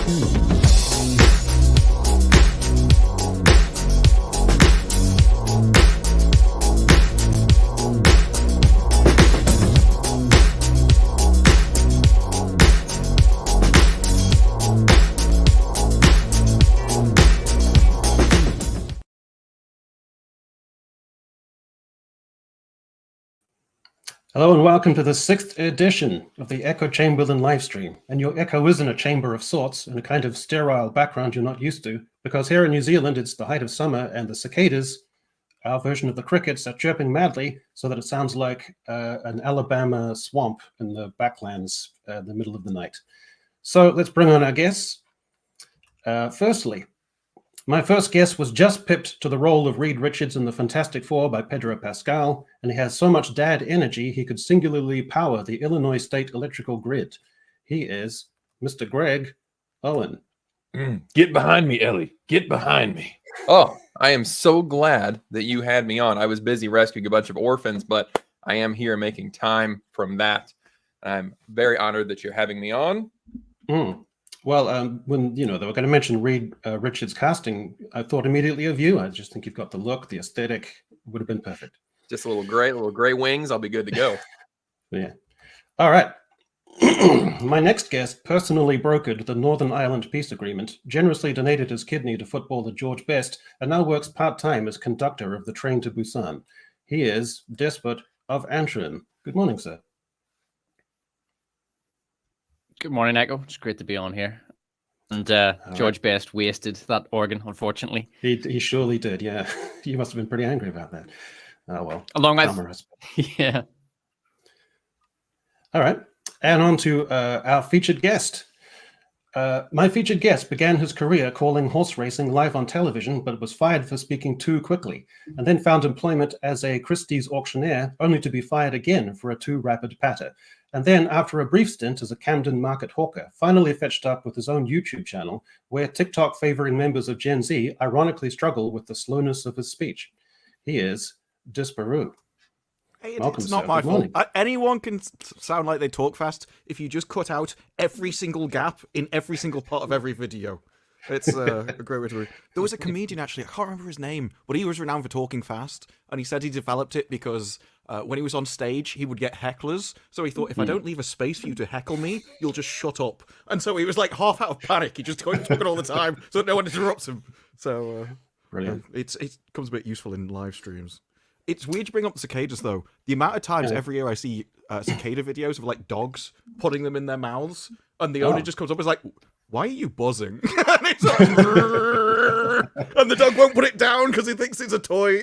Hello and welcome to the 6th edition of the Echo Chamberlain livestream. And your echo is in a chamber of sorts, in a kind of sterile background you're not used to, because here in New Zealand it's the height of summer and the cicadas, our version of the crickets, are chirping madly so that it sounds like an Alabama swamp in the backlands in the middle of the night. So let's bring on our guests. Firstly, my first guest was just pipped to the role of Reed Richards in The Fantastic Four by Pedro Pascal, and he has so much dad energy he could singularly power the Illinois state electrical grid. He is Mr. Greg Owen. Get behind me, Ellie. Get behind me. Oh, I am so glad that you had me on. I was busy rescuing a bunch of orphans, but I am here making time from that. I'm very honored that you're having me on. Well, when they were going to mention Reed Richards casting, I thought immediately of you. I just think you've got the look, the aesthetic. It would have been perfect. Just a little gray wings. I'll be good to go. Yeah. All right. My next guest personally brokered the Northern Ireland peace agreement, generously donated his kidney to footballer George Best, and now works part-time as conductor of the train to Busan. He is Despot of Antrim. Good morning, sir. Good morning, Echo. It's great to be on here. And George Best wasted that organ, unfortunately. He surely did, yeah. You must have been pretty angry about that. Oh, well. Along with... Yeah. All right. And on to our featured guest. My featured guest began his career calling horse racing live on television, but was fired for speaking too quickly, and then found employment as a Christie's auctioneer, only to be fired again for a too rapid patter. And then, after a brief stint as a Camden market hawker, finally fetched up with his own YouTube channel, where TikTok favoring members of Gen Z ironically struggle with the slowness of his speech. He is Disparu. Hey, Welcome, it's not sir. my Good fault. morning. Anyone can sound like they talk fast if you just cut out every single gap in every single part of every video. It's a great way to read. There was a comedian, actually, I can't remember his name, but he was renowned for talking fast, and he said he developed it because when he was on stage, he would get hecklers, so he thought, if I don't leave a space for you to heckle me, you'll just shut up. And so he was like half out of panic, he just started talking all the time, so that no one interrupts him. So, Brilliant. it comes a bit useful in live streams. It's weird to bring up the cicadas, though. The amount of times every year I see cicada videos of, like, dogs putting them in their mouths, and the owner just comes up and is like, why are you buzzing? And it's like, and the dog won't put it down because he thinks it's a toy.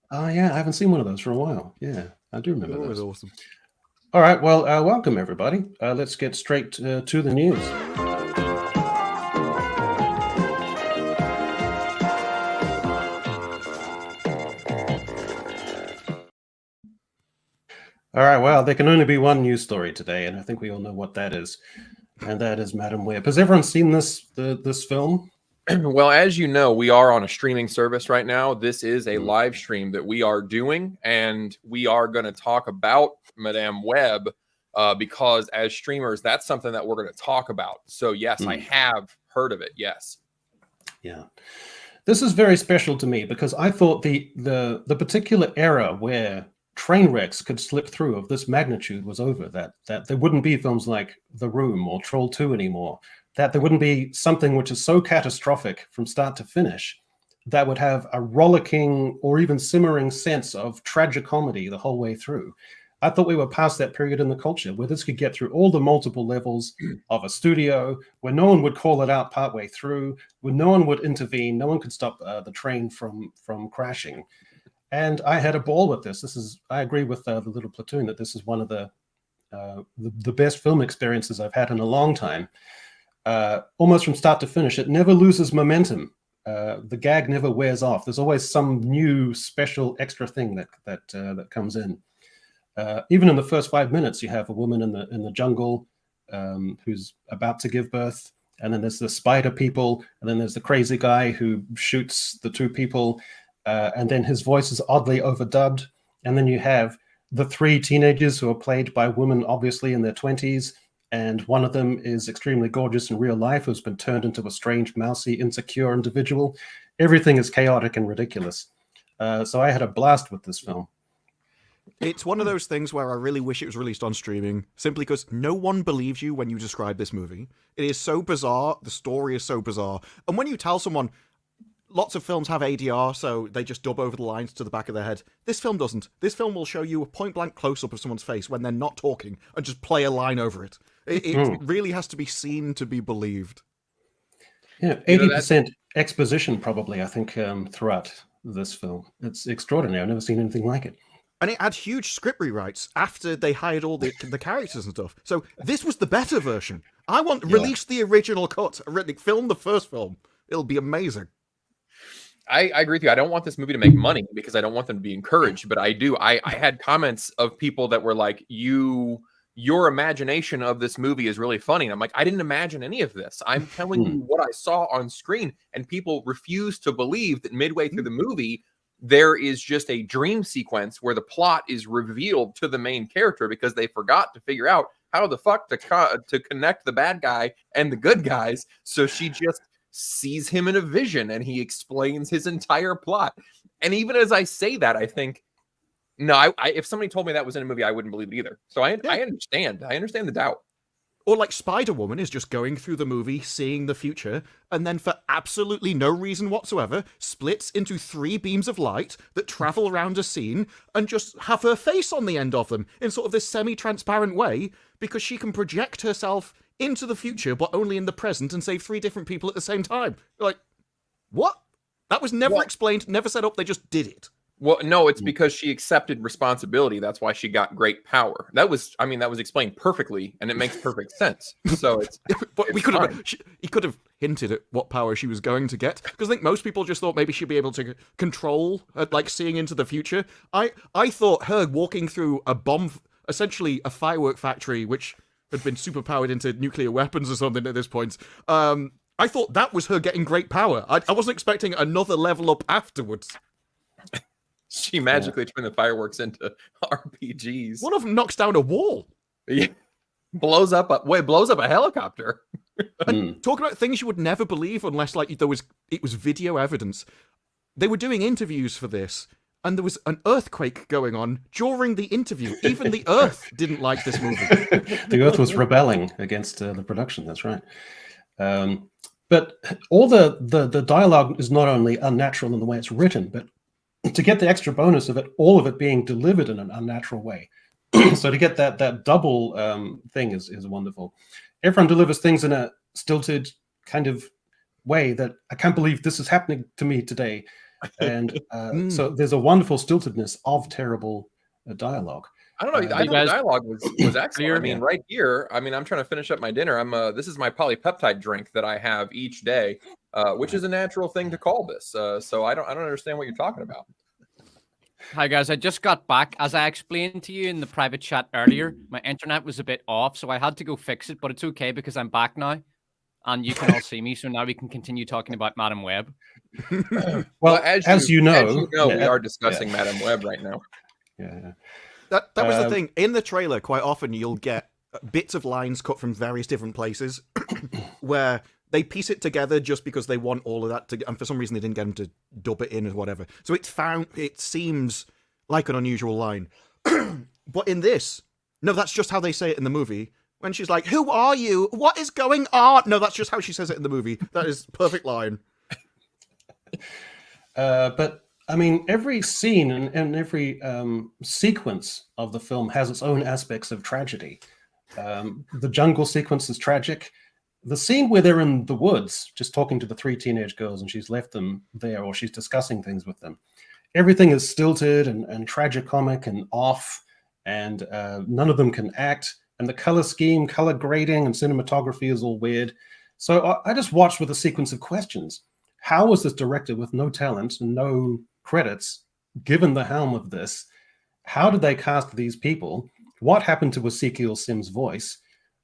Oh, yeah, I haven't seen one of those for a while. Yeah, I do remember That those. was awesome. All right, well, welcome, everybody. Let's get straight to the news. All right, well, there can only be one news story today, and I think we all know what that is. And that is Madam Web. Has everyone seen this film? Well, as you know, we are on a streaming service right now. This is a live stream that we are doing, and we are going to talk about Madame Web because as streamers, that's something that we're going to talk about. So, yes, I have heard of it. Yes. Yeah. This is very special to me because I thought the particular era where train wrecks could slip through of this magnitude was over, that there wouldn't be films like The Room or Troll 2 anymore, that there wouldn't be something which is so catastrophic from start to finish that would have a rollicking or even simmering sense of tragicomedy the whole way through. I thought we were past that period in the culture where this could get through all the multiple levels of a studio, where no one would call it out partway through, where no one would intervene, no one could stop the train from crashing. And I had a ball with this. I agree with the Little Platoon that this is one of the best film experiences I've had in a long time. Almost from start to finish, it never loses momentum. The gag never wears off. There's always some new, special, extra thing that comes in. Even in the first 5 minutes, you have a woman in the jungle who's about to give birth, and then there's the spider people, and then there's the crazy guy who shoots the two people. And then his voice is oddly overdubbed. And then you have the three teenagers who are played by women, obviously in their 20s. and one of them is extremely gorgeous in real life, who's been turned into a strange, mousy, insecure individual. Everything is chaotic and ridiculous. So I had a blast with this film. It's one of those things where I really wish it was released on streaming, simply because no one believes you when you describe this movie. It is so bizarre, the story is so bizarre, and when you tell someone, lots of films have ADR, so they just dub over the lines to the back of their head. This film doesn't. This film will show you a point-blank close-up of someone's face when they're not talking, and just play a line over it. It really has to be seen to be believed. Yeah, 80% exposition probably, I think, throughout this film. It's extraordinary. I've never seen anything like it. And it had huge script rewrites after they hired all the characters and stuff. So this was the better version. I want release the original cut. Film the first film. It'll be amazing. I agree with you. I don't want this movie to make money because I don't want them to be encouraged, but I do. I had comments of people that were like, your imagination of this movie is really funny. And I'm like, I didn't imagine any of this. I'm telling you what I saw on screen, and people refuse to believe that midway through the movie, there is just a dream sequence where the plot is revealed to the main character because they forgot to figure out how the fuck to connect the bad guy and the good guys. So she just sees him in a vision and he explains his entire plot. And even as I say that, I think, no, if somebody told me that was in a movie, I wouldn't believe it either. So I understand. I understand the doubt. Or like Spider-Woman is just going through the movie, seeing the future, and then for absolutely no reason whatsoever, splits into 3 beams of light that travel around a scene and just have her face on the end of them in sort of this semi-transparent way, because she can project herself into the future, but only in the present, and save 3 different people at the same time. You're like, what? That was never explained, never set up, they just did it. Well, no, it's because she accepted responsibility. That's why she got great power. That was explained perfectly, and it makes perfect sense. So it's, but he could have hinted at what power she was going to get, because I think most people just thought maybe she'd be able to control, like seeing into the future. I thought her walking through a bomb, essentially a firework factory, which had been superpowered into nuclear weapons or something at this point. I thought that was her getting great power. I wasn't expecting another level up afterwards. She magically turned the fireworks into RPGs. One of them knocks down a wall. Yeah. blows up a helicopter. And talking about things you would never believe unless like it was video evidence. They were doing interviews for this, and there was an earthquake going on during the interview. Even the Earth didn't like this movie. The Earth was rebelling against the production. That's right. But all the dialogue is not only unnatural in the way it's written, but to get the extra bonus of it, all of it being delivered in an unnatural way. So to get that double thing is wonderful. Everyone delivers things in a stilted kind of way that I can't believe this is happening to me today. And so there's a wonderful stiltedness of terrible dialogue. I don't know. I know the dialogue was excellent. I mean, right here. I mean, I'm trying to finish up my dinner. This is my polypeptide drink that I have each day, which is a natural thing to call this. So I don't understand what you're talking about. Hi guys, I just got back. As I explained to you in the private chat earlier, my internet was a bit off, so I had to go fix it. But it's okay because I'm back now, and you can all see me. So now we can continue talking about Madam Web. Well, as you know, we are discussing Madam Web right now. Yeah. That was the thing. In the trailer, quite often you'll get bits of lines cut from various different places where they piece it together just because they want all of that to, and for some reason they didn't get them to dub it in or whatever. So it seems like an unusual line. But in this, no, that's just how they say it in the movie. When she's like, "Who are you? What is going on?" No, that's just how she says it in the movie. That is perfect line. But I mean, every scene and every sequence of the film has its own aspects of tragedy. The jungle sequence is tragic. The scene where they're in the woods, just talking to the 3 teenage girls, and she's left them there, or she's discussing things with them. Everything is stilted and tragicomic and off, and none of them can act. And the color scheme, color grading, and cinematography is all weird. So I just watched with a sequence of questions. How was this director with no talent and no credits given the helm of this? How did they cast these people? What happened to Ezekiel Sims' voice?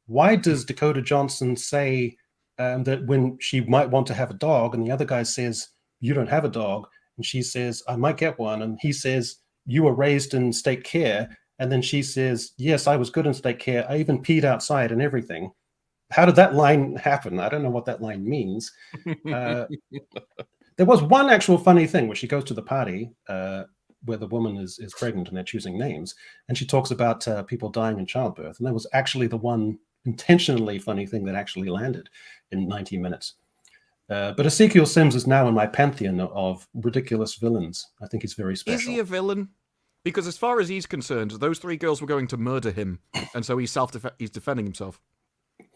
Why does Dakota Johnson say that when she might want to have a dog, and the other guy says, "You don't have a dog," and she says, "I might get one," and he says, "You were raised in state care," And then she says, yes, I was good in state care. I even peed outside and everything. How did that line happen? I don't know what that line means. There was one actual funny thing where she goes to the party where the woman is pregnant and they're choosing names. And she talks about people dying in childbirth. And that was actually the one intentionally funny thing that actually landed in 90 minutes. But Ezekiel Sims is now in my pantheon of ridiculous villains. I think he's very special. Is he a villain? Because as far as he's concerned, those 3 girls were going to murder him, and so he's defending himself.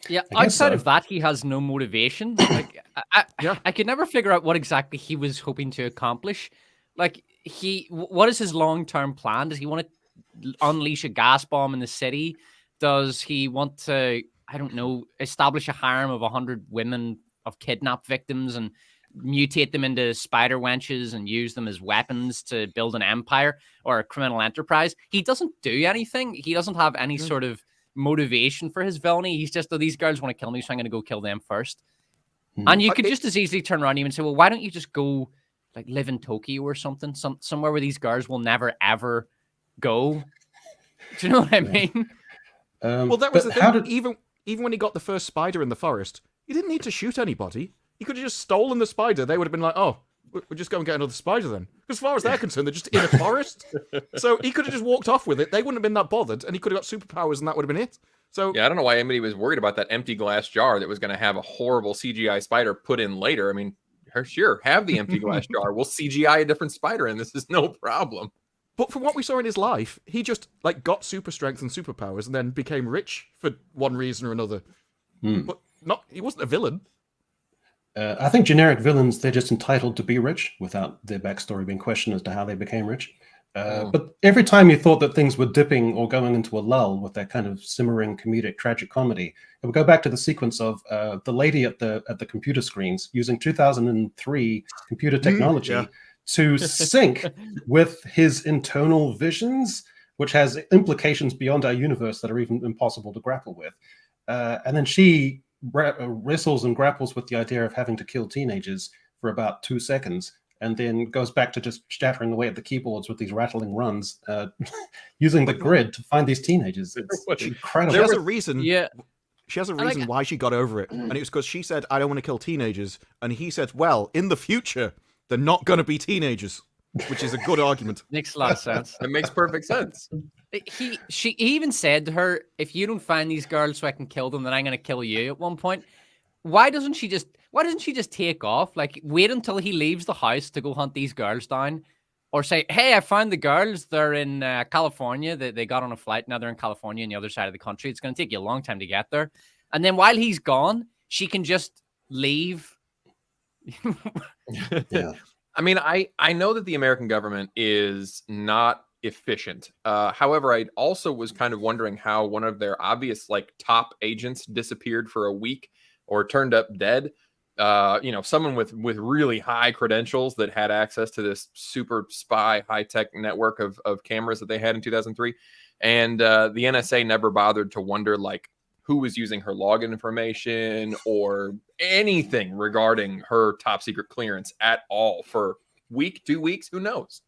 Yeah, I guess outside so. of that, he has no motivation. Like, I could never figure out what exactly he was hoping to accomplish. Like, what is his long-term plan? Does he want to unleash a gas bomb in the city? Does he want to, I don't know, establish a harem of 100 women of kidnap victims and mutate them into spider wenches and use them as weapons to build an empire or a criminal enterprise? He doesn't do anything. He doesn't have any sort of motivation for his villainy. He's just, oh, these girls want to kill me, so I'm going to go kill them first. And you could just as easily turn around to him and say, well, why don't you just go like live in Tokyo or something, somewhere where these girls will never ever go? Do you know what I mean? Well, that was the thing. Even when he got the first spider in the forest, he didn't need to shoot anybody. He could have just stolen the spider. They would have been like, oh, we'll just go and get another spider then. As far as they're concerned, they're just in a forest. So he could have just walked off with it. They wouldn't have been that bothered, and he could have got superpowers, and that would have been it. So Yeah, I don't know why anybody was worried about that empty glass jar that was going to have a horrible CGI spider put in later. I mean, sure, have the empty glass jar. We'll CGI a different spider in. This is no problem. But from what we saw in his life, he just like got super strength and superpowers, and then became rich for one reason or another. But he wasn't a villain. I think generic villains, they're just entitled to be rich without their backstory being questioned as to how they became rich. But every time you thought that things were dipping or going into a lull with that kind of simmering comedic tragic comedy, it would go back to the sequence of the lady at the computer screens using 2003 computer technology to sync with his internal visions, which has implications beyond our universe that are even impossible to grapple with. And then she wrestles and grapples with the idea of having to kill teenagers for about 2 seconds, and then goes back to just shattering away at the keyboards with these rattling runs, using the grid to find these teenagers. It's incredible. She has a reason. Yeah. She has a reason why she got over it, and it was because she said, "I don't want to kill teenagers," and he said, "Well, in the future, they're not going to be teenagers," which is a good argument. Makes a lot of sense. It makes perfect sense. She even said to her, if you don't find these girls so I can kill them, then I'm going to kill you at one point. Why doesn't she just take off? Like, wait until he leaves the house to go hunt these girls down, or say, hey, I found the girls. They're in California. They got on a flight. Now they're in California on the other side of the country. It's going to take you a long time to get there. And then while he's gone, she can just leave. Yeah. I mean, I know that the American government is not efficient. However, I also was kind of wondering how one of their obvious like top agents disappeared for a week or turned up dead. Someone with really high credentials that had access to this super spy high-tech network of cameras that they had in 2003. And the NSA never bothered to wonder like who was using her login information or anything regarding her top secret clearance at all for week, 2 weeks, who knows?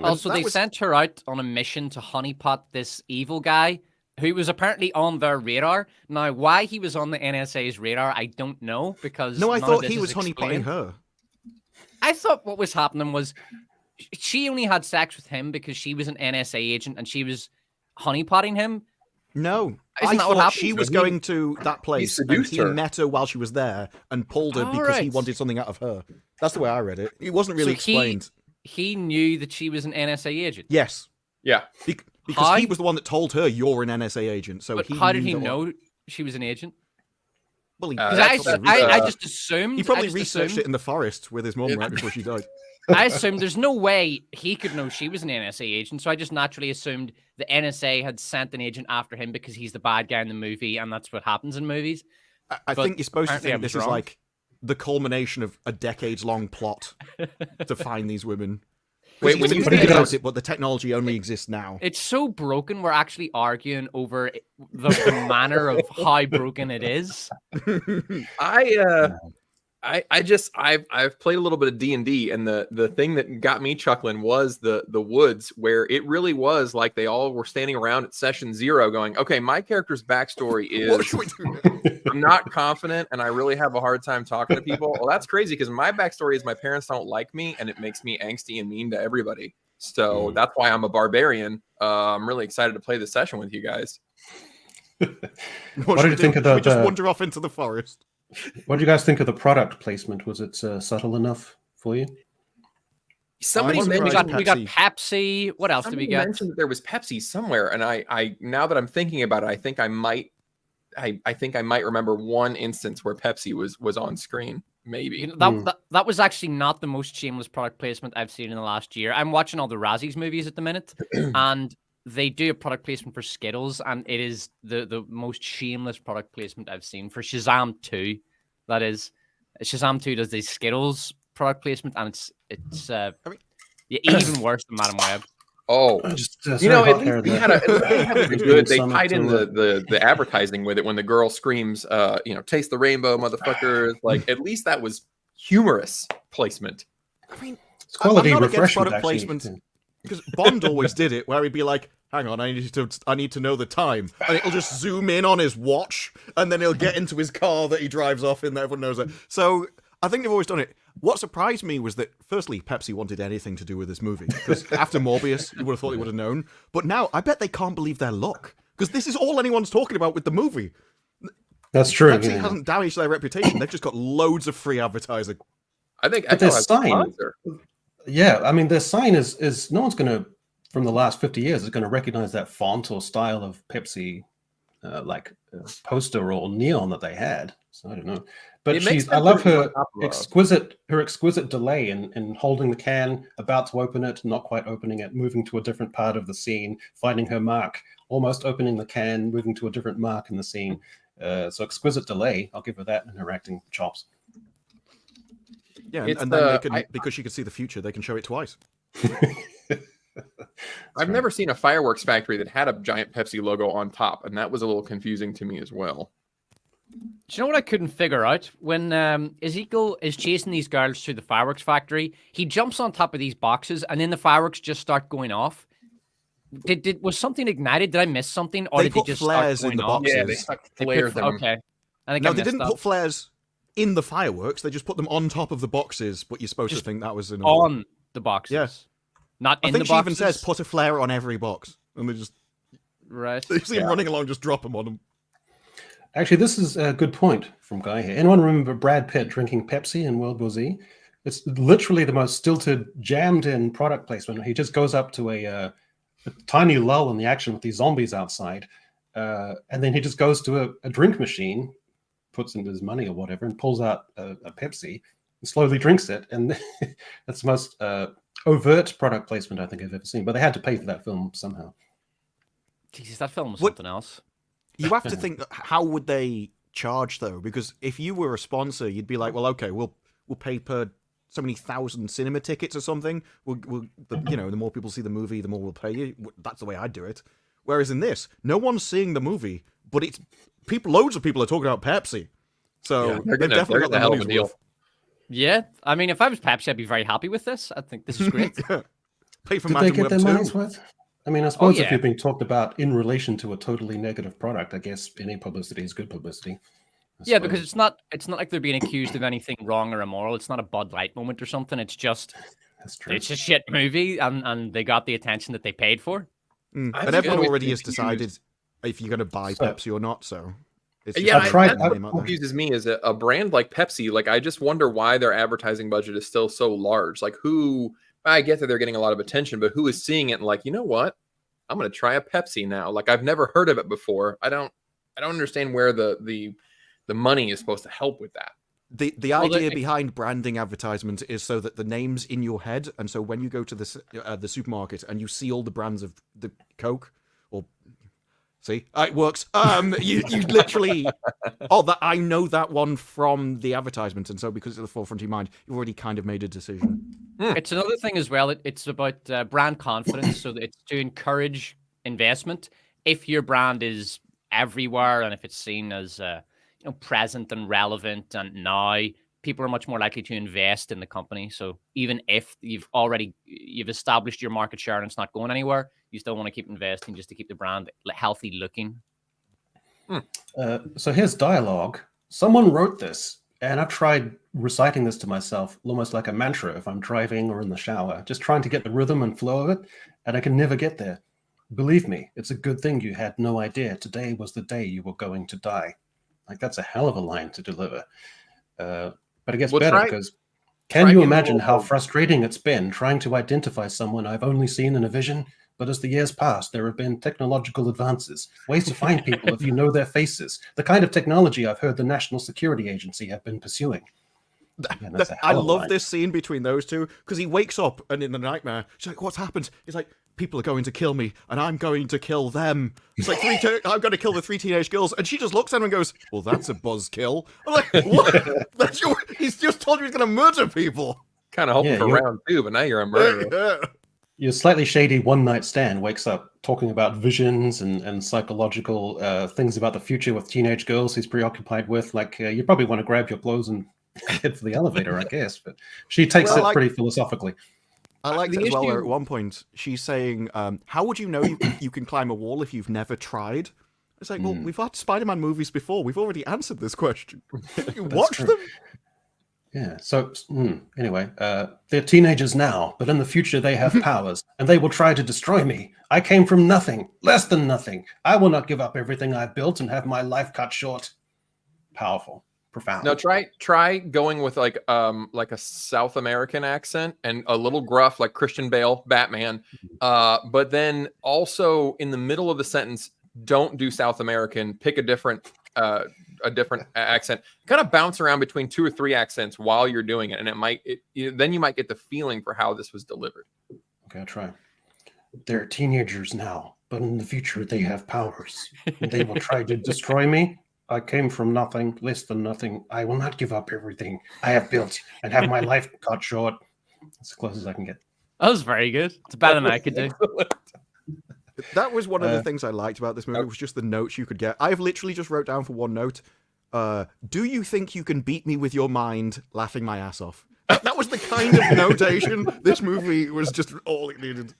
Also, they sent her out on a mission to honeypot this evil guy who was apparently on their radar. Now, why he was on the NSA's radar, I don't know, because No, I none of thought this he is was honeypotting explained. her. I thought what was happening was she only had sex with him because she was an NSA agent and she was honeypotting him. No, Isn't I that what thought happened? she was going to that place and seduced he her. met her while she was there and pulled her because he right. wanted something out of her. That's the way I read it. It wasn't really So explained. He knew that she was an NSA agent. Yes, Yeah. because How? he was the one that told her you're an NSA agent. So But he how did he that- know she was an agent? Well, he, Uh, Because that's- I just assumed. he probably I just researched assumed, it in the forest with his mum right before she died. I assumed there's no way he could know she was an NSA agent, so I just naturally assumed the NSA had sent an agent after him because he's the bad guy in the movie, and that's what happens in movies. I But think you're supposed to apparently I think was this is wrong. like the culmination of a decades-long plot to find these women. Wait, when you think think about about- it, but the technology only exists now. It's so broken, we're actually arguing over the manner of how broken it is. I've played a little bit of D&D, and the thing that got me chuckling was the woods, where it really was like they all were standing around at session 0 going, okay, my character's backstory What is should we do? I'm not confident and I really have a hard time talking to people. Well, that's crazy because my backstory is my parents don't like me and it makes me angsty and mean to everybody. So that's why I'm a barbarian. I'm really excited to play this session with you guys. What did you think of Should we just the- wander off into the forest? What do you guys think of the product placement? Was it subtle enough for you? Somebody wasn't We mentioned, surprised. got Pepsi. What else did we somebody get? mentioned that there was Pepsi somewhere, and I now that I'm thinking about it, I think I might remember one instance where Pepsi was on screen. Maybe. You know, that was actually not the most shameless product placement I've seen in the last year. I'm watching all the Razzies movies at the minute, and they do a product placement for Skittles, and it is the most shameless product placement I've seen for Shazam 2. That is, Shazam 2 does the Skittles product placement, and it's even worse than Madam Web. Oh, Just, you know, sorry, at least hot they hair had a that- good. They Summit tied in to, the advertising with it when the girl screams, "Taste the rainbow, motherfuckers!" Like, at least that was humorous placement. I mean, It's quality I'm not against refreshment, product actually. placement because Bond always did it, where he'd be like, "Hang on, I need to know the time," and it'll just zoom in on his watch, and then he'll get into his car that he drives off in. That everyone knows it. So I think they've always done it. What surprised me was that, firstly, Pepsi wanted anything to do with this movie, because after Morbius, you would have thought they would have known. But now, I bet they can't believe their luck, because this is all anyone's talking about with the movie. That's true. Pepsi yeah. hasn't damaged their reputation. They've just got loads of free advertising. I think But Echo their has a sign- sponsor. Yeah, I mean, their sign is no one's going to, from the last 50 years, is going to recognize that font or style of Pepsi, poster or neon that they had. So I don't know. But It makes I sense love that it's her on top of a- exquisite delay in holding the can, about to open it, not quite opening it, moving to a different part of the scene, finding her mark, almost opening the can, moving to a different mark in the scene. So exquisite delay. I'll give her that in her acting chops. Yeah, It's and then the- they can, because she can see the future, they can show it twice. I've never seen a fireworks factory that had a giant Pepsi logo on top, and that was a little confusing to me as well. Do you know what I couldn't figure out? When Ezekiel is chasing these girls through the fireworks factory, he jumps on top of these boxes, and then the fireworks just start going off. Was something ignited? Did I miss something, or They did they put just flares start in going the off? boxes. Yeah, they stuck They put flares in them. okay. I think No, I they missed didn't that. put flares in the fireworks. They just put them on top of the boxes, but you're supposed Just to think that was in on the boxes. Yes. Not I in think the she even boxes. says put a flare on every box, and they just Right. they see him running along, just drop them on them. Actually, this is a good point from Guy here. Anyone remember Brad Pitt drinking Pepsi in World War Z? It's literally the most stilted, jammed-in product placement. He just goes up to a tiny lull in the action with these zombies outside, and then he just goes to a drink machine, puts in his money or whatever, and pulls out a Pepsi and slowly drinks it. And that's the most overt product placement I think I've ever seen. But they had to pay for that film somehow. Jesus, that film was What- something else. You have to think, how would they charge though? Because if you were a sponsor, you'd be like, well, okay, we'll pay per so many thousand cinema tickets or something. The more people see the movie, the more we'll pay you. That's the way I'd do it. Whereas in this, no one's seeing the movie, but it's people. Loads of people are talking about Pepsi, so Yeah, they're they've gonna- definitely they're got the gonna hell of a money's deal. worth. Yeah, I mean, if I was Pepsi, I'd be very happy with this. I think this is great. Yeah. Pay for Did they Madam get Web their money's 2. worth? I mean, I suppose if yeah. you're being talked about in relation to a totally negative product, I guess any publicity is good publicity. I Yeah, because suppose. it's not like they're being accused of anything wrong or immoral. It's not a Bud Light moment or something. It's just That's true. it's a shit movie, and they got the attention that they paid for. And I'm everyone always already has confused. decided if you're going to buy So- Pepsi or not. So it's Yeah, I've tried- that's I've- what confuses me is a brand like Pepsi. Like, I just wonder why their advertising budget is still so large. Like, who? I get that they're getting a lot of attention, but who is seeing it and like, you know what? I'm going to try a Pepsi now. Like, I've never heard of it before. I don't understand where the money is supposed to help with that. The Well, idea the- behind branding advertisement is so that the name's in your head, and so when you go to the supermarket and you see all the brands of the Coke, or see, it works. You literally, that I know that one from the advertisement, and so because it's at the forefront of your mind, you've already kind of made a decision. It's another thing as well. It's about brand confidence, so that it's to encourage investment. If your brand is everywhere and if it's seen as present and relevant and now, people are much more likely to invest in the company. So even if you've established your market share and it's not going anywhere, you still want to keep investing just to keep the brand healthy looking. So here's dialogue. Someone wrote this, and I've tried reciting this to myself almost like a mantra if I'm driving or in the shower, just trying to get the rhythm and flow of it, and I can never get there. Believe me, it's a good thing you had no idea today was the day you were going to die. Like, that's a hell of a line to deliver. But it gets better because can you imagine how frustrating it's been trying to identify someone I've only seen in a vision? But as the years pass, there have been technological advances, ways to find people if you know their faces, the kind of technology I've heard the National Security Agency have been pursuing. Man, I love this scene between those two because he wakes up and in the nightmare, she's like, what's happened? He's like, people are going to kill me and I'm going to kill them. It's like, I'm going to kill the 3 teenage girls. And she just looks at him and goes, well, that's a buzzkill. I'm like, what? He's just told you he's going to murder people. Kind of hoping for round 2, but now you're a murderer. Your slightly shady one-night stand wakes up talking about visions and psychological things about the future with teenage girls he's preoccupied with. Like, you probably want to grab your clothes and head for the elevator, I guess. But she takes it pretty philosophically. I liked it as well, where at one point she's saying, how would you know you can climb a wall if you've never tried? It's like, well, we've had Spider-Man movies before. We've already answered this question. You watch them? Yeah, so anyway, they're teenagers now, but in the future they have powers, and they will try to destroy me. I came from nothing, less than nothing. I will not give up everything I've built and have my life cut short. Powerful. Profound. No, try going with like a South American accent and a little gruff like Christian Bale, Batman. But then also in the middle of the sentence, don't do South American. Pick a different accent. Kind of bounce around between 2 or 3 accents while you're doing it, and then you might get the feeling for how this was delivered. Okay, I'll try. They're teenagers now, but in the future they have powers. They will try to destroy me. I came from nothing, less than nothing. I will not give up everything I have built and have my life cut short. That's as close as I can get. That was very good. It's better than I could do. That was one of the things I liked about this movie, was just the notes you could get. I've literally just wrote down for one note, do you think you can beat me with your mind, laughing my ass off? That was the kind of notation this movie was just all it needed.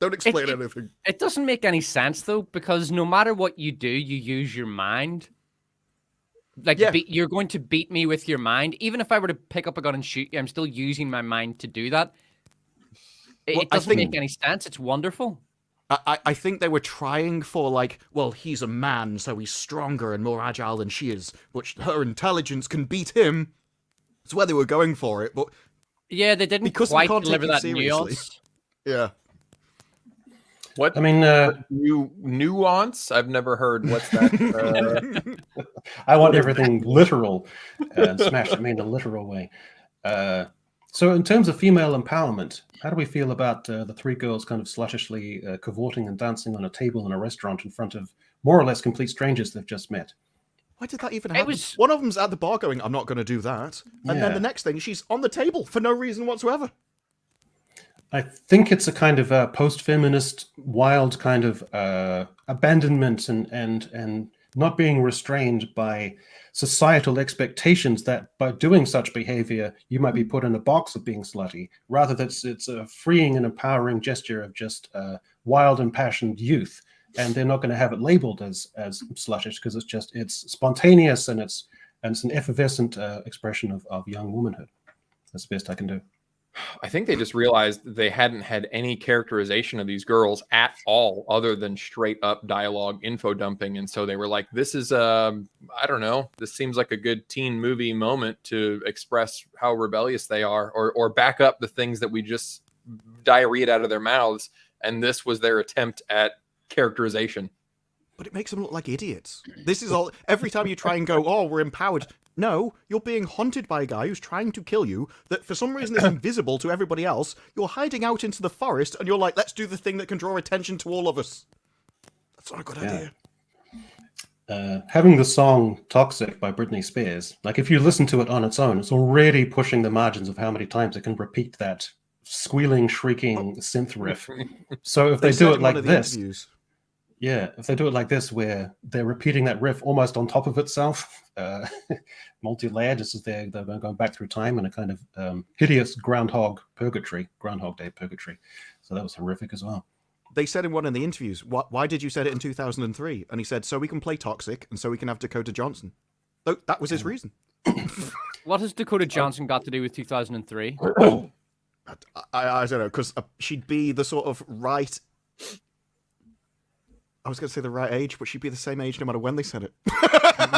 Don't explain anything. It doesn't make any sense, though, because no matter what you do, you use your mind. Like, you're going to beat me with your mind. Even if I were to pick up a gun and shoot you, I'm still using my mind to do that. It doesn't make any sense. It's wonderful. I think they were trying for, like, well, he's a man, so he's stronger and more agile than she is, but her intelligence can beat him. That's where they were going for it, but... Yeah, they didn't quite deliver that nuance. Yeah. What? I mean, nuance? I've never heard. What's that? I want everything literal and smashed. I mean, a literal way. So in terms of female empowerment, how do we feel about the 3 girls kind of slushishly cavorting and dancing on a table in a restaurant in front of more or less complete strangers they've just met? Why did that even happen? One of them's at the bar going, I'm not going to do that. And then the next thing, she's on the table for no reason whatsoever. I think it's a kind of post-feminist, wild kind of abandonment and not being restrained by societal expectations that by doing such behavior, you might be put in a box of being slutty, rather that it's a freeing and empowering gesture of just wild, impassioned youth. And they're not going to have it labeled as sluttish because it's spontaneous and it's an effervescent expression of young womanhood. That's the best I can do. I think they just realized they hadn't had any characterization of these girls at all other than straight up dialogue info dumping. And so they were like, this is, I don't know, this seems like a good teen movie moment to express how rebellious they are or back up the things that we just diarrheaed out of their mouths. And this was their attempt at characterization. But it makes them look like idiots. This is all, every time you try and go, oh, we're empowered. No, you're being hunted by a guy who's trying to kill you, that for some reason is invisible to everybody else. You're hiding out into the forest, and you're like, let's do the thing that can draw attention to all of us. That's not a good idea. Having the song Toxic by Britney Spears, like if you listen to it on its own, it's already pushing the margins of how many times it can repeat that squealing, shrieking synth riff. So if they do it like this... Yeah, if they do it like this, where they're repeating that riff almost on top of itself, multi-layered, just as they're going back through time in a kind of hideous Groundhog Day purgatory. So that was horrific as well. They said in one of the interviews, why did you set it in 2003? And he said, so we can play Toxic and so we can have Dakota Johnson. That was his reason. What has Dakota Johnson got to do with 2003? I don't know, because she'd be the sort of right... I was going to say the right age, but she'd be the same age no matter when they said it.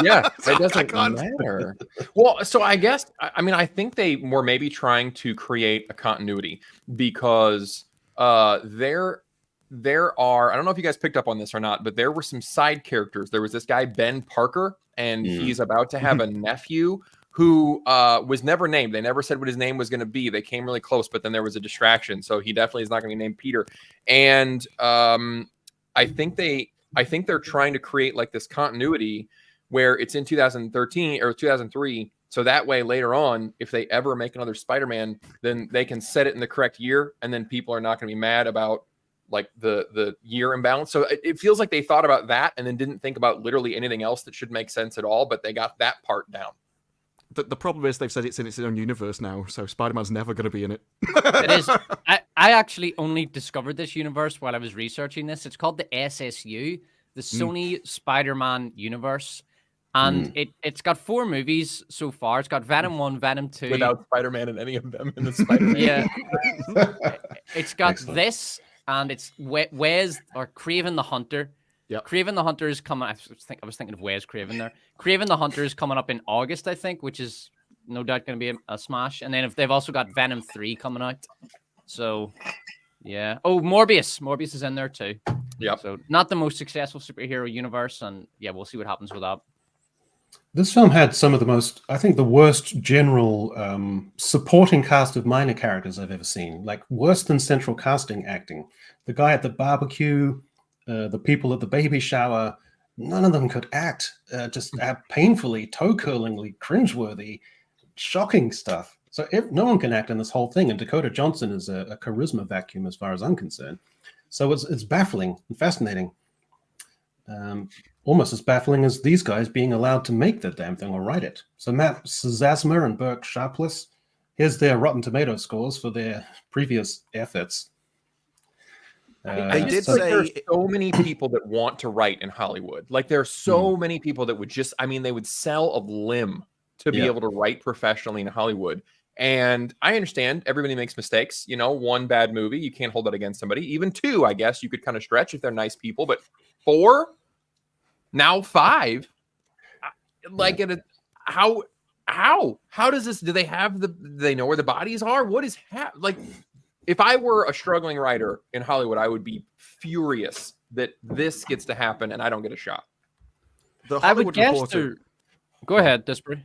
Yeah, it doesn't matter. Well, so I guess, I mean, I think they were maybe trying to create a continuity because there are, I don't know if you guys picked up on this or not, but there were some side characters. There was this guy, Ben Parker, and he's about to have a nephew who was never named. They never said what his name was going to be. They came really close, but then there was a distraction. So he definitely is not going to be named Peter. And I think they're trying to create like this continuity where it's in 2013 or 2003. So that way later on, if they ever make another Spider-Man, then they can set it in the correct year. And then people are not going to be mad about like the year imbalance. So it feels like they thought about that and then didn't think about literally anything else that should make sense at all. But they got that part down. The problem is they've said it's in its own universe now, so Spider-Man's never going to be in it. It is. I actually only discovered this universe while I was researching this. It's called the SSU, the Sony Spider-Man universe. And it's got 4 movies so far. It's got Venom 1, Venom 2. Without Spider-Man in any of them in the Spider-Man. Yeah. It's got this, and it's Wes or Kraven the Hunter. Yep. Kraven the Hunter is coming. I was thinking of Wes Craven there. Kraven the Hunter is coming up in August, I think, which is no doubt going to be a smash. And then if they've also got Venom 3 coming out. So, yeah. Oh, Morbius. Morbius is in there too. Yeah. So not the most successful superhero universe, and yeah, we'll see what happens with that. This film had some of the most, I think, the worst general supporting cast of minor characters I've ever seen. Like worse than central casting acting. The guy at the barbecue. The people at the baby shower, none of them could act. Just painfully, toe-curlingly, cringeworthy, shocking stuff. So no one can act in this whole thing, and Dakota Johnson is a charisma vacuum as far as I'm concerned. So it's baffling and fascinating. Almost as baffling as these guys being allowed to make the damn thing or write it. So Matt Zasma and Burke Sharpless, here's their Rotten Tomato scores for their previous efforts. I did say there's so many people that want to write in Hollywood. Like there's so many people that would just, I mean, they would sell a limb to be able to write professionally in Hollywood. And I understand everybody makes mistakes. You know, 1 bad movie, you can't hold that against somebody. Even 2, I guess you could kind of stretch if they're nice people. But 4, now 5, like how does this? Do they have do they know where the bodies are? What is like? If I were a struggling writer in Hollywood, I would be furious that this gets to happen and I don't get a shot. The Hollywood Reporter. Go ahead, Disparu.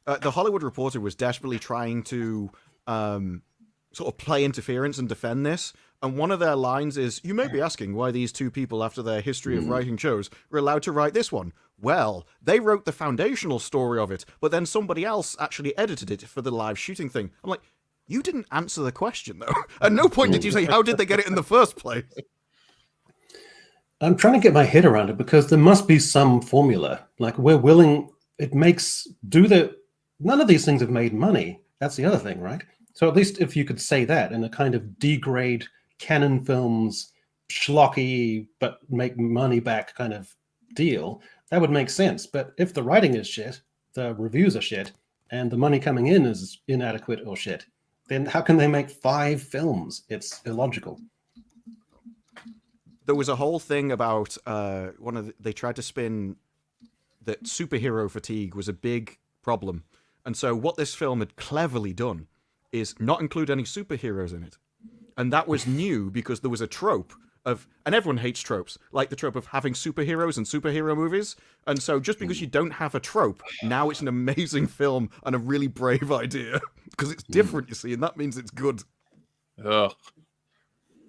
The Hollywood Reporter was desperately trying to sort of play interference and defend this. And one of their lines is, you may be asking why these 2 people, after their history of writing shows, were allowed to write this one. Well, they wrote the foundational story of it, but then somebody else actually edited it for the live shooting thing. I'm like, you didn't answer the question, though. At no point did you say, how did they get it in the first place? I'm trying to get my head around it because there must be some formula. Like we're willing, none of these things have made money. That's the other thing, right? So at least if you could say that in a kind of degrade canon films, schlocky, but make money back kind of deal, that would make sense. But if the writing is shit, the reviews are shit, and the money coming in is inadequate or shit, then how can they make 5 films? It's illogical. There was a whole thing about they tried to spin that superhero fatigue was a big problem. And so what this film had cleverly done is not include any superheroes in it. And that was new because there was a trope of, and everyone hates tropes, like the trope of having superheroes and superhero movies. And so just because you don't have a trope, now it's an amazing film and a really brave idea. Because it's different, you see, and that means it's good. Ugh.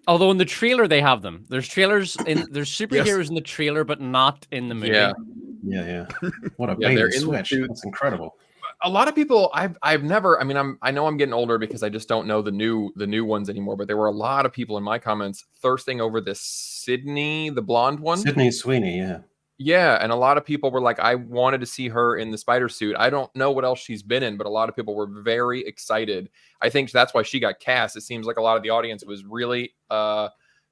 Although in the trailer they have them. There's superheroes in the trailer, but not in the movie. Yeah. What a bait and switch. That's incredible. a lot of people I've never, I mean, I know I'm getting older because I just don't know the new ones anymore, but there were a lot of people in my comments thirsting over this Sydney, the blonde one. Sydney Sweeney, yeah. Yeah, and a lot of people were like, I wanted to see her in the spider suit. I don't know what else she's been in, but a lot of people were very excited. I think that's why she got cast. It seems like a lot of the audience was really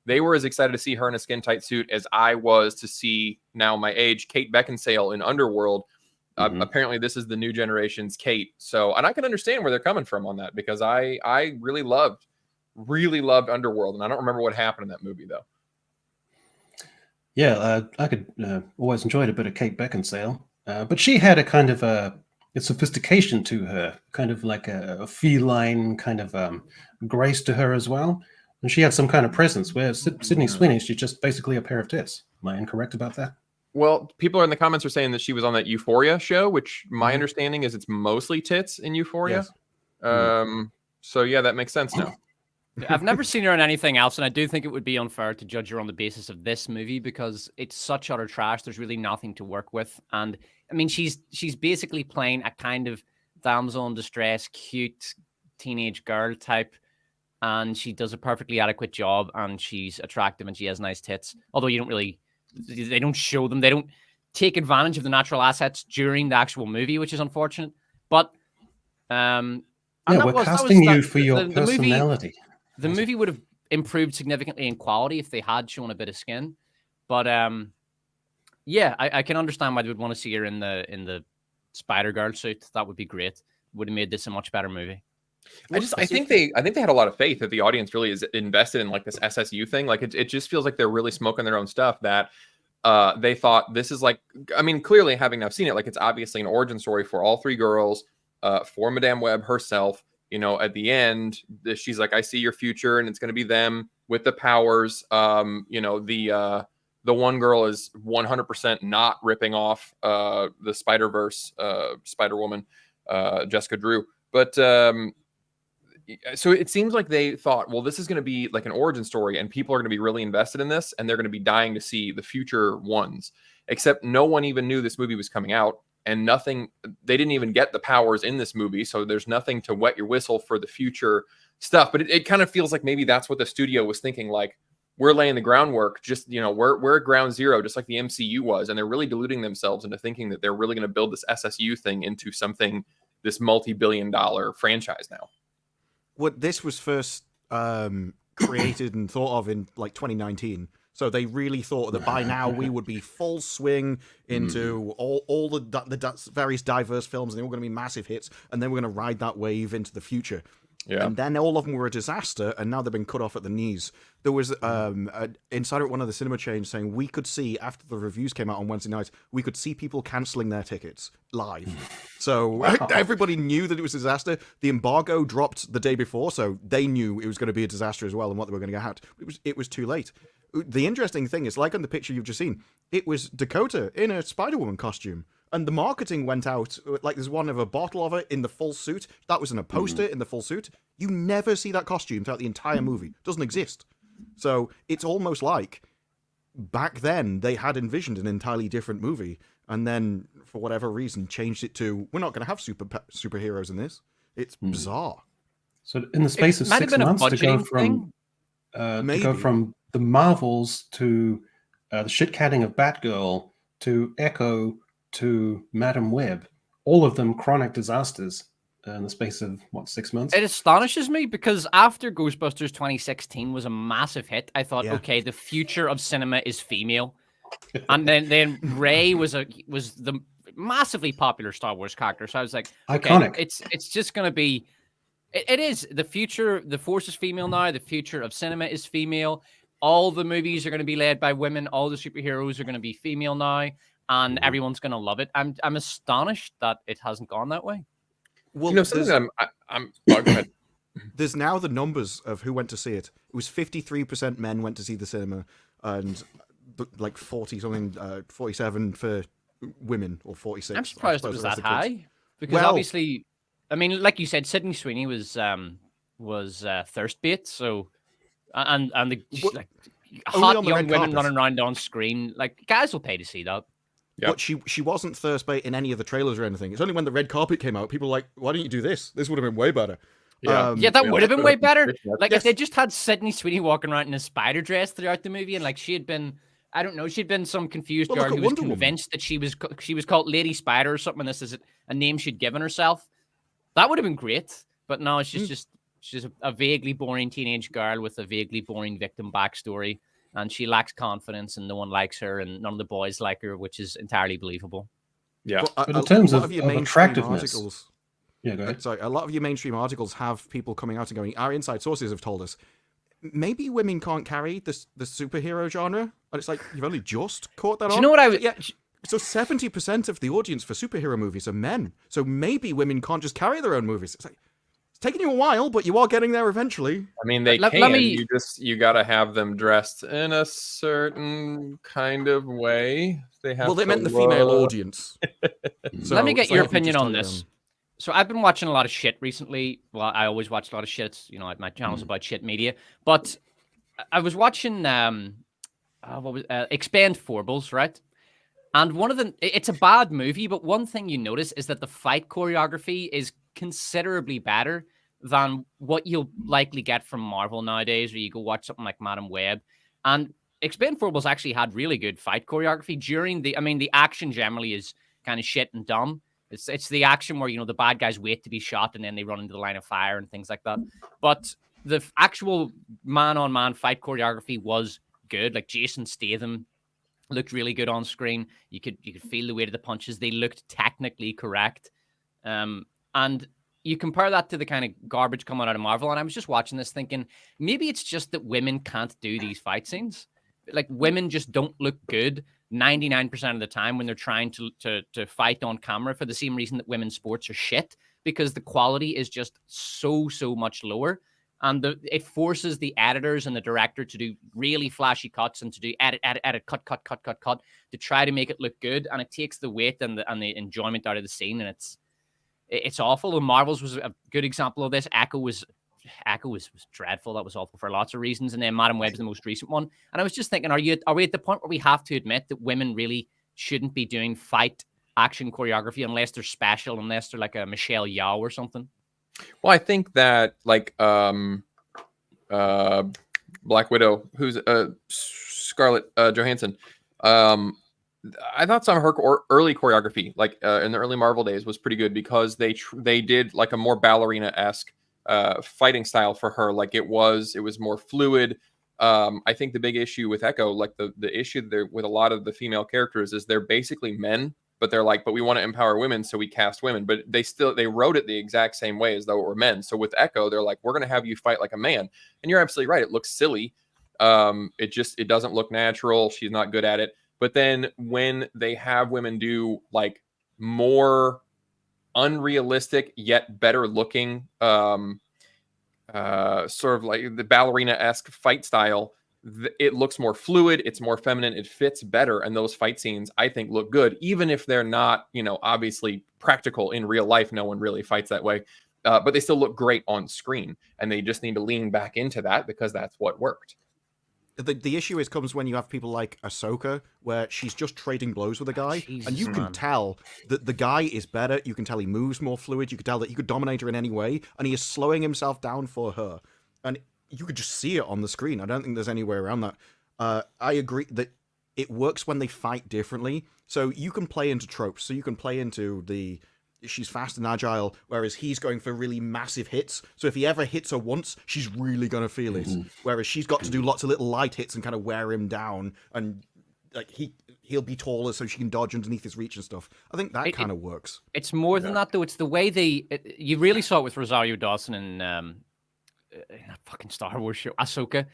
they were as excited to see her in a skin tight suit as I was to see, now my age, Kate Beckinsale in Underworld. Apparently this is the new generation's Kate. So, and I can understand where they're coming from on that, because I really loved Underworld, and I don't remember what happened in that movie though. Yeah, I could always enjoyed a bit of Kate Beckinsale, but she had a kind of a sophistication to her, kind of like a feline kind of grace to her as well. And she had some kind of presence, where Sydney Sweeney, she's just basically a pair of tits. Am I incorrect about that? Well, people in the comments are saying that she was on that Euphoria show, which my understanding is it's mostly tits in Euphoria. Yes. So yeah, that makes sense now. I've never seen her in anything else, and I do think it would be unfair to judge her on the basis of this movie because it's such utter trash. There's really nothing to work with, and I mean, she's basically playing a kind of damsel in distress, cute teenage girl type, and she does a perfectly adequate job, and she's attractive, and she has nice tits. Although they don't show them, they don't take advantage of the natural assets during the actual movie, which is unfortunate. But we're casting you for your personality. The movie would have improved significantly in quality if they had shown a bit of skin, but yeah, I can understand why they would want to see her in the Spider Girl suit. That would be great. Would have made this a much better movie. I think they had a lot of faith that the audience really is invested in like this SSU thing. Like it just feels like they're really smoking their own stuff. That they thought this is like, I mean, clearly having now seen it, like it's obviously an origin story for all three girls, for Madame Web herself. You know, at the end, she's like, I see your future, and it's going to be them with the powers. You know, the one girl is 100% not ripping off the Spider-Verse Spider-Woman, Jessica Drew. But so it seems like they thought, well, this is going to be like an origin story, and people are going to be really invested in this, and they're going to be dying to see the future ones. Except no one even knew this movie was coming out. And they didn't even get the powers in this movie. So there's nothing to wet your whistle for the future stuff. But it kind of feels like maybe that's what the studio was thinking. Like, we're laying the groundwork, just, you know, we're at ground zero, just like the MCU was. And they're really deluding themselves into thinking that they're really going to build this SSU thing into something, this multi-billion-dollar franchise now. Well, this was first created and thought of in like 2019. So they really thought that by now we would be full swing into all the various diverse films, and they were going to be massive hits, and then we're going to ride that wave into the future. Yeah. And then all of them were a disaster, and now they've been cut off at the knees. There was an insider at one of the cinema chains saying we could see, after the reviews came out on Wednesday night, we could see people cancelling their tickets live. So everybody knew that it was a disaster. The embargo dropped the day before, so they knew it was going to be a disaster as well and what they were going to get at. It was too late. The interesting thing is, like on the picture you've just seen, it was Dakota in a Spider-Woman costume. And the marketing went out, like there's one of a bottle of it in the full suit. That was in a poster in the full suit. You never see that costume throughout the entire movie. It doesn't exist. So it's almost like back then they had envisioned an entirely different movie, and then for whatever reason changed it to, we're not going to have superheroes in this. It's bizarre. So in the space of 6 months to go from the Marvels to the shit-catting of Batgirl to Echo to Madame Web, all of them chronic disasters in the space of, 6 months? It astonishes me because after Ghostbusters 2016 was a massive hit, I thought, okay, the future of cinema is female. And then Rey was the massively popular Star Wars character. So I was like, okay, iconic. It's just going to be, it is the future. The Force is female now. The future of cinema is female. All the movies are going to be led by women. All the superheroes are going to be female now, and everyone's going to love it. I'm astonished that it hasn't gone that way. Well, you know, something I'm go ahead. There's now the numbers of who went to see it. It was 53% men went to see the cinema, and like 40-something, 47 for women, or 46. I'm surprised it was that high, because obviously, I mean, like you said, Sydney Sweeney was thirst bait. So, and the hot young women running around on screen, like guys will pay to see that. Yep. But she wasn't first bait in any of the trailers or anything. It's only when the red carpet came out, people were like, why didn't you do this? This would have been way better. Yeah. Yeah, that would have been way better. Like Yes. if they just had Sydney Sweeney walking around in a spider dress throughout the movie, and like she had been, I don't know, she'd been some confused Well, girl look at who was Wonder Woman. convinced that she was called Lady Spider or something. And this is a name she'd given herself. That would have been great. But no, she's a vaguely boring teenage girl with a vaguely boring victim backstory, and she lacks confidence, and no one likes her, and none of the boys like her, which is entirely believable. Yeah. But in terms a lot of your mainstream attractiveness- articles, Yeah, go ahead. sorry, a lot of your mainstream articles have people coming out and going, our inside sources have told us maybe women can't carry the superhero genre, and it's like you've only just caught that on. Do you know what I would? Yeah. So 70% of the audience for superhero movies are men. So maybe women can't just carry their own movies. It's like it's taking you a while, but you are getting there eventually. I mean, they Let can. me- You gotta have them dressed in a certain kind of way. They have. Well, they to meant the female look- audience. So Let me get it's your like if you opinion just on tell this. them- So I've been watching a lot of shit recently. Well, I always watch a lot of shit. It's, my channel's about shit media. But I was watching Expand Forbles, right? And one of them, it's a bad movie, but one thing you notice is that the fight choreography is considerably better than what you'll likely get from Marvel nowadays, or you go watch something like Madam Web. And Expand Forbles actually had really good fight choreography during the action generally is kind of shit and dumb. It's the action where, the bad guys wait to be shot and then they run into the line of fire and things like that. But the actual man-on-man fight choreography was good. Like Jason Statham looked really good on screen. You could feel the weight of the punches. They looked technically correct. And you compare that to the kind of garbage coming out of Marvel. And I was just watching this thinking, maybe it's just that women can't do these fight scenes. Like women just don't look good 99% of the time when they're trying to fight on camera, for the same reason that women's sports are shit, because the quality is just so much lower. And it forces the editors and the director to do really flashy cuts and to do edit, cut to try to make it look good. And it takes the weight and the enjoyment out of the scene. And it's awful. And Marvel's was a good example of this. Echo was dreadful. That was awful for lots of reasons. And then Madam Web's the most recent one. And I was just thinking, are we at the point where we have to admit that women really shouldn't be doing fight action choreography unless they're special, unless they're like a Michelle Yeoh or something? Well, I think that like Black Widow, who's Scarlett Johansson. I thought some of her early choreography, like in the early Marvel days, was pretty good because they did like a more ballerina-esque fighting style for her. Like it was more fluid. I think the big issue with Echo, like the issue there with a lot of the female characters, is they're basically men, but they're like, but we want to empower women, so we cast women. But they wrote it the exact same way as though it were men. So with Echo, they're like, we're going to have you fight like a man. And you're absolutely right. It looks silly. It doesn't look natural. She's not good at it. But then when they have women do like more unrealistic yet better looking, sort of like the ballerina-esque fight style, it looks more fluid, it's more feminine, it fits better, and those fight scenes I think look good, even if they're not, obviously practical in real life. No one really fights that way, but they still look great on screen, and they just need to lean back into that because that's what worked. The issue comes when you have people like Ahsoka, where she's just trading blows with a guy, Jesus, and you can man. tell that the guy is better. You can tell he moves more fluid. You can tell that he could dominate her in any way, and he is slowing himself down for her. And you could just see it on the screen. I don't think there's any way around that. I agree that it works when they fight differently. So you can play into tropes. So you can play into she's fast and agile, whereas he's going for really massive hits. So if he ever hits her once, she's really going to feel it. Whereas she's got to do lots of little light hits and kind of wear him down. And like he'll be taller so she can dodge underneath his reach and stuff. I think that kind of works. It's more than that, though. It's the way you really saw it with Rosario Dawson in that fucking Star Wars show, Ahsoka.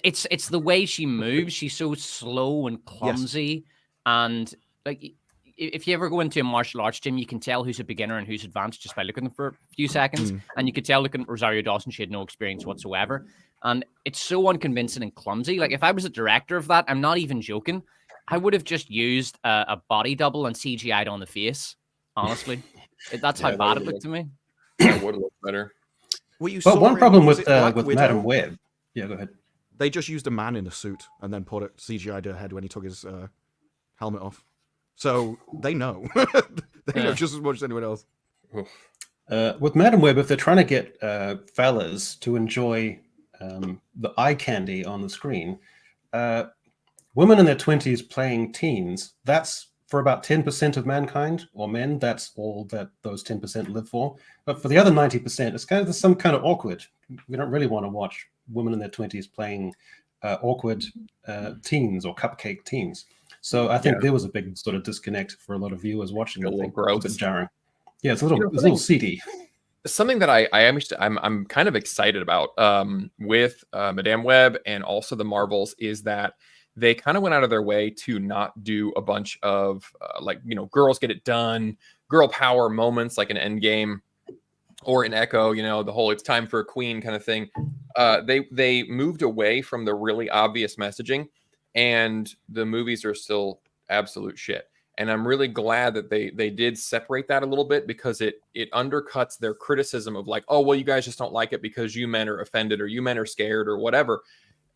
It's the way she moves. She's so slow and clumsy. And like, if you ever go into a martial arts gym, you can tell who's a beginner and who's advanced just by looking at them for a few seconds. And you could tell, looking at Rosario Dawson, she had no experience whatsoever. And it's so unconvincing and clumsy. Like, if I was a director of that, I'm not even joking, I would have just used a body double and CGI'd on the face, honestly. That's how bad it looked to me. That would look better. But one problem with Madam Web. Yeah, go ahead. They just used a man in a suit and then put it CGI'd her head when he took his helmet off. So they know. They know just as much as anyone else. With Madam Web, if they're trying to get fellas to enjoy the eye candy on the screen, women in their 20s playing teens, that's for about 10% of mankind, or men, that's all that those 10% live for. But for the other 90%, it's kind of some kind of awkward. We don't really want to watch women in their 20s playing awkward teens or cupcake teens. So I think there was a big sort of disconnect for a lot of viewers watching it. A little It was a gross. bit jarring. Yeah, it's a little seedy. Something that I'm kind of excited about with Madame Web and also the Marvels is that they kind of went out of their way to not do a bunch of girls get it done, girl power moments like an Endgame or an Echo, the whole it's time for a queen kind of thing. They moved away from the really obvious messaging, and the movies are still absolute shit. And I'm really glad that they did separate that a little bit, because it undercuts their criticism of like, oh, well, you guys just don't like it because you men are offended or you men are scared or whatever.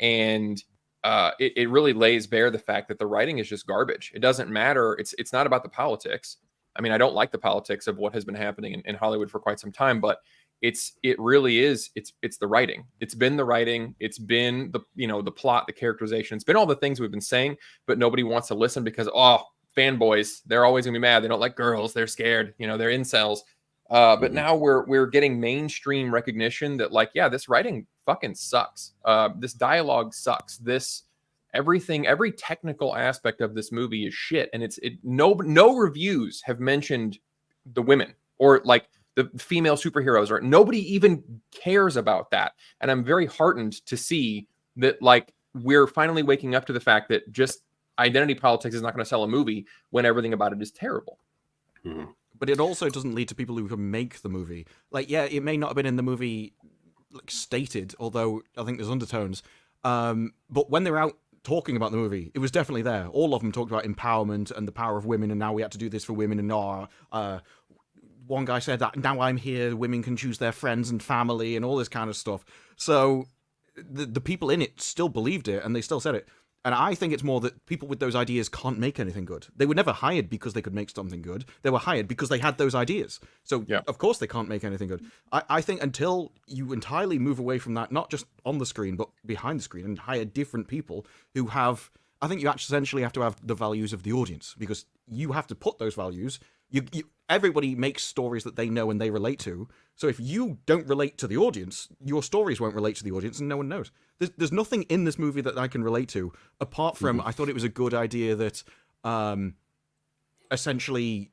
And it really lays bare the fact that the writing is just garbage. It doesn't matter. It's not about the politics. I mean, I don't like the politics of what has been happening in Hollywood for quite some time, but it really is. It's the writing. It's been the writing. It's been the plot, the characterization. It's been all the things we've been saying, but nobody wants to listen because, fanboys, they're always gonna be mad. They don't like girls. They're scared. They're incels. But now we're getting mainstream recognition that this writing fucking sucks. This dialogue sucks. Every technical aspect of this movie is shit. And no reviews have mentioned the women or like the female superheroes, or nobody even cares about that. And I'm very heartened to see that we're finally waking up to the fact that just identity politics is not going to sell a movie when everything about it is terrible. Mm-hmm. But it also doesn't lead to people who can make the movie. It may not have been in the movie stated, although I think there's undertones. But when they're out talking about the movie, it was definitely there. All of them talked about empowerment and the power of women, and now we had to do this for women. And one guy said that now I'm here, women can choose their friends and family and all this kind of stuff. So the people in it still believed it, and they still said it. And I think it's more that people with those ideas can't make anything good. They were never hired because they could make something good. They were hired because they had those ideas. So, Of course, they can't make anything good. I think until you entirely move away from that, not just on the screen, but behind the screen, and hire different people who have... I think you essentially have to have the values of the audience, because you have to put those values... Everybody makes stories that they know and they relate to. So if you don't relate to the audience, your stories won't relate to the audience, and no one knows. There's nothing in this movie that I can relate to, apart from I thought it was a good idea that essentially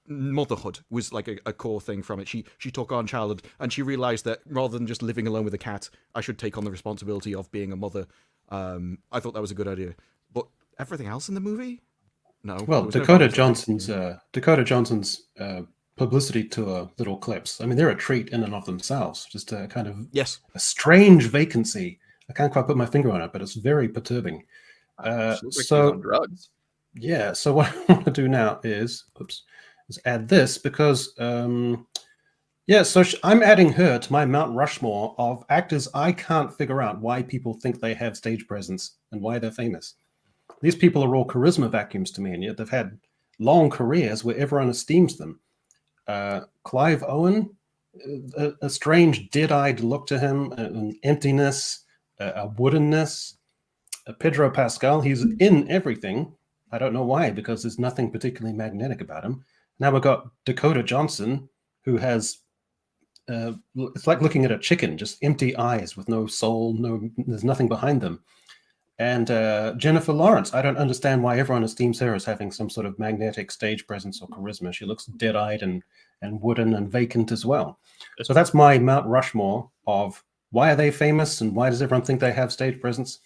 motherhood was like a core thing from it. She took on childhood, and she realized that rather than just living alone with a cat, I should take on the responsibility of being a mother. I thought that was a good idea. But everything else in the movie? No. Well, Dakota Johnson's publicity tour little clips. I mean, they're a treat in and of themselves. Just a kind of a strange vacancy. I can't quite put my finger on it, but it's very perturbing. So on drugs. Yeah. So what I want to do now is add this, because so I'm adding her to my Mount Rushmore of actors I can't figure out why people think they have stage presence and why they're famous. These people are all charisma vacuums to me, and yet they've had long careers where everyone esteems them. Clive Owen, a strange dead-eyed look to him, an emptiness, a woodenness. Pedro Pascal, he's in everything. I don't know why, because there's nothing particularly magnetic about him. Now we've got Dakota Johnson, who has, it's like looking at a chicken, just empty eyes with no soul, there's nothing behind them. And Jennifer Lawrence, I don't understand why everyone esteems her as having some sort of magnetic stage presence or charisma. She looks dead-eyed and wooden and vacant as well. So that's my Mount Rushmore of why are they famous and why does everyone think they have stage presence?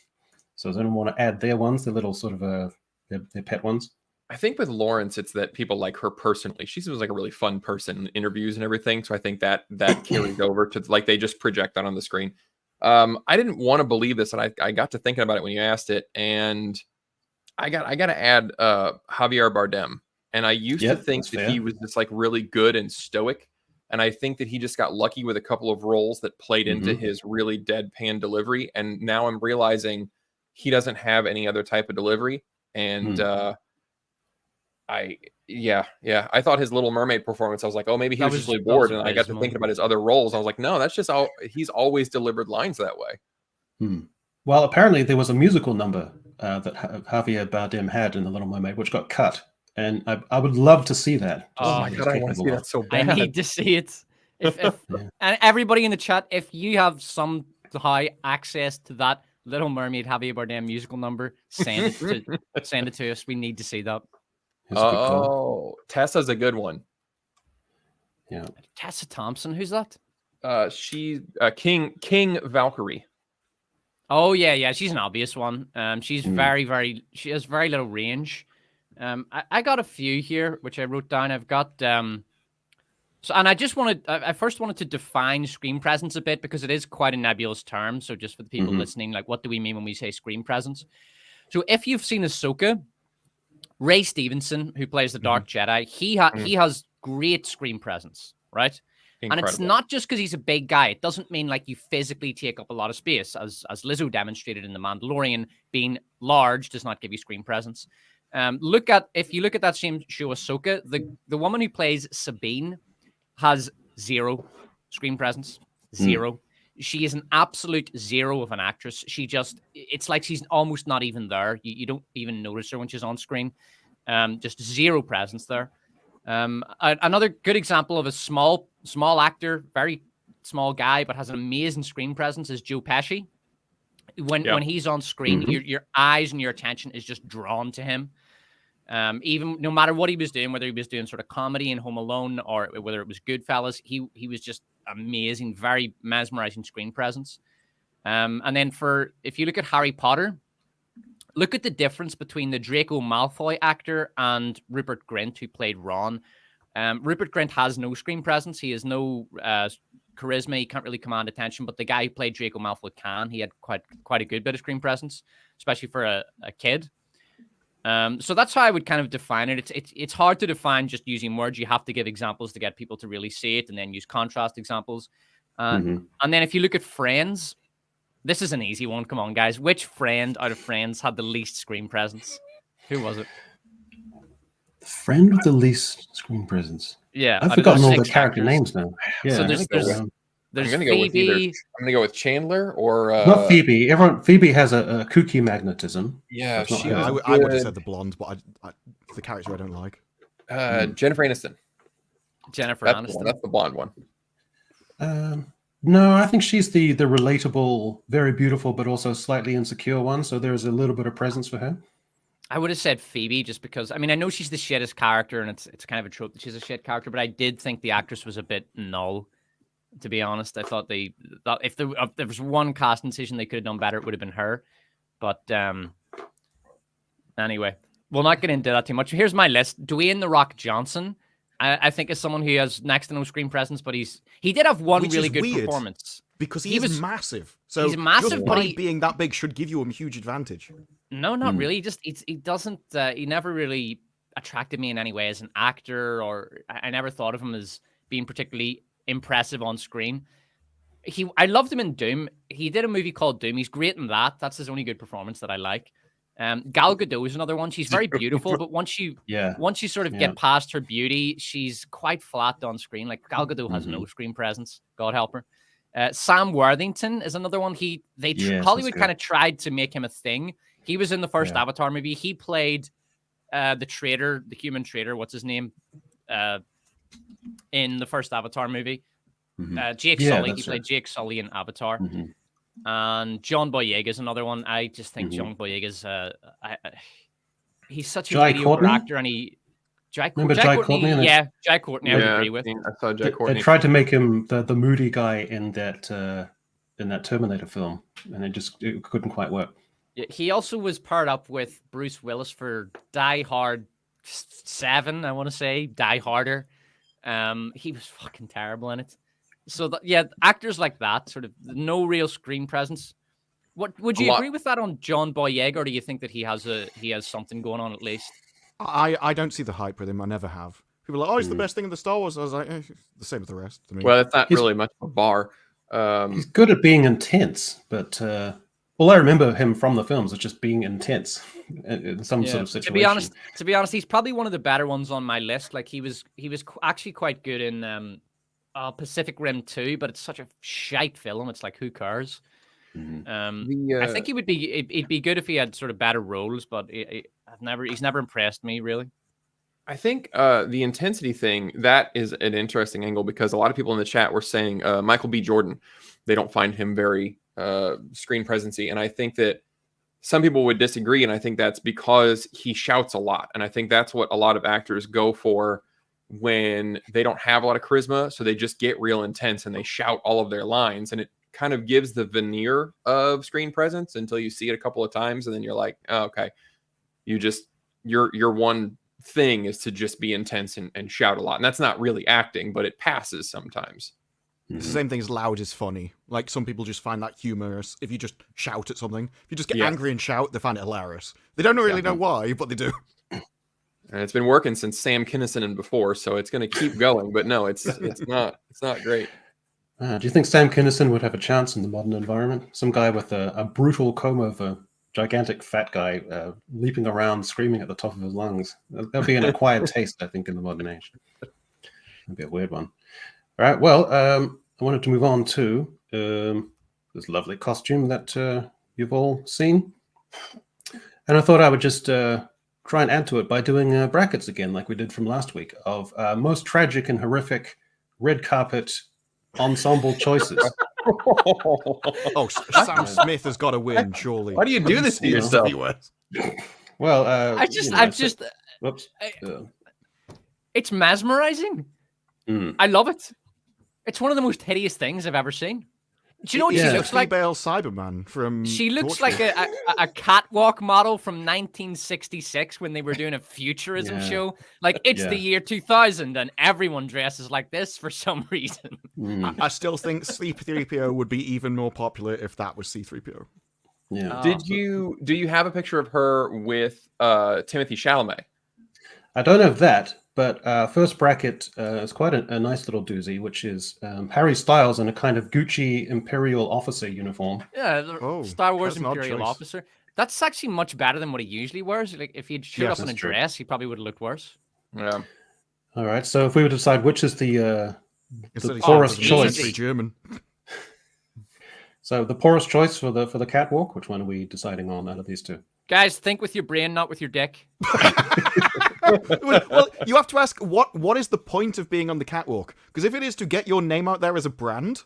So does anyone want to add their ones, their little sort of their pet ones? I think with Lawrence, it's that people like her personally. She seems like a really fun person in interviews and everything. So I think that carries over to they just project that on the screen. I didn't want to believe this, and I got to thinking about it when you asked it, and I got to add Javier Bardem. And I used to think that he was just really good and stoic, and I think that he just got lucky with a couple of roles that played into his really deadpan delivery. And now I'm realizing he doesn't have any other type of delivery, and Yeah. I thought his Little Mermaid performance, I was like, oh, maybe he That was just was- really that was bored. And I got to abysmal. thinking about his other roles. I was like, no, that's just how he's always delivered lines that way. Well, apparently there was a musical number that Javier Bardem had in The Little Mermaid, which got cut, and I would love to see that. Oh my what God, he's I want to see capable that so I bad. need to see it. If Yeah. and everybody in the chat, if you have somehow access to that Little Mermaid Javier Bardem musical number, send it to us. We need to see that. It's a good call. Oh, Tessa's a good one. Yeah. Tessa Thompson, who's that? She's King Valkyrie. Oh yeah, she's an obvious one. She's Mm. very she has very little range. I got a few here which I wrote down. I've got so, and I first wanted to define screen presence a bit because it is quite a nebulous term. So just for the people listening, like, what do we mean when we say screen presence? So if you've seen Ahsoka, Ray Stevenson, who plays the Dark Jedi, he has great screen presence, right? Incredible. And it's not just because he's a big guy. It doesn't mean like you physically take up a lot of space, as Lizzo demonstrated in The Mandalorian. Being large does not give you screen presence. If you look at that same show, Ahsoka, the woman who plays Sabine has 0 screen presence. 0. She is an absolute 0 of an actress. It's like she's almost not even there. You don't even notice her when she's on screen. Just 0 presence there. Another good example of a small actor, very small guy, but has an amazing screen presence is Joe Pesci. When he's on screen, your eyes and your attention is just drawn to him. Even no matter what he was doing, whether he was doing sort of comedy in Home Alone or whether it was Goodfellas, he was just amazing, very mesmerizing screen presence. And then if you look at Harry Potter, look at the difference between the Draco Malfoy actor and Rupert Grint, who played Ron. Rupert Grint has no screen presence. He has no charisma. He can't really command attention. But the guy who played Draco Malfoy can. He had quite a good bit of screen presence, especially for a kid. So that's how I would kind of define it. It's hard to define just using words. You have to give examples to get people to really see it, and then use contrast examples. And then if you look at Friends, this is an easy one. Come on, guys. Which friend out of Friends had the least screen presence? Who was it? The friend with the least screen presence. Yeah, I've out of forgotten those all the 6 character actors. names now. Yeah, So there's I'm gonna go with Phoebe. I'm gonna go with Chandler or not Phoebe. Phoebe has a kooky magnetism. Yeah, That's not she her. was I would have good. said the blonde, but the character I don't like. Jennifer Aniston. Jennifer That's Aniston. the blonde one. No, I think she's the relatable, very beautiful, but also slightly insecure one. So there's a little bit of presence for her. I would have said Phoebe just because, I mean, I know she's the shittest character and it's kind of a trope that she's a shit character, but I did think the actress was a bit null, to be honest. I thought if there was one casting decision they could have done better, it would have been her. But anyway, we'll not get into that too much. Here's my list. Dwayne "The Rock" Johnson, I think, is someone who has next to no screen presence, but he did have one Which really is good weird, performance. Because He he was- is massive. So he's massive, just but by he- being that big should give you a huge advantage. No, not really. He doesn't. He never really attracted me in any way as an actor, or I never thought of him as being particularly impressive on screen. I loved him in Doom. He did a movie called Doom. He's great in that. That's his only good performance that I like. Gal Gadot is another one. She's very beautiful, but once you sort of get past her beauty, she's quite flat on screen. Like Gal Gadot has no screen presence. God help her. Sam Worthington is another one. Hollywood kind of tried to make him a thing. He was in the first Avatar movie. He played the traitor, the human traitor. What's his name? In the first Avatar movie, Jake Sully. He played Jake Sully in Avatar. And John Boyega is another one. I just think John Boyega's he's such a Jai mediocre Courtney? actor, and Remember Jai Courtney in it? Yeah, Jai Courtney. I would agree with. I saw Jai They Courtney. tried to make him the moody guy in that Terminator film, and it couldn't quite work. Yeah, he also was paired up with Bruce Willis for Die Hard 7, I want to say. Die Harder. He was fucking terrible in it. So, actors like that, sort of no real screen presence. What would you agree with that on John Boyega, or do you think that he has something going on at least? I don't see the hype with him. I never have. People are like, oh, he's the best thing in the Star Wars. I was like, the same as the rest to me. Well, it's not really much of a bar. He's good at being intense, but all I remember him from the films is just being intense in some sort of situation. To be honest, he's probably one of the better ones on my list. Like he was actually quite good in Pacific Rim 2, but it's such a shite film. It's like, who cares? I think he'd be good if he had sort of better roles, but he's never impressed me really. I think the intensity thing, that is an interesting angle, because a lot of people in the chat were saying Michael B. Jordan, they don't find him very screen presency. And I think that some people would disagree. And I think that's because he shouts a lot. And I think that's what a lot of actors go for when they don't have a lot of charisma. So they just get real intense and they shout all of their lines. And it kind of gives the veneer of screen presence until you see it a couple of times. And then you're like, oh, okay, you're one thing is to just be intense and shout a lot, and that's not really acting, but it passes sometimes. It's the same thing as loud is funny. Like, some people just find that humorous if you just shout at something. If you just get angry and shout, they find it hilarious. They don't really know why, but they do. And it's been working since Sam Kinison and before, so it's going to keep going. But no, it's not great. Do you think Sam Kinison would have a chance in the modern environment? Some guy with a brutal comb over, gigantic fat guy leaping around, screaming at the top of his lungs. That'd be an acquired taste, I think, in the modern age. That'd be a weird one. All right. Well, I wanted to move on to this lovely costume that you've all seen, and I thought I would just try and add to it by doing brackets again, like we did from last week, of most tragic and horrific red carpet ensemble choices. Oh, Sam Smith has got to win, surely. Why do you do this to yourself? Well, whoops. It's mesmerizing. I love it. It's one of the most hideous things I've ever seen. Do you know what she looks like? Bale Cyberman from. She looks like a catwalk model from 1966 when they were doing a futurism show. Like, it's the year 2000 and everyone dresses like this for some reason. I still think C-3PO would be even more popular if that was C-3PO. Yeah. Do you have a picture of her with Timothy Chalamet? I don't have that, but first bracket is quite a nice little doozy, which is Harry Styles in a kind of Gucci Imperial officer uniform. Yeah, Star Wars Imperial officer. That's actually much better than what he usually wears. Like, if he'd showed up in a dress, he probably would have looked worse. Yeah. All right, so if we were to decide which is the poorest choice, German. So the poorest choice for the catwalk, which one are we deciding on out of these two? Guys, think with your brain, not with your dick. Well, you have to ask, what is the point of being on the catwalk? Because if it is to get your name out there as a brand,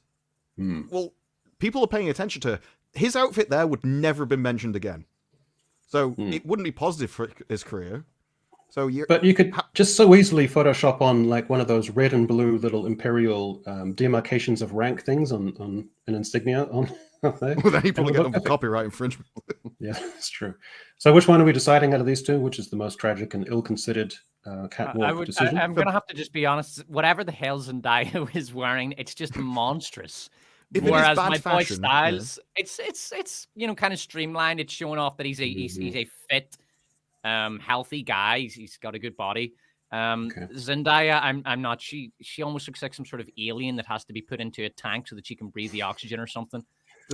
well, people are paying attention to his outfit. There would never have been mentioned again, so it wouldn't be positive for his career. But you could just so easily Photoshop on like one of those red and blue little imperial demarcations of rank things on an insignia on. Well, then people get them copyright infringement. Yeah, that's true. So which one are we deciding out of these two? Which is the most tragic and ill-considered catwalk decision? I'm going to have to just be honest. Whatever the hell Zendaya is wearing, it's just monstrous. Whereas my boy Styles, it's kind of streamlined. It's showing off that he's a fit, healthy guy. He's got a good body. Zendaya, I'm not. She almost looks like some sort of alien that has to be put into a tank so that she can breathe the oxygen or something.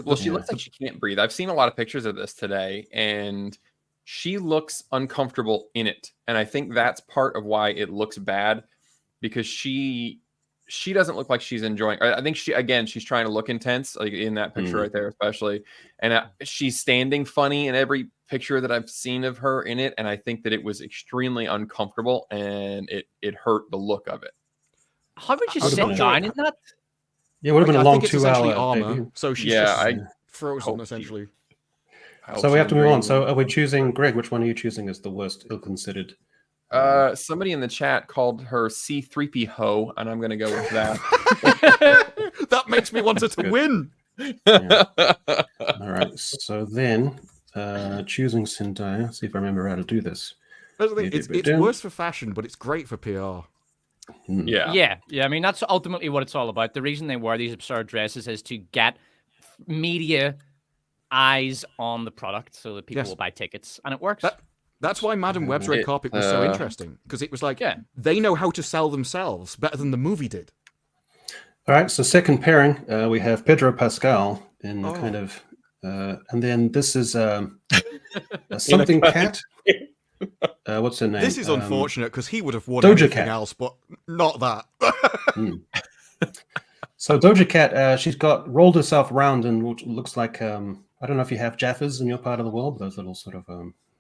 Well, she looks like she can't breathe. I've seen a lot of pictures of this today, and she looks uncomfortable in it. And I think that's part of why it looks bad, because she doesn't look like she's enjoying. I think she's trying to look intense, like in that picture right there, especially. And she's standing funny in every picture that I've seen of her in it. And I think that it was extremely uncomfortable, and it hurt the look of it. How would you sit down in that? Yeah, it would have been a long 2 hour armor. So she's frozen essentially. So we have to move on. So are we choosing, Greg? Which one are you choosing as the worst ill-considered? Somebody in the chat called her C-3PO, and I'm going to go with that. That makes me want her to win. Yeah. All right. So then, choosing Zendaya. See if I remember how to do this. It's worse for fashion, but it's great for PR. Yeah. I mean, that's ultimately what it's all about. The reason they wear these absurd dresses is to get media eyes on the product so that people will buy tickets, and it works. That's why Madame Web's red carpet was so interesting, because it was like they know how to sell themselves better than the movie did. All right, so second pairing, we have Pedro Pascal in a kind of And then this is something cat. What's her name? This is unfortunate because he would have won Doja anything Cat. else, but not that. So Doja Cat, she's got rolled herself around and what looks like I don't know if you have Jaffas in your part of the world, those little sort of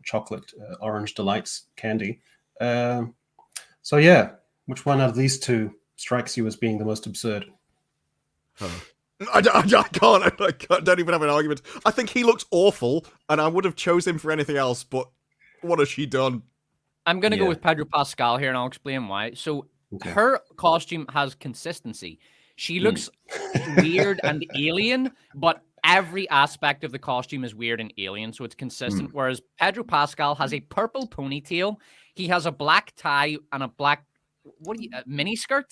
chocolate orange delights candy. So yeah, which one of these two strikes you as being the most absurd? I don't even have an argument. I think he looks awful, and I would have chose him for anything else, but what has she done? I'm going to go with Pedro Pascal here, and I'll explain why. So her costume has consistency. She looks weird and alien, but every aspect of the costume is weird and alien, so it's consistent. Whereas Pedro Pascal has a purple ponytail. He has a black tie and a black mini skirt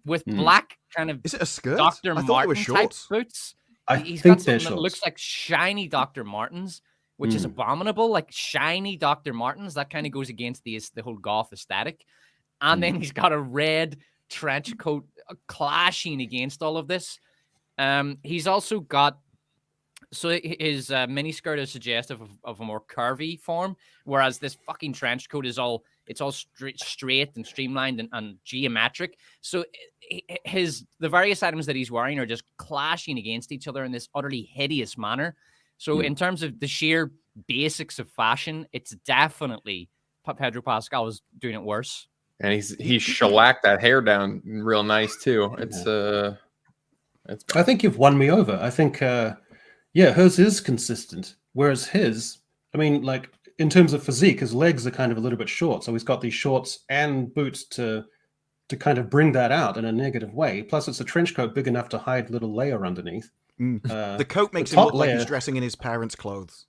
with black kind of Is it a skirt? Dr. I thought it was Martin type shorts. boots. think He's got they're something that looks shorts. like shiny Dr. Martens, which is abominable. Like shiny Dr. Martens, that kind of goes against the whole goth aesthetic. And then he's got a red trench coat clashing against all of this. He's also got, so his miniskirt is suggestive of a more curvy form, whereas this fucking trench coat is all straight and streamlined and geometric. So the various items that he's wearing are just clashing against each other in this utterly hideous manner. So in terms of the sheer basics of fashion, it's definitely Pedro Pascal was doing it worse. And he's shellacked that hair down real nice too. It's I think you've won me over. I think hers is consistent, whereas his, I mean, like in terms of physique, his legs are kind of a little bit short, so he's got these shorts and boots to kind of bring that out in a negative way. Plus, it's a trench coat big enough to hide little layer underneath. The coat makes the him top look like layer- he's dressing in his parents' clothes.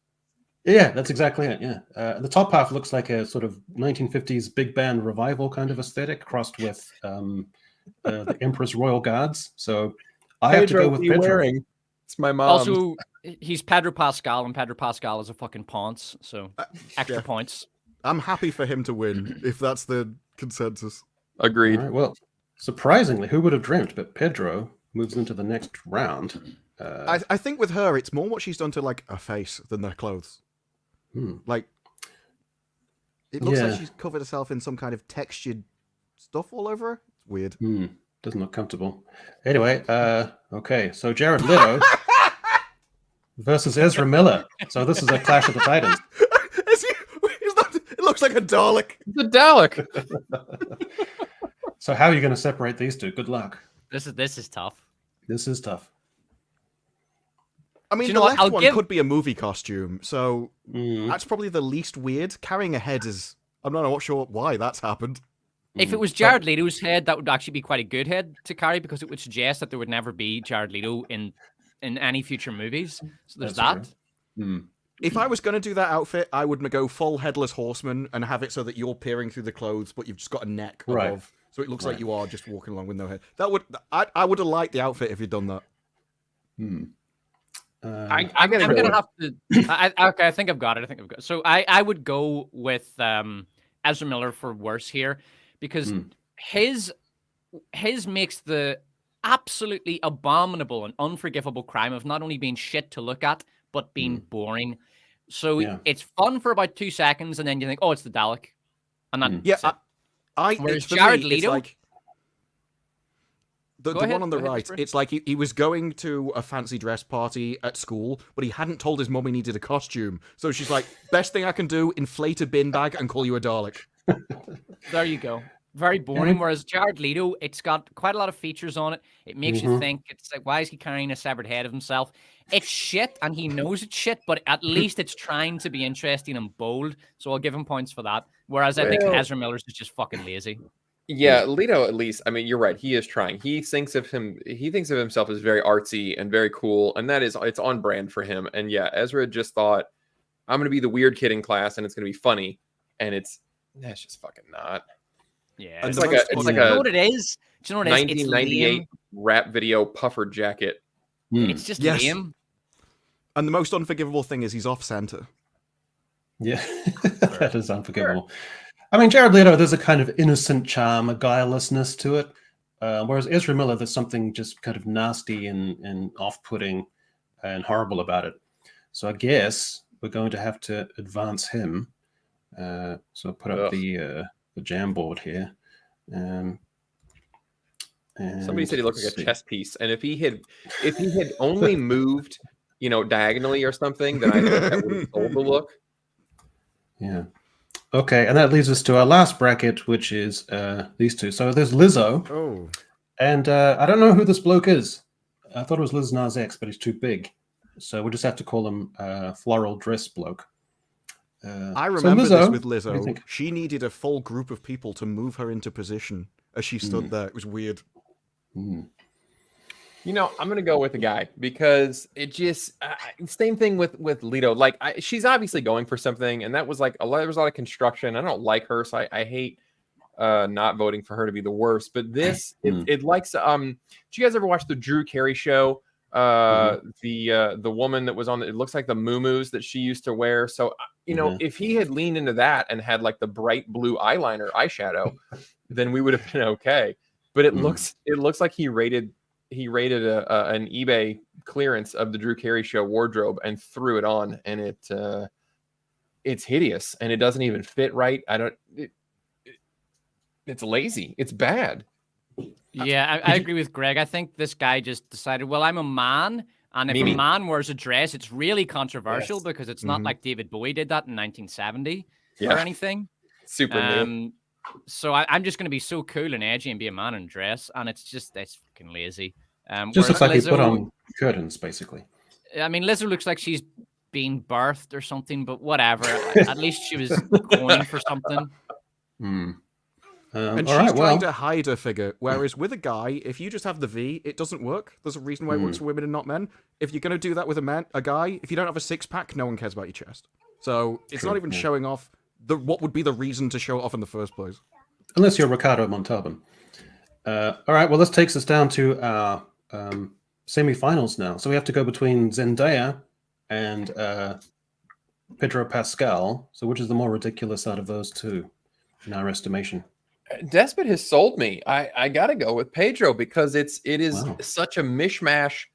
Yeah, that's exactly it. Yeah, the top half looks like a sort of 1950s big band revival kind of aesthetic crossed with the Empress Royal Guards. So I have to go with what are you Pedro. wearing? It's my mom. Also, he's Pedro Pascal, and Pedro Pascal is a fucking ponce, so extra points. I'm happy for him to win, if that's the consensus. Agreed. All right, well, surprisingly, who would have dreamt? But Pedro moves into the next round. I think with her, it's more what she's done to like her face than their clothes. Like, it looks like she's covered herself in some kind of textured stuff all over her. It's weird. Doesn't look comfortable. Anyway, okay, so Jared Leto versus Ezra Miller. So this is a clash of the titans. It looks like a Dalek. The Dalek. So how are you going to separate these two? Good luck. This is tough. This is tough. I mean, you the know what? left one could be a movie costume, so Mm. that's probably the least weird. Carrying a head is... I'm not sure why that's happened. If it was Jared Leto's head, that would actually be quite a good head to carry because it would suggest that there would never be Jared Leto in any future movies. So there's That's that. If I was going to do that outfit, I would go full headless horseman and have it so that you're peering through the clothes, but you've just got a neck Right. above, so it looks like you are just walking along with no head. I would have liked the outfit if you'd done that. I'm gonna have to. Okay, I think I've got it. So I would go with Ezra Miller for worse here because his makes the absolutely abominable and unforgivable crime of not only being shit to look at but being boring. So it's fun for about 2 seconds, and then you think, "Oh, it's the Dalek," and then whereas Jared Leto, like the one on the right, it's like he was going to a fancy dress party at school, but he hadn't told his mum he needed a costume. So she's like, "Best thing I can do, inflate a bin bag and call you a Dalek." There you go. Very boring. Whereas Jared Leto, it's got quite a lot of features on it. It makes you think. It's like, why is he carrying a severed head of himself? It's shit, and he knows it's shit, but at least it's trying to be interesting and bold. So I'll give him points for that. Whereas I think Ezra Miller's is just fucking lazy. Yeah, Leto, at least, I mean, you're right. He is trying. He thinks of himself as very artsy and very cool, and it's on brand for him. And yeah, Ezra just thought, I'm going to be the weird kid in class, and it's going to be funny, and it's just fucking not. Yeah, it's like a you know what it is? Do you know what it is? 1998 rap video puffer jacket. It's just lame. And the most unforgivable thing is he's off center. Yeah, that is unforgivable. I mean, Jared Leto, there's a kind of innocent charm, a guilelessness to it. Whereas Ezra Miller, there's something just kind of nasty and off-putting and horrible about it. So I guess we're going to have to advance him. So I'll put up the Jamboard here. And Somebody said he looked like let's a see. chess piece, and if he had only moved, diagonally or something, then I think that would have sold the look. Yeah. Okay, and that leads us to our last bracket, which is these two. So there's Lizzo, Oh, and I don't know who this bloke is. I thought it was Liz Nas X, but he's too big. So we'll just have to call him Floral Dress Bloke. I remember this with what do you Lizzo. think? She needed a full group of people to move her into position as she stood there. It was weird. Mm. I'm gonna go with the guy because it just same thing with Leto. Like she's obviously going for something, and that was like there was a lot of construction. I don't like her, so I hate not voting for her to be the worst. But this it likes. Did you guys ever watch the Drew Carey show? The woman that was on it looks like the muumuus that she used to wear. So if he had leaned into that and had like the bright blue eyeshadow, then we would have been okay. But it looks like he raided an eBay clearance of the Drew Carey show wardrobe and threw it on, and it's hideous and it doesn't even fit right. It's lazy. It's bad. Yeah, I agree with Greg. I think this guy just decided, well, I'm a man, and if a man wears a dress, it's really controversial because it's not like David Bowie did that in 1970 or anything. Super new. So I'm just going to be so cool and edgy and be a man in a dress, and it's fucking lazy. Just looks like Lizzo, he put on curtains, basically. I mean, Lizzo looks like she's being birthed or something, but whatever. At least she was going for something. And she's trying to hide her figure, whereas with a guy, if you just have the V, it doesn't work. There's a reason why it works for women and not men. If you're going to do that with a guy, if you don't have a six-pack, no one cares about your chest. So it's not even showing off what would be the reason to show it off in the first place. Unless you're Ricardo Montalban. All right, well, this takes us down to our semi-finals now. So we have to go between Zendaya and Pedro Pascal. So which is the more ridiculous out of those two, in our estimation? Despot has sold me. I got to go with Pedro because it is such a mishmash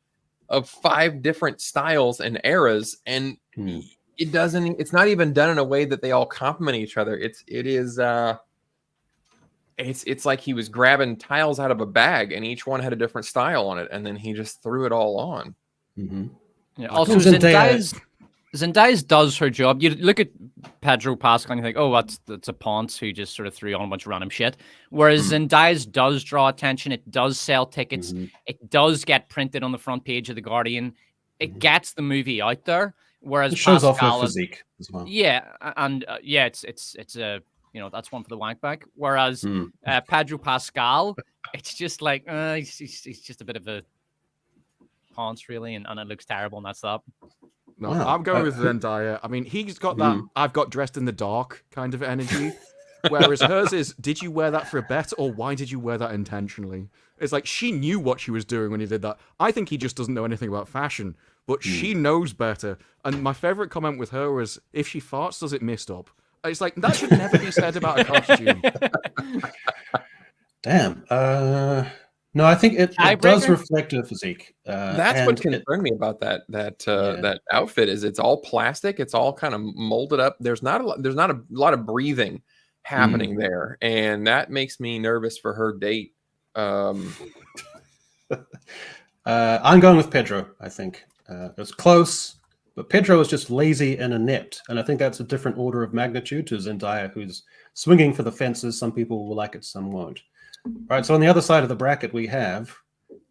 of 5 different styles and eras, and it's not even done in a way that they all complement each other. It's like he was grabbing tiles out of a bag and each one had a different style on it, and then he just threw it all on. Yeah, also, Zendaya's does her job. You look at Pedro Pascal and you think, oh, that's a ponce who just sort of threw on a bunch of random shit. Whereas Zendaya's does draw attention. It does sell tickets. It does get printed on the front page of The Guardian. It gets the movie out there. Whereas it shows Pascal, off her physique as well. Yeah, and it's a that's one for the wank bag. Whereas Pedro Pascal, it's just like he's just a bit of a ponce really, and it looks terrible, and that's that. No, I'm going with Zendaya. I mean, he's got that I've got dressed in the dark kind of energy. Whereas hers is, did you wear that for a bet or why did you wear that intentionally? It's like she knew what she was doing when he did that. I think he just doesn't know anything about fashion, but she knows better. And my favorite comment with her was, if she farts, does it mist up? It's like, that should never be said about a costume. Damn. No, I think it does reflect her physique. That's what concerned me about that outfit. Is it's all plastic. It's all kind of molded up. There's not a lot of breathing happening there, and that makes me nervous for her date. I'm going with Pedro. I think it's close, but Pedro is just lazy and inept, and I think that's a different order of magnitude to Zendaya, who's swinging for the fences. Some people will like it, some won't. All right, so on the other side of the bracket, we have,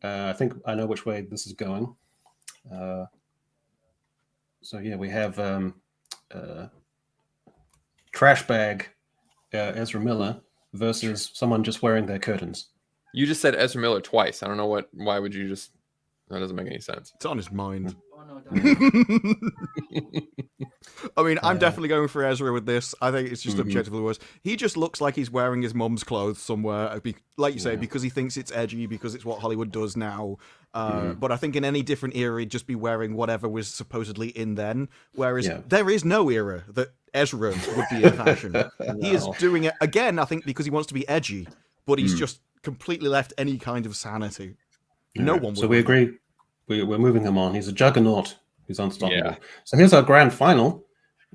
I think I know which way this is going. We have Trash Bag Ezra Miller versus someone just wearing their curtains. You just said Ezra Miller twice. I don't know why would you just, that doesn't make any sense. It's on his mind. I mean, I'm definitely going for Ezra with this. I think it's just objectively worse. He just looks like he's wearing his mum's clothes somewhere, like you say, because he thinks it's edgy, because it's what Hollywood does now. But I think in any different era, he'd just be wearing whatever was supposedly in then. Whereas there is no era that Ezra would be in fashion. He is doing it, again, I think, because he wants to be edgy, but he's just completely left any kind of sanity. No one would. So we agree. We're moving him on. He's a juggernaut who's unstoppable. Yeah. So here's our grand final.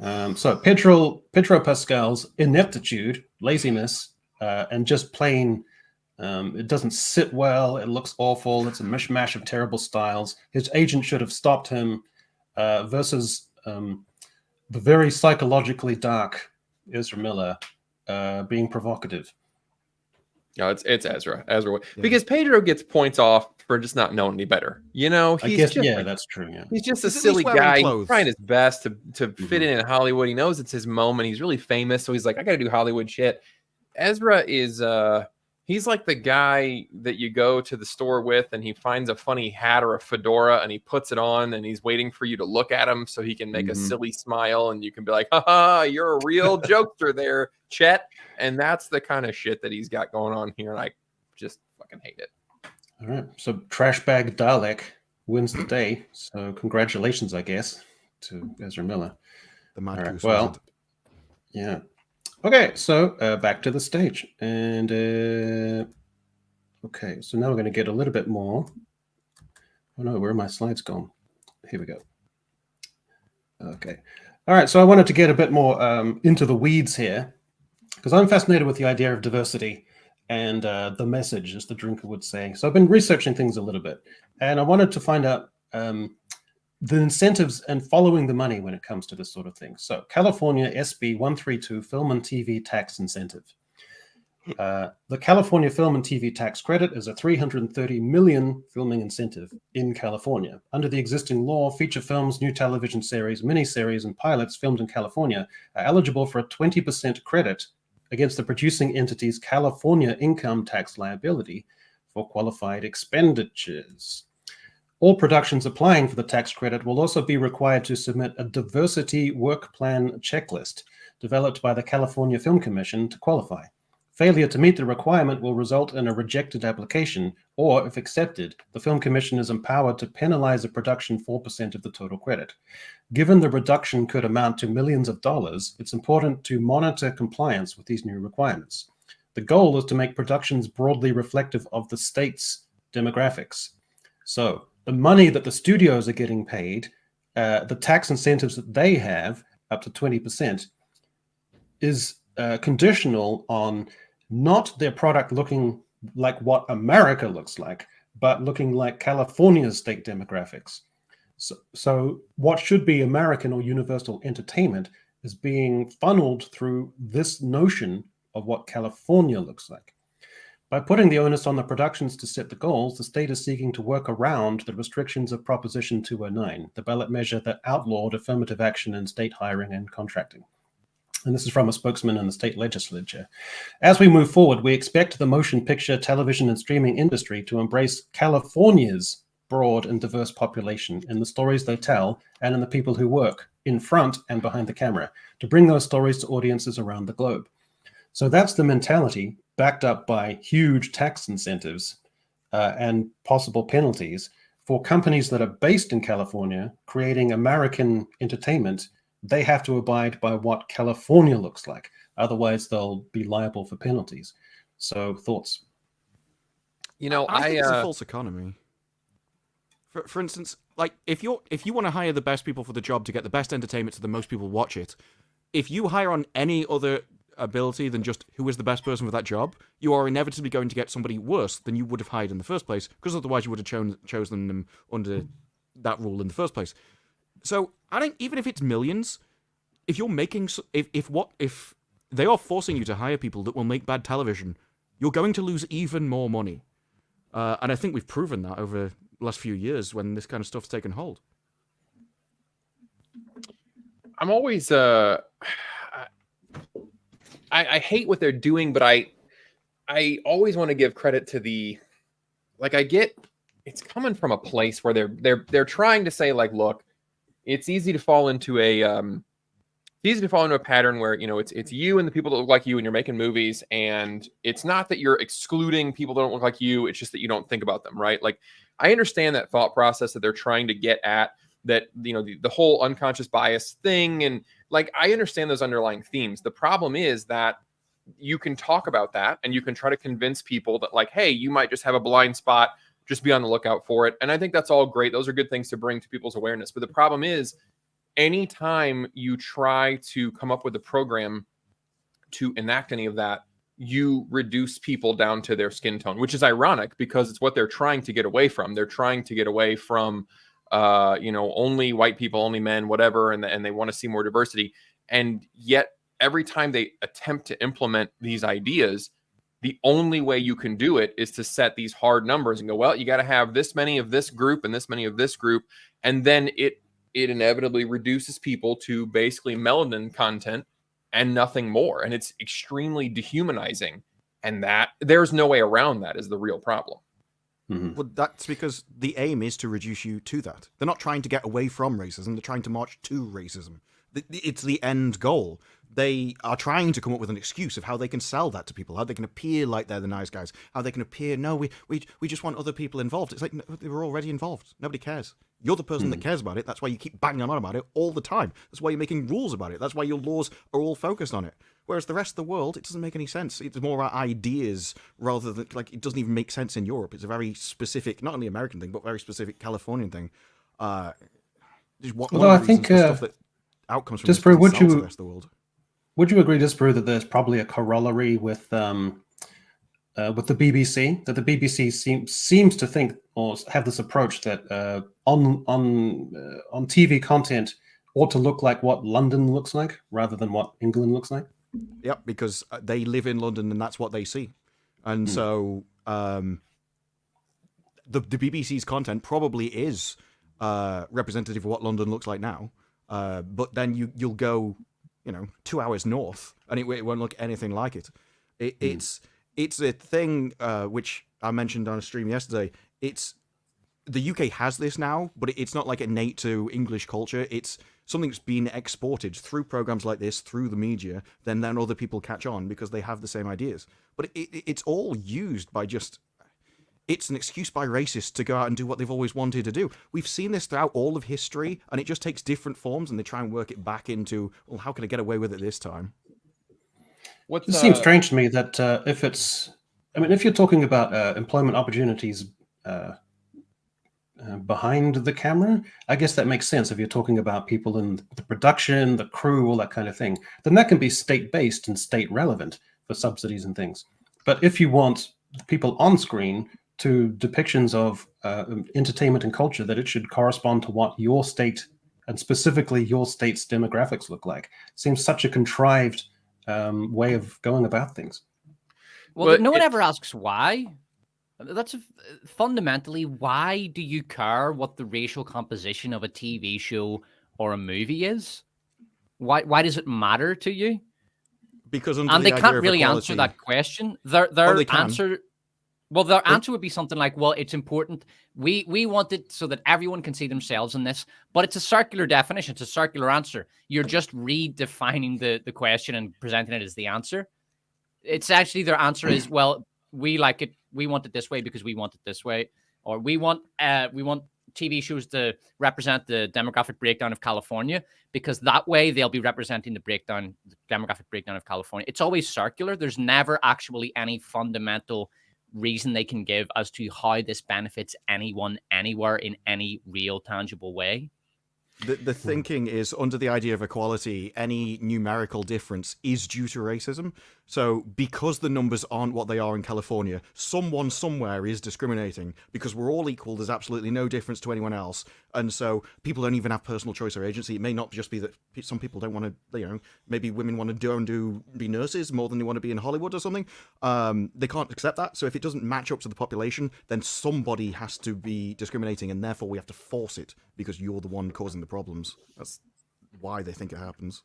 So Pedro Pascal's ineptitude, laziness, and just plain, it doesn't sit well. It looks awful. It's a mishmash of terrible styles. His agent should have stopped him. Versus the very psychologically dark Ezra Miller being provocative. No, it's Ezra. Because Pedro gets points off for just not knowing any better. You know, I guess, that's true. Yeah, he's just a He's at silly least wearing guy. clothes. He's trying his best to fit in Hollywood. He knows it's his moment. He's really famous, so he's like, I got to do Hollywood shit. Ezra is he's like the guy that you go to the store with, and he finds a funny hat or a fedora, and he puts it on, and he's waiting for you to look at him so he can make a silly smile, and you can be like, "Ha, you're a real jokester there, Chet." And that's the kind of shit that he's got going on here, and I just fucking hate it. All right, so Trash Bag Dalek wins the day. So congratulations, I guess, to Ezra Miller. The Mad All right, Goose well, Wizard. yeah. Okay, so back to the stage. And okay, so now we're going to get a little bit more. Oh no, where are my slides gone? Here we go. Okay. All right, so I wanted to get a bit more into the weeds here, because I'm fascinated with the idea of diversity and the message, as the drinker would say. So I've been researching things a little bit, and I wanted to find out the incentives and following the money when it comes to this sort of thing. So California SB 132 Film and TV Tax Incentive. The California Film and TV Tax Credit is a $330 million filming incentive in California. Under the existing law, feature films, new television series, miniseries, and pilots filmed in California are eligible for a 20% credit against the producing entity's California income tax liability for qualified expenditures. All productions applying for the tax credit will also be required to submit a diversity work plan checklist developed by the California Film Commission to qualify. Failure to meet the requirement will result in a rejected application, or if accepted, the Film Commission is empowered to penalize a production 4% of the total credit. Given the reduction could amount to millions of dollars, it's important to monitor compliance with these new requirements. The goal is to make productions broadly reflective of the state's demographics. So the money that the studios are getting paid, the tax incentives that they have, up to 20%, is conditional on not their product looking like what America looks like, but looking like California's state demographics. So what should be American or universal entertainment is being funneled through this notion of what California looks like. By putting the onus on the productions to set the goals, the state is seeking to work around the restrictions of Proposition 209, the ballot measure that outlawed affirmative action in state hiring and contracting. And this is from a spokesman in the state legislature. As we move forward, we expect the motion picture, television, and streaming industry to embrace California's broad and diverse population in the stories they tell and in the people who work in front and behind the camera to bring those stories to audiences around the globe. So that's the mentality, backed up by huge tax incentives and possible penalties for companies that are based in California, creating American entertainment. They have to abide by what California looks like. Otherwise, they'll be liable for penalties. So, thoughts? You know, I think it's a false economy. For instance, like if you want to hire the best people for the job to get the best entertainment so the most people watch it, if you hire on any other ability than just who is the best person for that job, you are inevitably going to get somebody worse than you would have hired in the first place, because otherwise you would have chosen them under that rule in the first place. So I think even if it's millions, if you're making if they are forcing you to hire people that will make bad television, you're going to lose even more money. And I think we've proven that over the last few years when this kind of stuff's taken hold. I'm always I hate what they're doing, but I always want to give credit to the, like, I get it's coming from a place where they're trying to say, like, look, it's easy to fall into a pattern where, you know, it's you and the people that look like you and you're making movies, and it's not that you're excluding people that don't look like you, it's just that you don't think about them, right? Like, I understand that thought process that they're trying to get at, that, you know, the whole unconscious bias thing, and like, I understand those underlying themes. The problem is that you can talk about that and you can try to convince people that, like, hey, you might just have a blind spot just be on the lookout for it. And I think that's all great. Those are good things to bring to people's awareness. But the problem is, anytime you try to come up with a program to enact any of that, you reduce people down to their skin tone, which is ironic because it's what they're trying to get away from. They're trying to get away from, only white people, only men, whatever, and they want to see more diversity. And yet, every time they attempt to implement these ideas, the only way you can do it is to set these hard numbers and go, well, you got to have this many of this group and this many of this group, and then it inevitably reduces people to basically melanin content and nothing more. And it's extremely dehumanizing. And that there's no way around that is the real problem. Mhm. Well, that's because the aim is to reduce you to that. They're not trying to get away from racism. They're trying to march to racism. It's the end goal. They are trying to come up with an excuse of how they can sell that to people, how they can appear like they're the nice guys, how they can appear, no, we just want other people involved. It's like, no, they were already involved. Nobody cares. You're the person that cares about it. That's why you keep banging on about it all the time. That's why you're making rules about it. That's why your laws are all focused on it. Whereas the rest of the world, it doesn't make any sense. It's more about ideas rather than, like, it doesn't even make sense in Europe. It's a very specific, not only American thing, but very specific Californian thing. Although I think stuff that outcomes from Disparu, this the rest of the world. Would you agree, Disparu, that there's probably a corollary with the BBC? That the BBC seems to think or have this approach that on TV content ought to look like what London looks like rather than what England looks like? Yep, because they live in London and that's what they see. And so the BBC's content probably is representative of what London looks like now. But then you'll go, 2 hours north and it won't look anything like it. It's a thing which I mentioned on a stream yesterday. The UK has this now, but it's not like innate to English culture. It's something that's been exported through programs like this, through the media, then other people catch on because they have the same ideas. But it's all used by it's an excuse by racists to go out and do what they've always wanted to do. We've seen this throughout all of history, and it just takes different forms, and they try and work it back into, well, how can I get away with it this time? It seems strange to me that if you're talking about employment opportunities behind the camera, I guess that makes sense. If you're talking about people in the production, the crew, all that kind of thing, then that can be state-based and state-relevant for subsidies and things. But if you want people on screen to depictions of entertainment and culture, that it should correspond to what your state and specifically your state's demographics look like. Seems such a contrived way of going about things. Well, no one ever asks why. That's fundamentally, why do you care what the racial composition of a TV show or a movie is? Why does it matter to you? Because and they can't really answer that question. Their answer would be something like, well, it's important. We want it so that everyone can see themselves in this, but it's a circular definition. It's a circular answer. You're just redefining the question and presenting it as the answer. It's actually their answer is, well, we like it. We want it this way because we want it this way. Or we want TV shows to represent the demographic breakdown of California because that way they'll be representing the demographic breakdown of California. It's always circular. There's never actually any fundamental reason they can give as to how this benefits anyone anywhere in any real tangible way. The thinking is, under the idea of equality, any numerical difference is due to racism. So because the numbers aren't what they are in California, someone somewhere is discriminating. Because we're all equal, there's absolutely no difference to anyone else. And so people don't even have personal choice or agency. It may not just be that some people don't want to, maybe women want to be nurses more than they want to be in Hollywood or something. They can't accept that. So if it doesn't match up to the population, then somebody has to be discriminating, and therefore we have to force it because you're the one causing the problems. That's why they think it happens.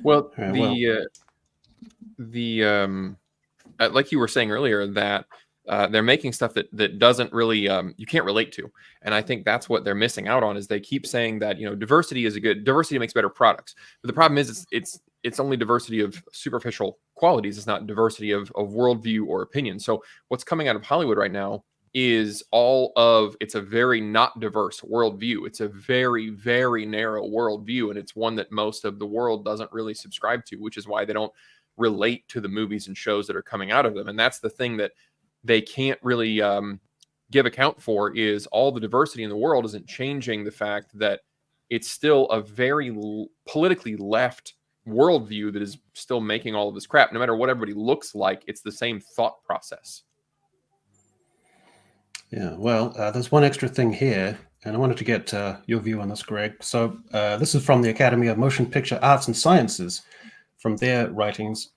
Well, like you were saying earlier, that they're making stuff that doesn't really you can't relate to, and I think that's what they're missing out on. Is they keep saying that diversity makes better products, but the problem is it's only diversity of superficial qualities. It's not diversity of worldview or opinion. So what's coming out of Hollywood right now is it's a very not diverse worldview. It's a very, very narrow worldview, and it's one that most of the world doesn't really subscribe to, which is why they don't relate to the movies and shows that are coming out of them. And that's the thing that they can't really give account for is all the diversity in the world isn't changing the fact that it's still a very politically left worldview that is still making all of this crap. No matter what everybody looks like, it's the same thought process. Yeah, well, there's one extra thing here, and I wanted to get your view on this, Greg. So this is from the Academy of Motion Picture Arts and Sciences, from their writings.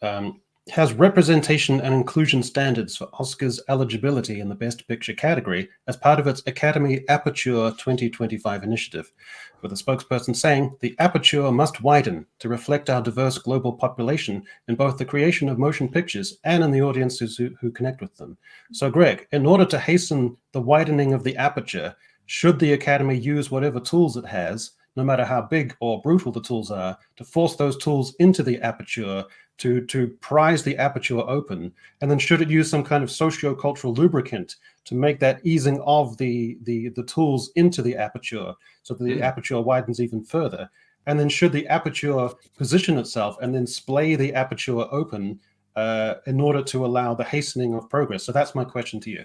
Has representation and inclusion standards for Oscars eligibility in the Best Picture category as part of its Academy Aperture 2025 initiative, with a spokesperson saying the aperture must widen to reflect our diverse global population in both the creation of motion pictures and in the audiences who connect with them. So, Greg, in order to hasten the widening of the aperture, should the Academy use whatever tools it has, no matter how big or brutal the tools are, to force those tools into the aperture, to prise the aperture open? And then should it use some kind of socio-cultural lubricant to make that easing of the tools into the aperture so that the aperture widens even further? And then should the aperture position itself and then splay the aperture open in order to allow the hastening of progress? So that's my question to you.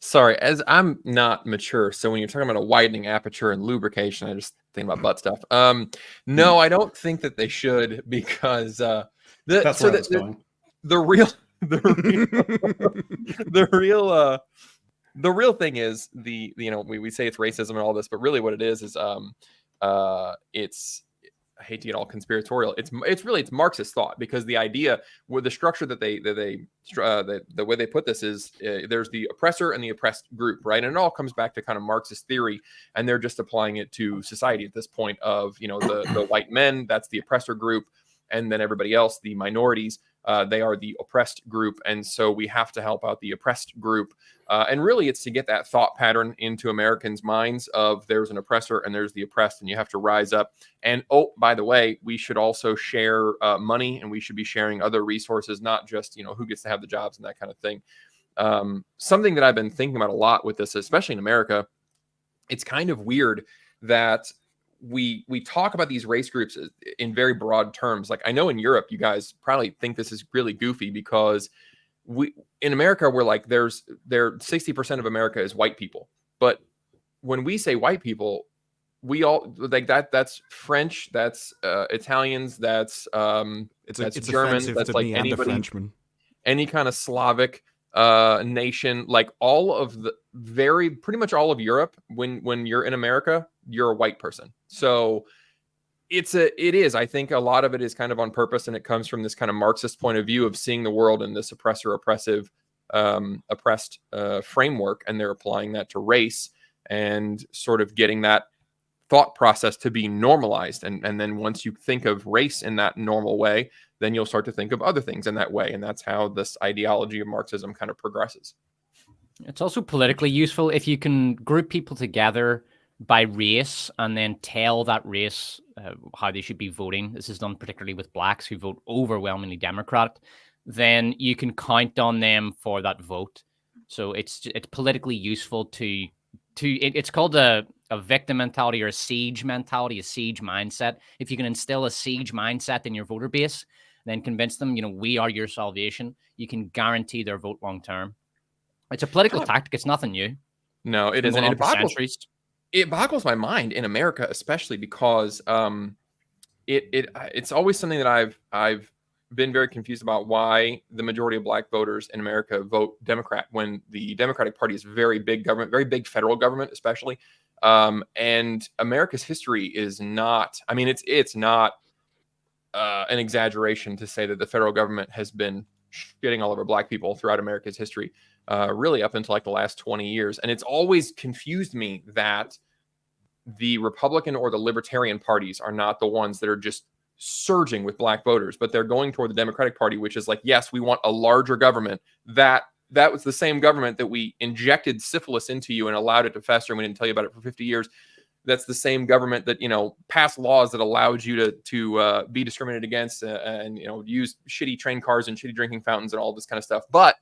Sorry, as I'm not mature, so when you're talking about a widening aperture and lubrication, I just think about butt stuff. No, I don't think that they should, because the real thing is we say it's racism and all this, but really what it is it's, I hate to get all conspiratorial. It's Marxist thought, because the idea with the structure that the way they put this is there's the oppressor and the oppressed group, right? And it all comes back to kind of Marxist theory, and they're just applying it to society at this point of, the white men, that's the oppressor group, and then everybody else, the minorities, they are the oppressed group. And so we have to help out the oppressed group. And really it's to get that thought pattern into Americans' minds of there's an oppressor and there's the oppressed, and you have to rise up. And oh, by the way, we should also share money, and we should be sharing other resources, not just, who gets to have the jobs and that kind of thing. Something that I've been thinking about a lot with this, especially in America, it's kind of weird that we talk about these race groups in very broad terms. Like, I know in Europe, you guys probably think this is really goofy, because in America, we're like, 60% of America is white people. But when we say white people, we all like that's French, that's Italians, that's German, that's like anybody, Frenchman, any kind of Slavic nation, like all of pretty much all of Europe. When you're in America, you're a white person. So it is, I think a lot of it is kind of on purpose, and it comes from this kind of Marxist point of view of seeing the world in this oppressed framework, and they're applying that to race and sort of getting that thought process to be normalized. And then once you think of race in that normal way, then you'll start to think of other things in that way. And that's how this ideology of Marxism kind of progresses. It's also politically useful if you can group people together by race and then tell that race how they should be voting. This is done particularly with blacks who vote overwhelmingly Democrat. Then you can count on them for that vote. So it's politically useful to it's called a victim mentality or a siege mentality, a siege mindset. If you can instill a siege mindset in your voter base, then convince them, we are your salvation, you can guarantee their vote long term. It's a political tactic. It's nothing new. No, it isn't. It boggles my mind in America, especially because it's always something that I've been very confused about, why the majority of black voters in America vote Democrat when the Democratic Party is very big government, very big federal government, especially. And America's history is not, I mean, it's not an exaggeration to say that the federal government has been shitting all over black people throughout America's history, really up until like the last 20 years. And it's always confused me that the Republican or the Libertarian parties are not the ones that are just surging with black voters, but they're going toward the Democratic Party, which is like, yes, we want a larger government. That was the same government that we injected syphilis into you and allowed it to fester, and we didn't tell you about it for 50 years. That's the same government that, passed laws that allowed you to be discriminated against and use shitty train cars and shitty drinking fountains and all this kind of stuff. But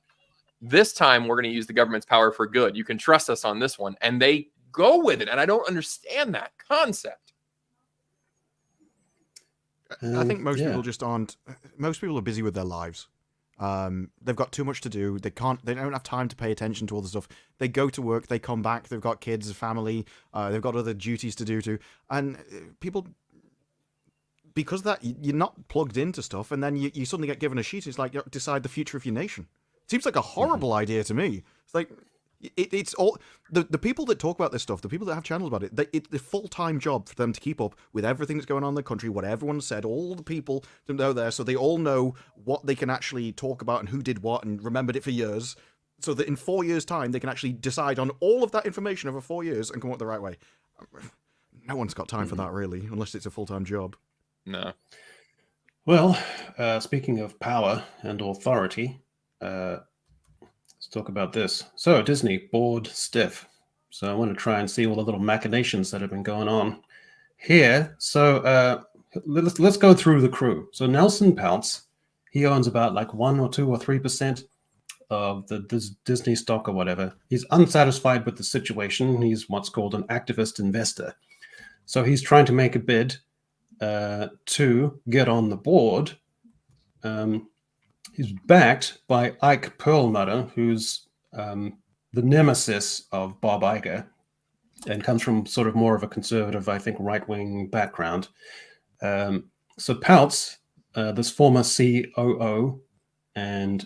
this time we're going to use the government's power for good. You can trust us on this one. And they go with it. And I don't understand that concept. I think most people just aren't. Most people are busy with their lives. They've got too much to do. They don't have time to pay attention to all the stuff. They go to work, they come back, they've got kids, a family, they've got other duties to do too. And people, because of that, you're not plugged into stuff, and then you suddenly get given a sheet. It's like, decide the future of your nation. Seems like a horrible idea to me. It's like, it's all the people that talk about this stuff, the people that have channels about it, it's a full-time job for them to keep up with everything that's going on in the country, what everyone said, all the people that know there, so they all know what they can actually talk about and who did what and remembered it for years, so that in 4 years' time they can actually decide on all of that information over 4 years and come up the right way. No one's got time for that, really, unless it's a full-time job. No. Well, speaking of power and authority, let's talk about this. So Disney board stiff. So I want to try and see all the little machinations that have been going on here. So let's go through the crew. So Nelson Pounce, he owns about like 1 or 2 or 3% of the Disney stock or whatever. He's unsatisfied with the situation. He's what's called an activist investor. So he's trying to make a bid to get on the board. He's backed by Ike Perlmutter, who's the nemesis of Bob Iger and comes from sort of more of a conservative, I think, right-wing background. So Pounce, this former COO, and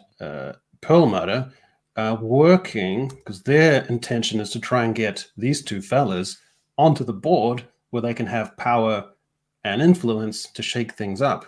Perlmutter are working, because their intention is to try and get these two fellas onto the board where they can have power and influence to shake things up.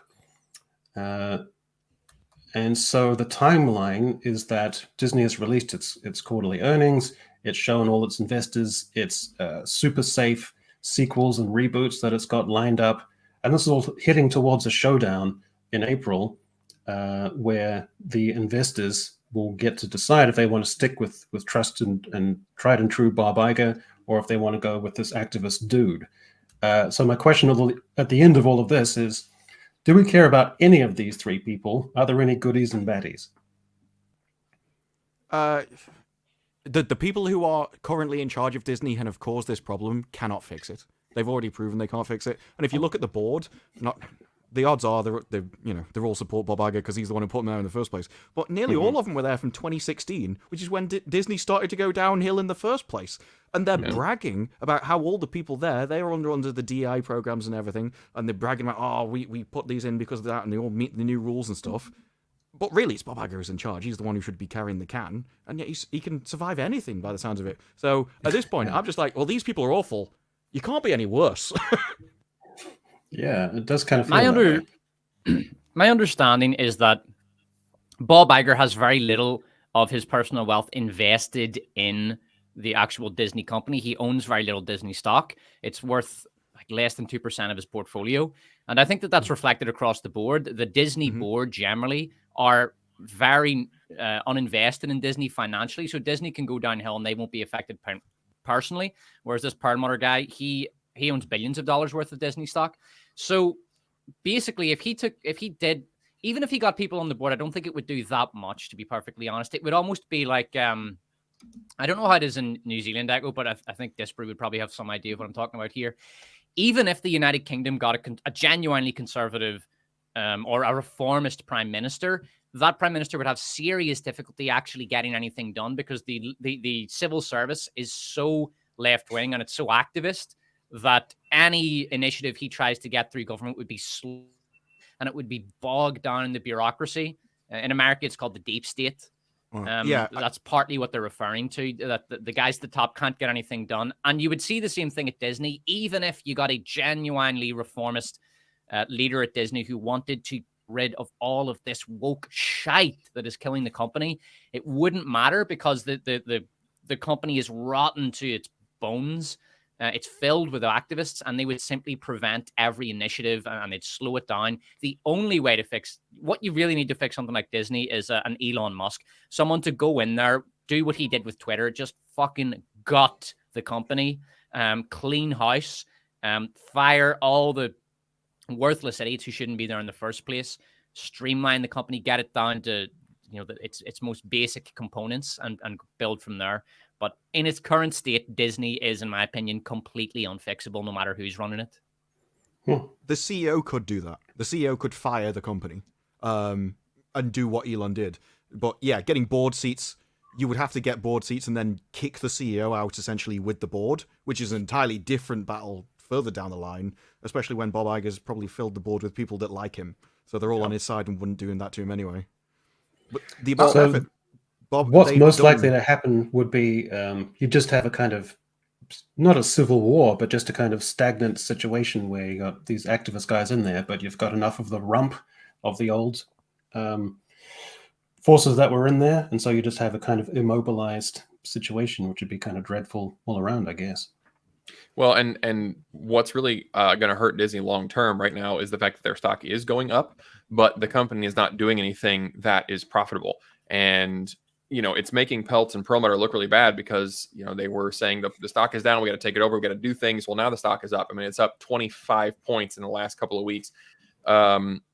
And so the timeline is that Disney has released its quarterly earnings. It's shown all its investors its super safe sequels and reboots that it's got lined up. And this is all hitting towards a showdown in April, where the investors will get to decide if they want to stick with trust and tried and true Bob Iger, or if they want to go with this activist dude. So my question at the end of all of this is, do we care about any of these three people? Are there any goodies and baddies? The people who are currently in charge of Disney and have caused this problem cannot fix it. They've already proven they can't fix it. And if you look at the board, the odds are they're all support Bob Iger because he's the one who put them there in the first place. But nearly all of them were there from 2016, which is when Disney started to go downhill in the first place. And they're bragging about how all the people there, they are under the DI programs and everything, and they're bragging about, we put these in because of that, and they all meet the new rules and stuff. But really, it's Bob Iger who's in charge. He's the one who should be carrying the can, and yet he can survive anything by the sounds of it. So at this point, I'm just like, well, these people are awful. You can't be any worse. Yeah, it does kind of feel my understanding is that Bob Iger has very little of his personal wealth invested in the actual Disney company. He owns very little Disney stock. It's worth like less than 2% of his portfolio. And I think that that's reflected across the board. The Disney board generally are very uninvested in Disney financially. So Disney can go downhill and they won't be affected personally. Whereas this Perlmutter guy, he owns billions of dollars worth of Disney stock. So basically, even if he got people on the board, I don't think it would do that much, to be perfectly honest. It would almost be like, I don't know how it is in New Zealand, Echo, but I think Disparu would probably have some idea of what I'm talking about here. Even if the United Kingdom got a genuinely conservative or a reformist prime minister, that prime minister would have serious difficulty actually getting anything done because the civil service is so left-wing and it's so activist that any initiative he tries to get through government would be slow and it would be bogged down in the bureaucracy. In America, it's called the deep state. That's partly what they're referring to, that the guys at the top can't get anything done. And you would see the same thing at Disney, even if you got a genuinely reformist leader at Disney who wanted to rid of all of this woke shite that is killing the company. It wouldn't matter because the company is rotten to its bones. It's filled with activists, and they would simply prevent every initiative and they'd slow it down. The only way to fix what you really need to fix something like Disney is an Elon Musk, someone to go in there, do what he did with Twitter, just fucking gut the company, clean house, fire all the worthless idiots who shouldn't be there in the first place, streamline the company, get it down to its most basic components and build from there. But in its current state, Disney is, in my opinion, completely unfixable, no matter who's running it. The CEO could do that. The CEO could fire the company. And and do what Elon did. But yeah, getting board seats, you would have to get board seats and then kick the CEO out essentially with the board, which is an entirely different battle further down the line, especially when Bob Iger's probably filled the board with people that like him. So they're all on his side and wouldn't do that to him anyway. But the amount of effort, Bob, what's they've most done- likely to happen would be you just have a kind of, not a civil war, but just a kind of stagnant situation where you got these activist guys in there, but you've got enough of the rump of the old forces that were in there, and so you just have a kind of immobilized situation, which would be kind of dreadful all around, I guess. Well, and what's really going to hurt Disney long term right now is the fact that their stock is going up, but the company is not doing anything that is profitable. And it's making Peltz and Perlmutter look really bad because they were saying the stock is down, we got to take it over, we got to do things. Well, now the stock is up. I mean, it's up 25 points in the last couple of weeks,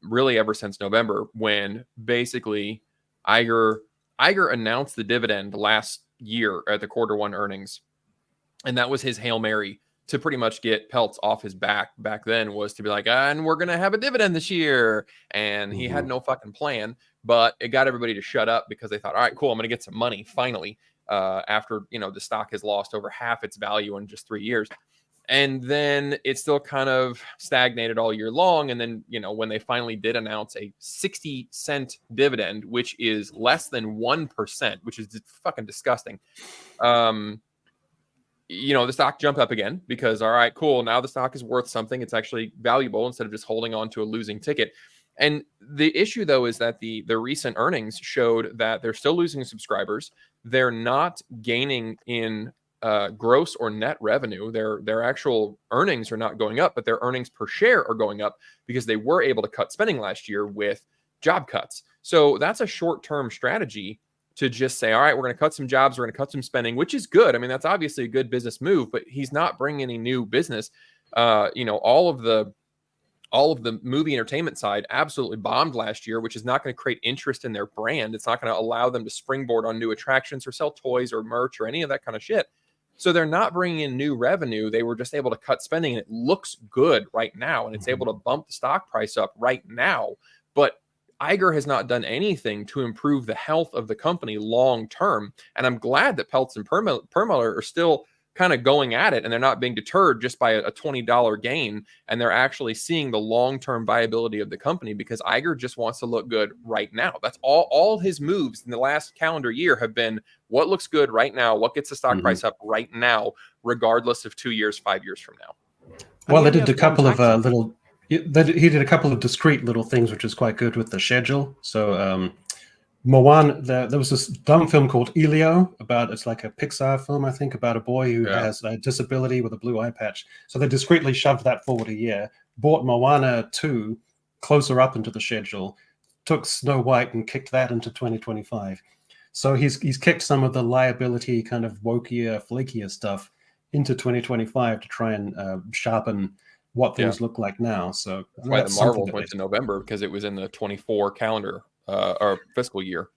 really ever since November, when basically Iger announced the dividend last year at the Q1 earnings. And that was his Hail Mary to pretty much get Peltz off his back then, was to be like, and we're going to have a dividend this year. And he had no fucking plan, but it got everybody to shut up because they thought, all right, cool, I'm going to get some money finally, after, the stock has lost over half its value in just 3 years. And then it still kind of stagnated all year long. And then, when they finally did announce a 60-cent dividend, which is less than 1%, which is fucking disgusting. The stock jumped up again because, all right, cool, now the stock is worth something. It's actually valuable instead of just holding on to a losing ticket. And the issue, though, is that the recent earnings showed that they're still losing subscribers. They're not gaining in gross or net revenue. Their actual earnings are not going up, but their earnings per share are going up because they were able to cut spending last year with job cuts. So that's a short-term strategy to just say, all right, we're going to cut some jobs, we're going to cut some spending, which is good. I mean, that's obviously a good business move, but he's not bringing any new business. All of the movie entertainment side absolutely bombed last year, which is not going to create interest in their brand. It's not going to allow them to springboard on new attractions or sell toys or merch or any of that kind of shit. So they're not bringing in new revenue. They were just able to cut spending, and it looks good right now, and it's able to bump the stock price up right now. But Iger has not done anything to improve the health of the company long term. And I'm glad that Peltz and Perlmutter are still kind of going at it, and they're not being deterred just by a $20 gain. And they're actually seeing the long-term viability of the company, because Iger just wants to look good right now. That's all his moves in the last calendar year have been what looks good right now, what gets the stock price up right now, regardless of 2 years, 5 years from now. Well, they did a couple of he did a couple of discrete little things, which is quite good with the schedule. So Moana, there was this dumb film called Elio it's like a Pixar film, I think, about a boy who has a disability with a blue eye patch. So they discreetly shoved that forward a year, brought Moana 2 closer up into the schedule, took Snow White and kicked that into 2025. So he's kicked some of the liability kind of wokier, flakier stuff into 2025 to try and sharpen what things look like now. So that's why the Marvels went to November, because it was in the 24 calendar or fiscal year.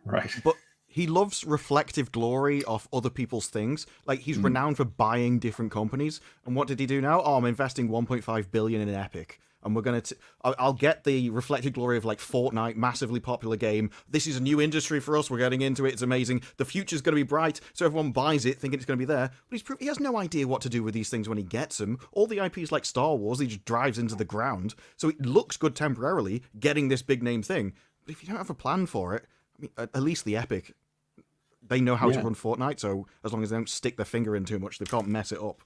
Right. But he loves reflective glory of other people's things. Like, he's renowned for buying different companies. And what did he do now? Oh, I'm investing 1.5 billion in Epic. And we're going to... I'll get the reflected glory of, like, Fortnite, massively popular game. This is a new industry for us. We're getting into it. It's amazing. The future's going to be bright. So everyone buys it thinking it's going to be there. But he has no idea what to do with these things when he gets them. All the IPs like Star Wars, he just drives into the ground. So it looks good temporarily, getting this big name thing. But if you don't have a plan for it, I mean, at least the Epic, they know how to run Fortnite. So as long as they don't stick their finger in too much, they can't mess it up.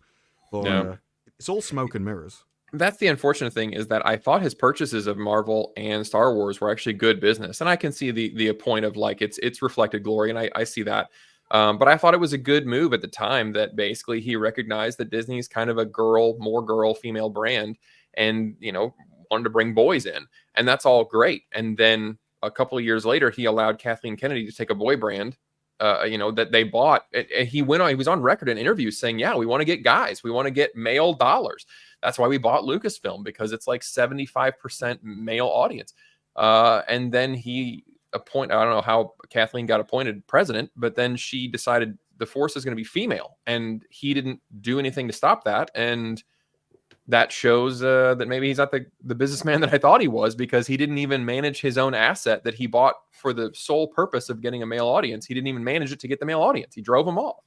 But it's all smoke and mirrors. That's the unfortunate thing, is that I thought his purchases of Marvel and Star Wars were actually good business. And I can see the point of, like, it's reflected glory, and I see that. But I thought it was a good move at the time, that basically he recognized that Disney's kind of a more female brand, and, wanted to bring boys in. And that's all great. And then a couple of years later, he allowed Kathleen Kennedy to take a boy brand, that they bought. And he was on record in interviews saying, we want to get guys. We want to get male dollars. That's why we bought Lucasfilm, because it's like 75% male audience. And then I don't know how Kathleen got appointed president, but then she decided the force is going to be female, and he didn't do anything to stop that. And that shows that maybe he's not the businessman that I thought he was, because he didn't even manage his own asset that he bought for the sole purpose of getting a male audience. He didn't even manage it to get the male audience. He drove them off.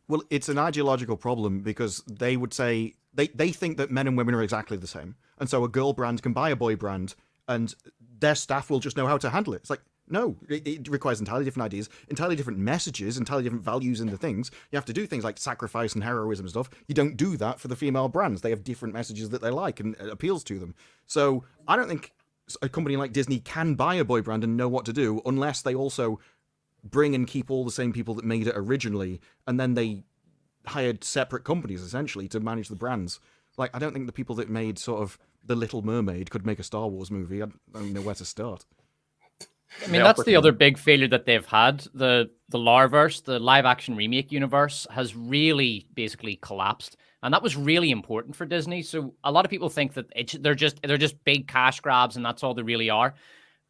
Well, it's an ideological problem, because they would say they think that men and women are exactly the same. And so a girl brand can buy a boy brand and their staff will just know how to handle it. It's like, no, it requires entirely different ideas, entirely different messages, entirely different values in the things. You have to do things like sacrifice and heroism and stuff. You don't do that for the female brands. They have different messages that they like and it appeals to them. So I don't think a company like Disney can buy a boy brand and know what to do unless they also bring and keep all the same people that made it originally, and then they hired separate companies essentially to manage the brands. Like, I don't think the people that made sort of The Little Mermaid could make a Star Wars movie. I don't know where to start. I mean, that's the other big failure that they've had. The Larverse, the live action remake universe, has really basically collapsed, and that was really important for Disney. So a lot of people think that they're just big cash grabs, and that's all they really are.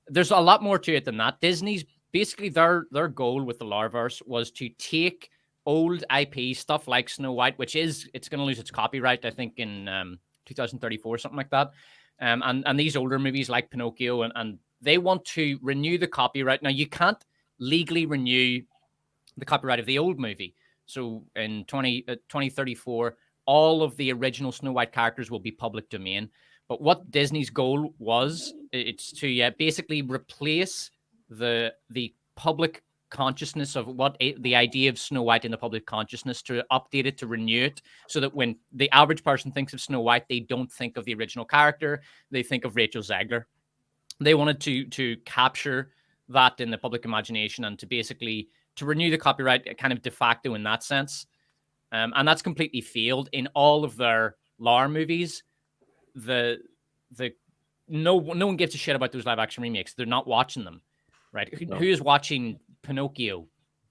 There's a lot more to it than that. Disney's basically their goal with the Larverse was to take old IP stuff like Snow White, which it's going to lose its copyright, I think, in 2034, something like that, and these older movies like Pinocchio and they want to renew the copyright. Now, you can't legally renew the copyright of the old movie. So in 2034, all of the original Snow White characters will be public domain. But what Disney's goal was, it's to basically replace the public consciousness of the idea of Snow White in the public consciousness, to update it, to renew it, so that when the average person thinks of Snow White, they don't think of the original character. They think of Rachel Zegler. They wanted to capture that in the public imagination and to basically to renew the copyright kind of de facto in that sense. And that's completely failed in all of their Lar movies. No one gives a shit about those live action remakes. They're not watching them, right? No. Who is watching Pinocchio?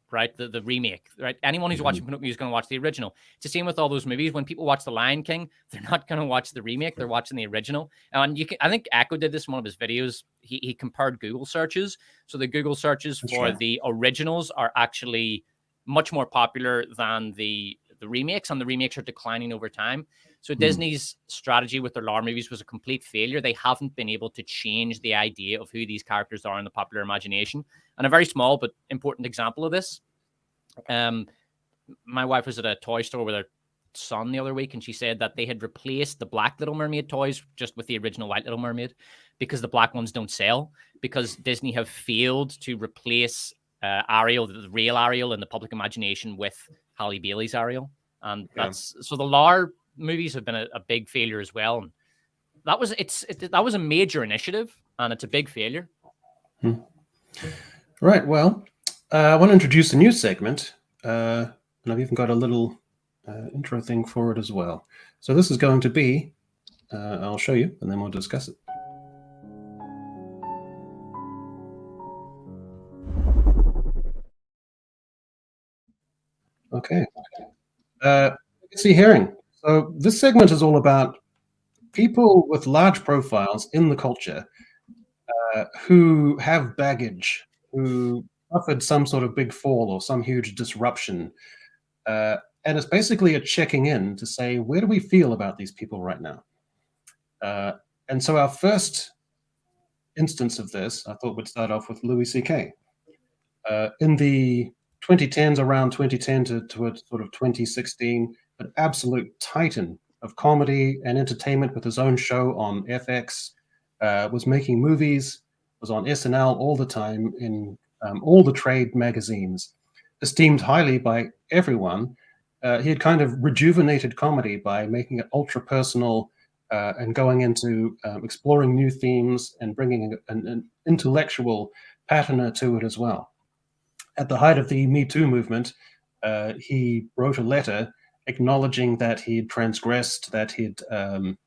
Right, the remake, right? Anyone who's watching Pinocchio is going to watch the original. It's the same with all those movies. When people watch The Lion King, they're not going to watch the remake; they're watching the original. And I think Echo did this in one of his videos. He compared Google searches. So the Google searches for the originals are actually much more popular than the remakes, and the remakes are declining over time. So Disney's strategy with their Lar movies was a complete failure. They haven't been able to change the idea of who these characters are in the popular imagination. And a very small but important example of this, my wife was at a toy store with her son the other week, and she said that they had replaced the Black Little Mermaid toys just with the original White Little Mermaid because the black ones don't sell, because Disney have failed to replace Ariel, the real Ariel in the public imagination, with Halle Bailey's Ariel. And so the Lar movies have been a big failure as well. And that was a major initiative, and it's a big failure. Right. Well, I want to introduce a new segment, and I've even got a little intro thing for it as well. So this is going to be, I'll show you, and then we'll discuss it. Okay. See hearing. So this segment is all about people with large profiles in the culture who have baggage, who suffered some sort of big fall or some huge disruption. And it's basically a checking in to say, where do we feel about these people right now? And so our first instance of this, I thought we'd start off with Louis C.K. In the 2010s, around 2010 to sort of 2016, an absolute titan of comedy and entertainment with his own show on FX, was making movies, was on SNL all the time, in all the trade magazines, esteemed highly by everyone. He had kind of rejuvenated comedy by making it ultra personal and going into exploring new themes and bringing an intellectual patina to it as well. At the height of the Me Too movement, he wrote a letter acknowledging that he'd transgressed, that he'd been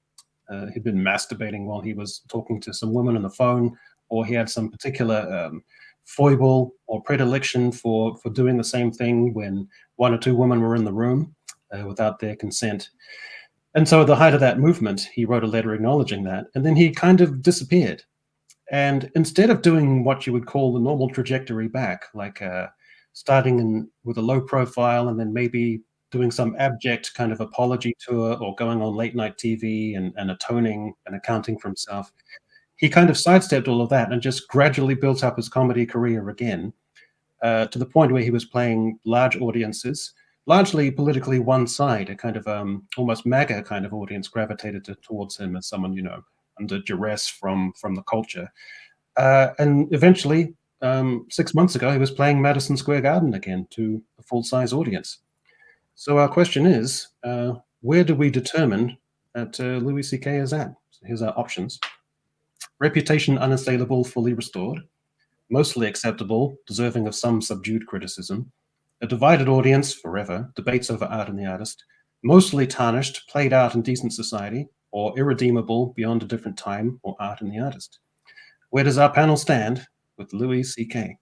masturbating while he was talking to some women on the phone, or he had some particular foible or predilection for doing the same thing when one or two women were in the room without their consent. And so at the height of that movement, he wrote a letter acknowledging that, and then he kind of disappeared. And instead of doing what you would call the normal trajectory back, like starting with a low profile and then maybe doing some abject kind of apology tour or going on late night TV and atoning and accounting for himself. He kind of sidestepped all of that and just gradually built up his comedy career again, to the point where he was playing large audiences, largely politically one side, a kind of almost MAGA kind of audience gravitated towards him as someone, under duress from the culture. And eventually, 6 months ago, he was playing Madison Square Garden again to a full-size audience. So our question is, where do we determine that Louis C.K. is at? So here's our options. Reputation unassailable, fully restored. Mostly acceptable, deserving of some subdued criticism. A divided audience, forever, debates over art and the artist. Mostly tarnished, played out in decent society. Or irredeemable, beyond a different time, or art and the artist. Where does our panel stand with Louis C.K.?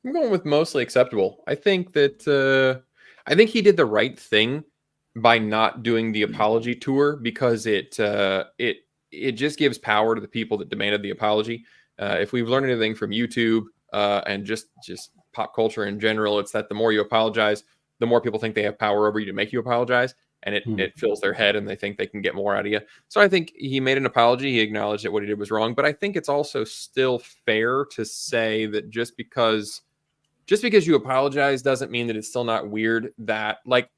I'm going with mostly acceptable. I think that I think he did the right thing by not doing the apology tour, because it just gives power to the people that demanded the apology. If we've learned anything from YouTube and just pop culture in general, it's that the more you apologize, the more people think they have power over you to make you apologize, and it fills their head and they think they can get more out of you. So I think he made an apology. He acknowledged that what he did was wrong, but I think it's also still fair to say that just because you apologize doesn't mean that it's still not weird. That, like,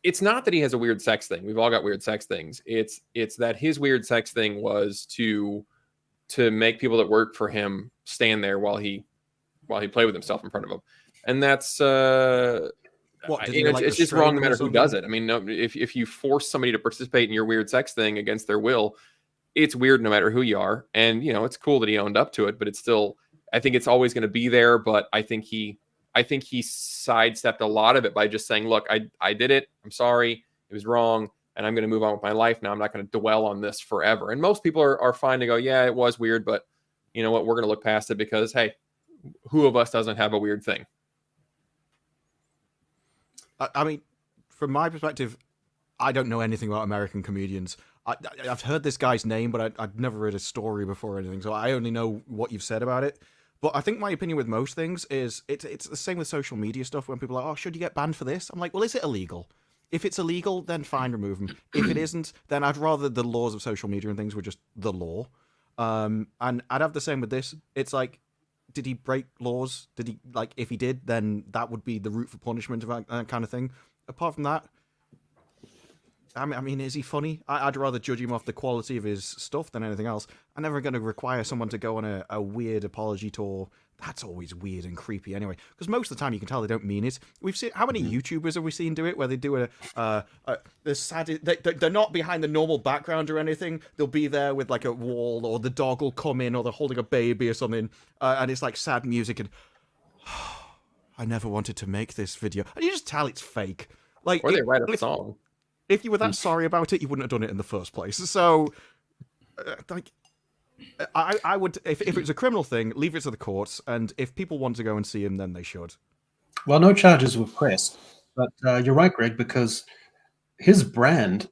it's not that he has a weird sex thing. We've all got weird sex things. It's that his weird sex thing was to make people that work for him stand there while he played with himself in front of them. And that's it's just wrong no matter who does it. I mean, no, if you force somebody to participate in your weird sex thing against their will, it's weird no matter who you are. And it's cool that he owned up to it, but it's still, I think it's always going to be there. But I think he sidestepped a lot of it by just saying, look, I did it. I'm sorry. It was wrong. And I'm going to move on with my life now. I'm not going to dwell on this forever. And most people are fine to go, yeah, it was weird, but you know what? We're going to look past it because, hey, who of us doesn't have a weird thing? I mean, from my perspective, I don't know anything about American comedians. I've heard this guy's name, but I've never read his story before or anything, so I only know what you've said about it. But I think my opinion with most things is it's the same with social media stuff. When people are like, oh, should you get banned for this? I'm like, well, is it illegal? If it's illegal, then fine, remove them. If it isn't, then I'd rather the laws of social media and things were just the law. And I'd have the same with this. It's like, did he break laws? Did he, like, if he did, then that would be the route for punishment of that kind of thing. Apart from that, I mean, is he funny? I'd rather judge him off the quality of his stuff than anything else. I'm never going to require someone to go on a weird apology tour. That's always weird and creepy anyway, because most of the time you can tell they don't mean it. We've seen, how many YouTubers have we seen do it, where they do they're not behind the normal background or anything. They'll be there with like a wall, or the dog will come in, or they're holding a baby or something, and it's like sad music and I never wanted to make this video, and you just tell it's fake. Like, or they write a song. If you were that sorry about it, you wouldn't have done it in the first place. So, like, I would, if it was a criminal thing, leave it to the courts, and if people want to go and see him, then they should. Well, no charges were pressed, but you're right, Greg, because his brand,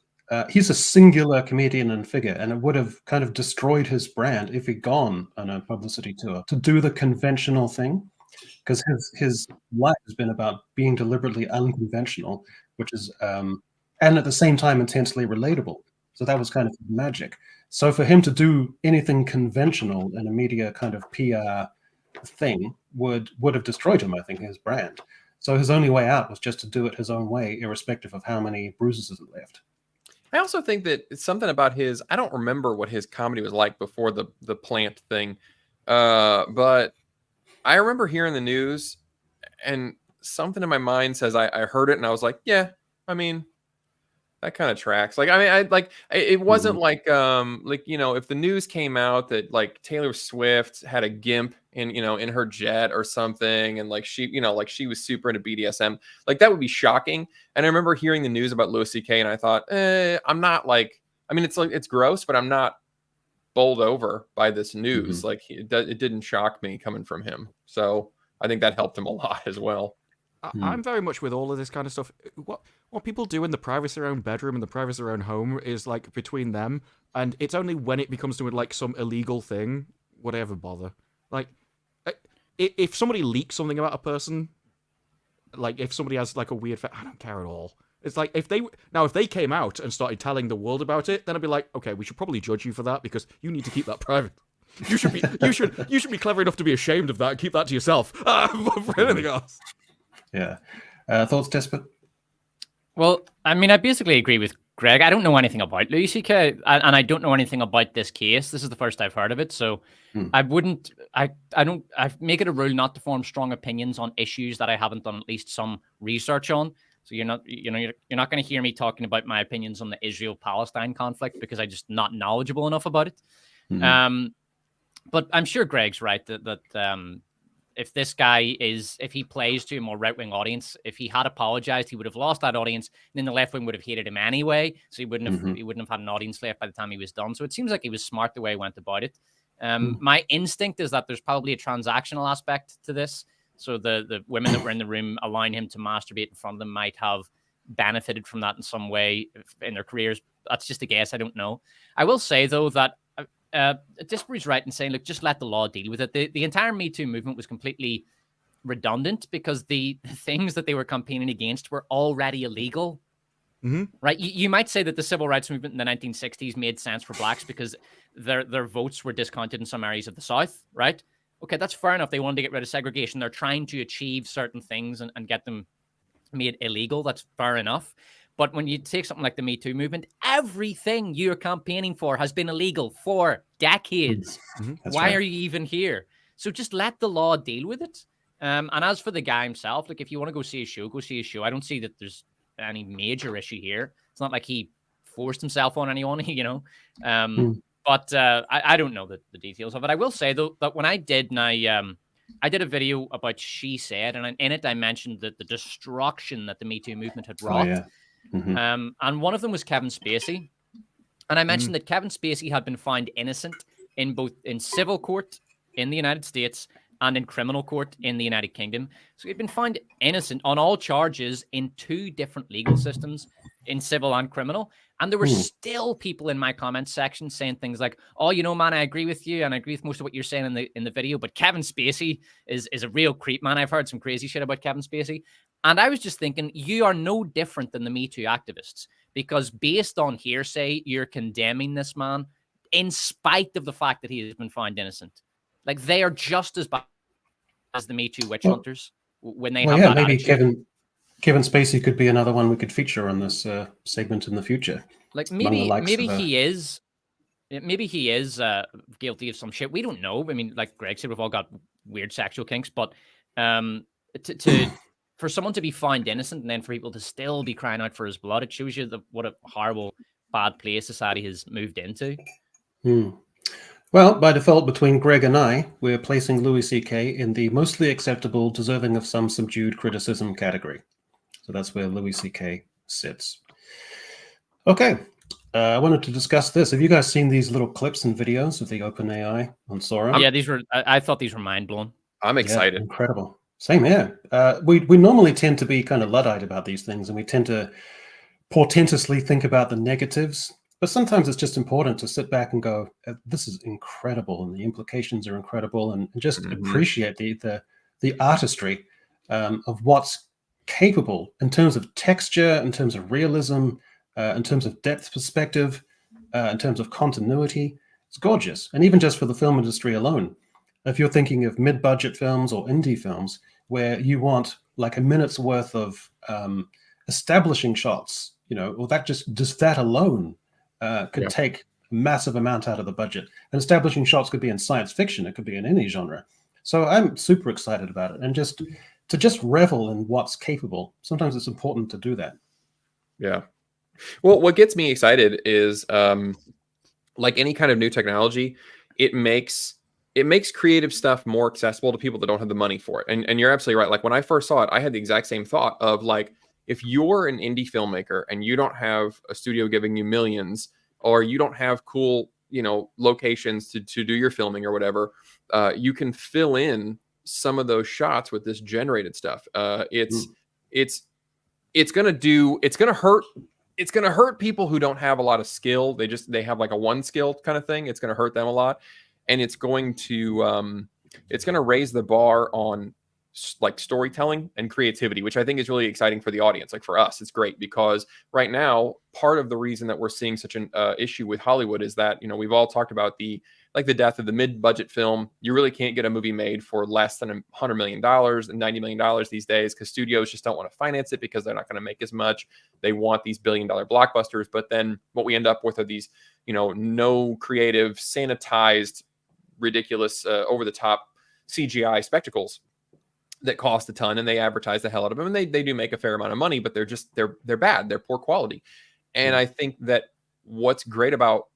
he's a singular comedian and figure, and it would have kind of destroyed his brand if he'd gone on a publicity tour to do the conventional thing, because his life has been about being deliberately unconventional, which is, and at the same time intensely relatable. So that was kind of magic. So for him to do anything conventional in a media kind of PR thing would have destroyed him, I think, his brand. So his only way out was just to do it his own way, irrespective of how many bruises it left. I also think that it's something about his, I don't remember what his comedy was like before the plant thing, but I remember hearing the news and something in my mind says I heard it and I was like, yeah, I mean, that kind of tracks. Like, I mean, it wasn't like, if the news came out that like Taylor Swift had a gimp in her jet or something, and like she was super into BDSM, like that would be shocking. And I remember hearing the news about Louis C.K. and I thought, I'm not like, I mean, it's gross, but I'm not bowled over by this news. Like it didn't shock me coming from him. So I think that helped him a lot as well. I'm very much with all of this kind of stuff. What people do in the privacy of their own bedroom and the privacy of their own home is like between them, and it's only when it becomes to like some illegal thing would I ever bother. Like, if somebody leaks something about a person, like if somebody has like a weird, I don't care at all. It's like if they came out and started telling the world about it, then I'd be like, okay, we should probably judge you for that because you need to keep that private. You should be clever enough to be ashamed of that and keep that to yourself. But for anything else. Yeah. Thoughts, Despot? Well, I mean, I basically agree with Greg. I don't know anything about Louis C.K. and I don't know anything about this case. This is the first I've heard of it, so I make it a rule not to form strong opinions on issues that I haven't done at least some research on. So you're not going to hear me talking about my opinions on the Israel-Palestine conflict because I'm just not knowledgeable enough about it. Mm-hmm. But I'm sure Greg's right that if this guy if he plays to a more right-wing audience, if he had apologized, he would have lost that audience, and then the left wing would have hated him anyway. So he wouldn't have had an audience left by the time he was done. So it seems like he was smart the way he went about it. My instinct is that there's probably a transactional aspect to this. So the women that were in the room allowing him to masturbate in front of them might have benefited from that in some way in their careers. That's just a guess. I don't know. I will say, though, that Disparu's right in saying, look, just let the law deal with it. The entire Me Too movement was completely redundant because the things that they were campaigning against were already illegal. Mm-hmm. Right? You might say that the civil rights movement in the 1960s made sense for blacks because their votes were discounted in some areas of the South, right? Okay, that's fair enough. They wanted to get rid of segregation. They're trying to achieve certain things and get them made illegal. That's fair enough. But when you take something like the Me Too movement, everything you're campaigning for has been illegal for decades. Mm-hmm. Why are you even here? So just let the law deal with it. And as for the guy himself, like if you want to go see a show, go see a show. I don't see that there's any major issue here. It's not like he forced himself on anyone, you know. But I don't know the details of it. I will say, though, that when I did a video about She Said, and in it I mentioned the destruction that the Me Too movement had wrought. Oh, yeah. Mm-hmm. And one of them was Kevin Spacey. And I mentioned that Kevin Spacey had been found innocent in civil court in the United States and in criminal court in the United Kingdom. So he'd been found innocent on all charges in 2 different legal systems, in civil and criminal. And there were still people in my comments section saying things like, oh, you know, man, I agree with you. And I agree with most of what you're saying in the video. But Kevin Spacey is a real creep, man. I've heard some crazy shit about Kevin Spacey. And I was just thinking, you are no different than the Me Too activists, because based on hearsay, you're condemning this man in spite of the fact that he has been found innocent. Like, they are just as bad as the Me Too witch hunters when they have that maybe attitude. Kevin Spacey could be another one we could feature on this segment in the future. Like maybe he is guilty of some shit. We don't know. I mean, like Greg said, we've all got weird sexual kinks, but for someone to be found innocent and then for people to still be crying out for his blood, it shows you what a horrible, bad place society has moved into. Well, by default, between Greg and I, we're placing Louis C.K. in the mostly acceptable, deserving of some subdued criticism category. So that's where Louis C.K. sits. Okay, I wanted to discuss this. Have you guys seen these little clips and videos of the OpenAI on Sora? Yeah, I thought these were mind-blowing. I'm excited. Yeah, incredible. Same here. We normally tend to be kind of Luddite about these things, and we tend to portentously think about the negatives. But sometimes it's just important to sit back and go, this is incredible, and the implications are incredible, and just appreciate the artistry of what's capable in terms of texture, in terms of realism, in terms of depth perspective, in terms of continuity. It's gorgeous. And even just for the film industry alone, if you're thinking of mid-budget films or indie films where you want like a minute's worth of establishing shots, you know, or that just that alone could take a massive amount out of the budget. And establishing shots could be in science fiction. It could be in any genre. So I'm super excited about it. And to revel in what's capable. Sometimes it's important to do that. Yeah. Well, what gets me excited is like any kind of new technology, it makes creative stuff more accessible to people that don't have the money for it. And you're absolutely right. Like when I first saw it, I had the exact same thought of like, if you're an indie filmmaker and you don't have a studio giving you millions, or you don't have cool, you know, locations to do your filming or whatever, you can fill in some of those shots with this generated stuff. It's going to hurt people who don't have a lot of skill. They have like a one skill kind of thing. It's going to hurt them a lot. And it's going to raise the bar on like storytelling and creativity, which I think is really exciting for the audience. Like for us, it's great because right now, part of the reason that we're seeing such an issue with Hollywood is that, you know, we've all talked about the death of the mid-budget film. You really can't get a movie made for less than $100 million and $90 million these days because studios just don't want to finance it because they're not going to make as much. They want these billion-dollar blockbusters. But then what we end up with are these, you know, no creative, sanitized, ridiculous, over-the-top CGI spectacles that cost a ton, and they advertise the hell out of them, and they do make a fair amount of money, but they're bad, they're poor quality. And I think that what's great about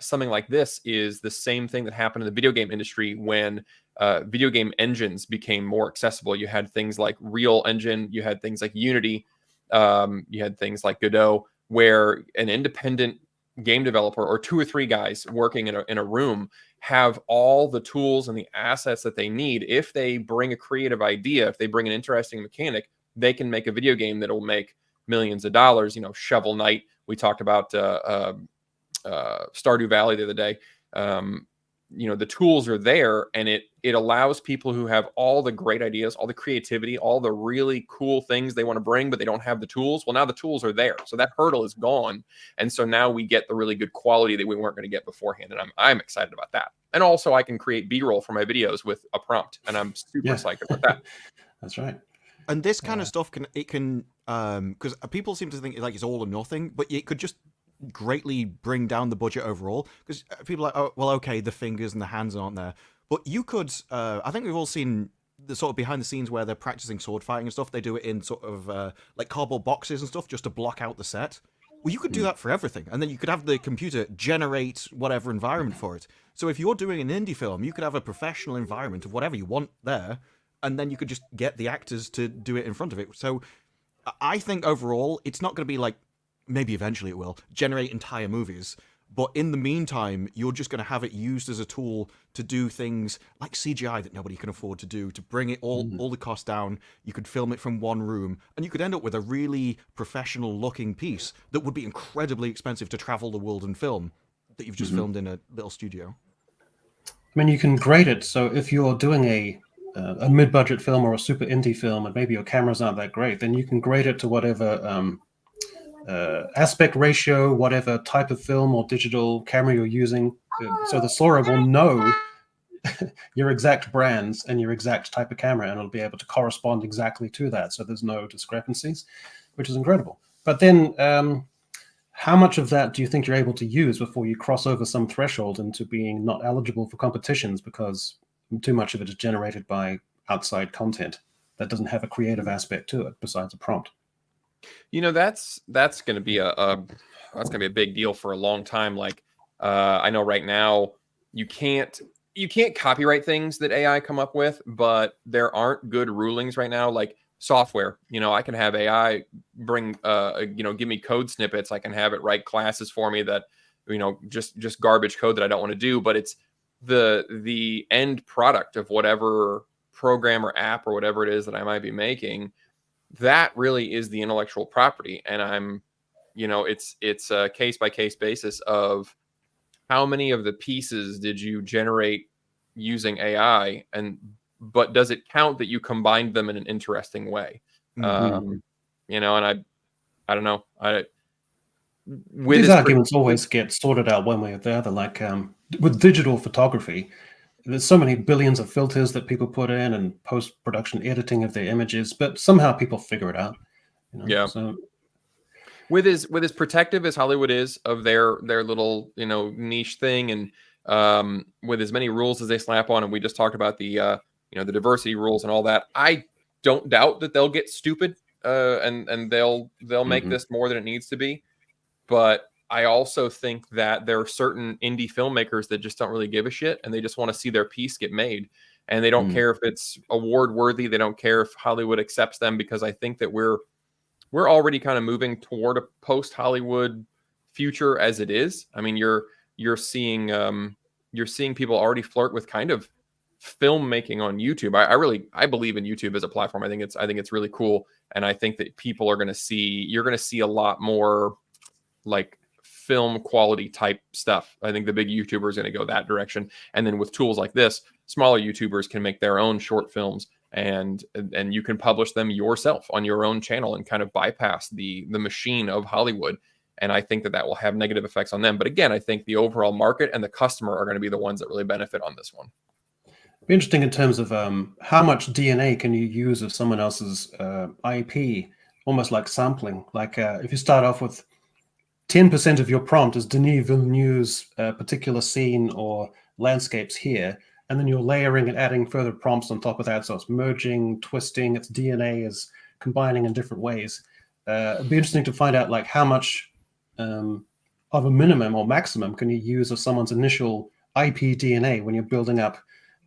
something like this is the same thing that happened in the video game industry when video game engines became more accessible. You had things like Real Engine, you had things like Unity, you had things like Godot, where an independent game developer or 2 or 3 guys working in a room have all the tools and the assets that they need. If they bring a creative idea, if they bring an interesting mechanic, they can make a video game that will make millions of dollars. You know, Shovel Knight, we talked about Stardew Valley the other day. You know, the tools are there, and it allows people who have all the great ideas, all the creativity, all the really cool things they want to bring, but they don't have the tools. Well, now the tools are there. So that hurdle is gone. And so now we get the really good quality that we weren't going to get beforehand. And I'm excited about that. And also I can create B-roll for my videos with a prompt, and I'm super psyched about that. That's right. And this kind of stuff can because people seem to think like it's all or nothing, but it could just greatly bring down the budget overall, because people are like, oh, well, okay, the fingers and the hands aren't there, but you could I think we've all seen the sort of behind the scenes where they're practicing sword fighting and stuff. They do it in sort of like cardboard boxes and stuff just to block out the set. Well, you could do that for everything, and then you could have the computer generate whatever environment for it. So if you're doing an indie film, you could have a professional environment of whatever you want there, and then you could just get the actors to do it in front of it. So I think overall, it's not going to be like, maybe eventually it will, generate entire movies. But in the meantime, you're just going to have it used as a tool to do things like CGI that nobody can afford to do, to bring it all the cost down. You could film it from one room, and you could end up with a really professional-looking piece that would be incredibly expensive to travel the world and film, that you've just filmed in a little studio. I mean, you can grade it. So if you're doing a mid-budget film or a super indie film, and maybe your cameras aren't that great, then you can grade it to whatever aspect ratio, whatever type of film or digital camera you're using. So the Sora will know your exact brands and your exact type of camera, and it'll be able to correspond exactly to that. So there's no discrepancies, which is incredible. But then how much of that do you think you're able to use before you cross over some threshold into being not eligible for competitions because too much of it is generated by outside content that doesn't have a creative aspect to it besides a prompt? You know, that's going to be a big deal for a long time. Like I know right now you can't copyright things that AI come up with, but there aren't good rulings right now. Like software, you know, I can have AI bring give me code snippets. I can have it write classes for me that, you know, just garbage code that I don't want to do, but it's the end product of whatever program or app or whatever it is that I might be making. That really is the intellectual property. And I'm, you know, it's a case by case basis of how many of the pieces did you generate using AI, but does it count that you combined them in an interesting way? You know, and I don't know. These arguments always get sorted out one way or the other. Like with digital photography, there's so many billions of filters that people put in and post-production editing of their images, but somehow people figure it out. You know? Yeah. So with as protective as Hollywood is of their little, you know, niche thing, and with as many rules as they slap on, and we just talked about the the diversity rules and all that, I don't doubt that they'll get stupid and they'll make this more than it needs to be. But I also think that there are certain indie filmmakers that just don't really give a shit, and they just want to see their piece get made, and they don't care if it's award worthy. They don't care if Hollywood accepts them, because I think that we're already kind of moving toward a post Hollywood future as it is. I mean, you're seeing people already flirt with kind of filmmaking on YouTube. I believe in YouTube as a platform. I think it's really cool, and I think that you're going to see a lot more like film quality type stuff. I think the big YouTubers are going to go that direction. And then with tools like this, smaller YouTubers can make their own short films and you can publish them yourself on your own channel and kind of bypass the machine of Hollywood. And I think that will have negative effects on them. But again, I think the overall market and the customer are going to be the ones that really benefit on this one. Be interesting in terms of how much DNA can you use of someone else's IP, almost like sampling. Like if you start off with 10% of your prompt is Denis Villeneuve's particular scene or landscapes here, and then you're layering and adding further prompts on top of that. So it's merging, twisting, its DNA is combining in different ways. It'd be interesting to find out like how much of a minimum or maximum can you use of someone's initial IP DNA when you're building up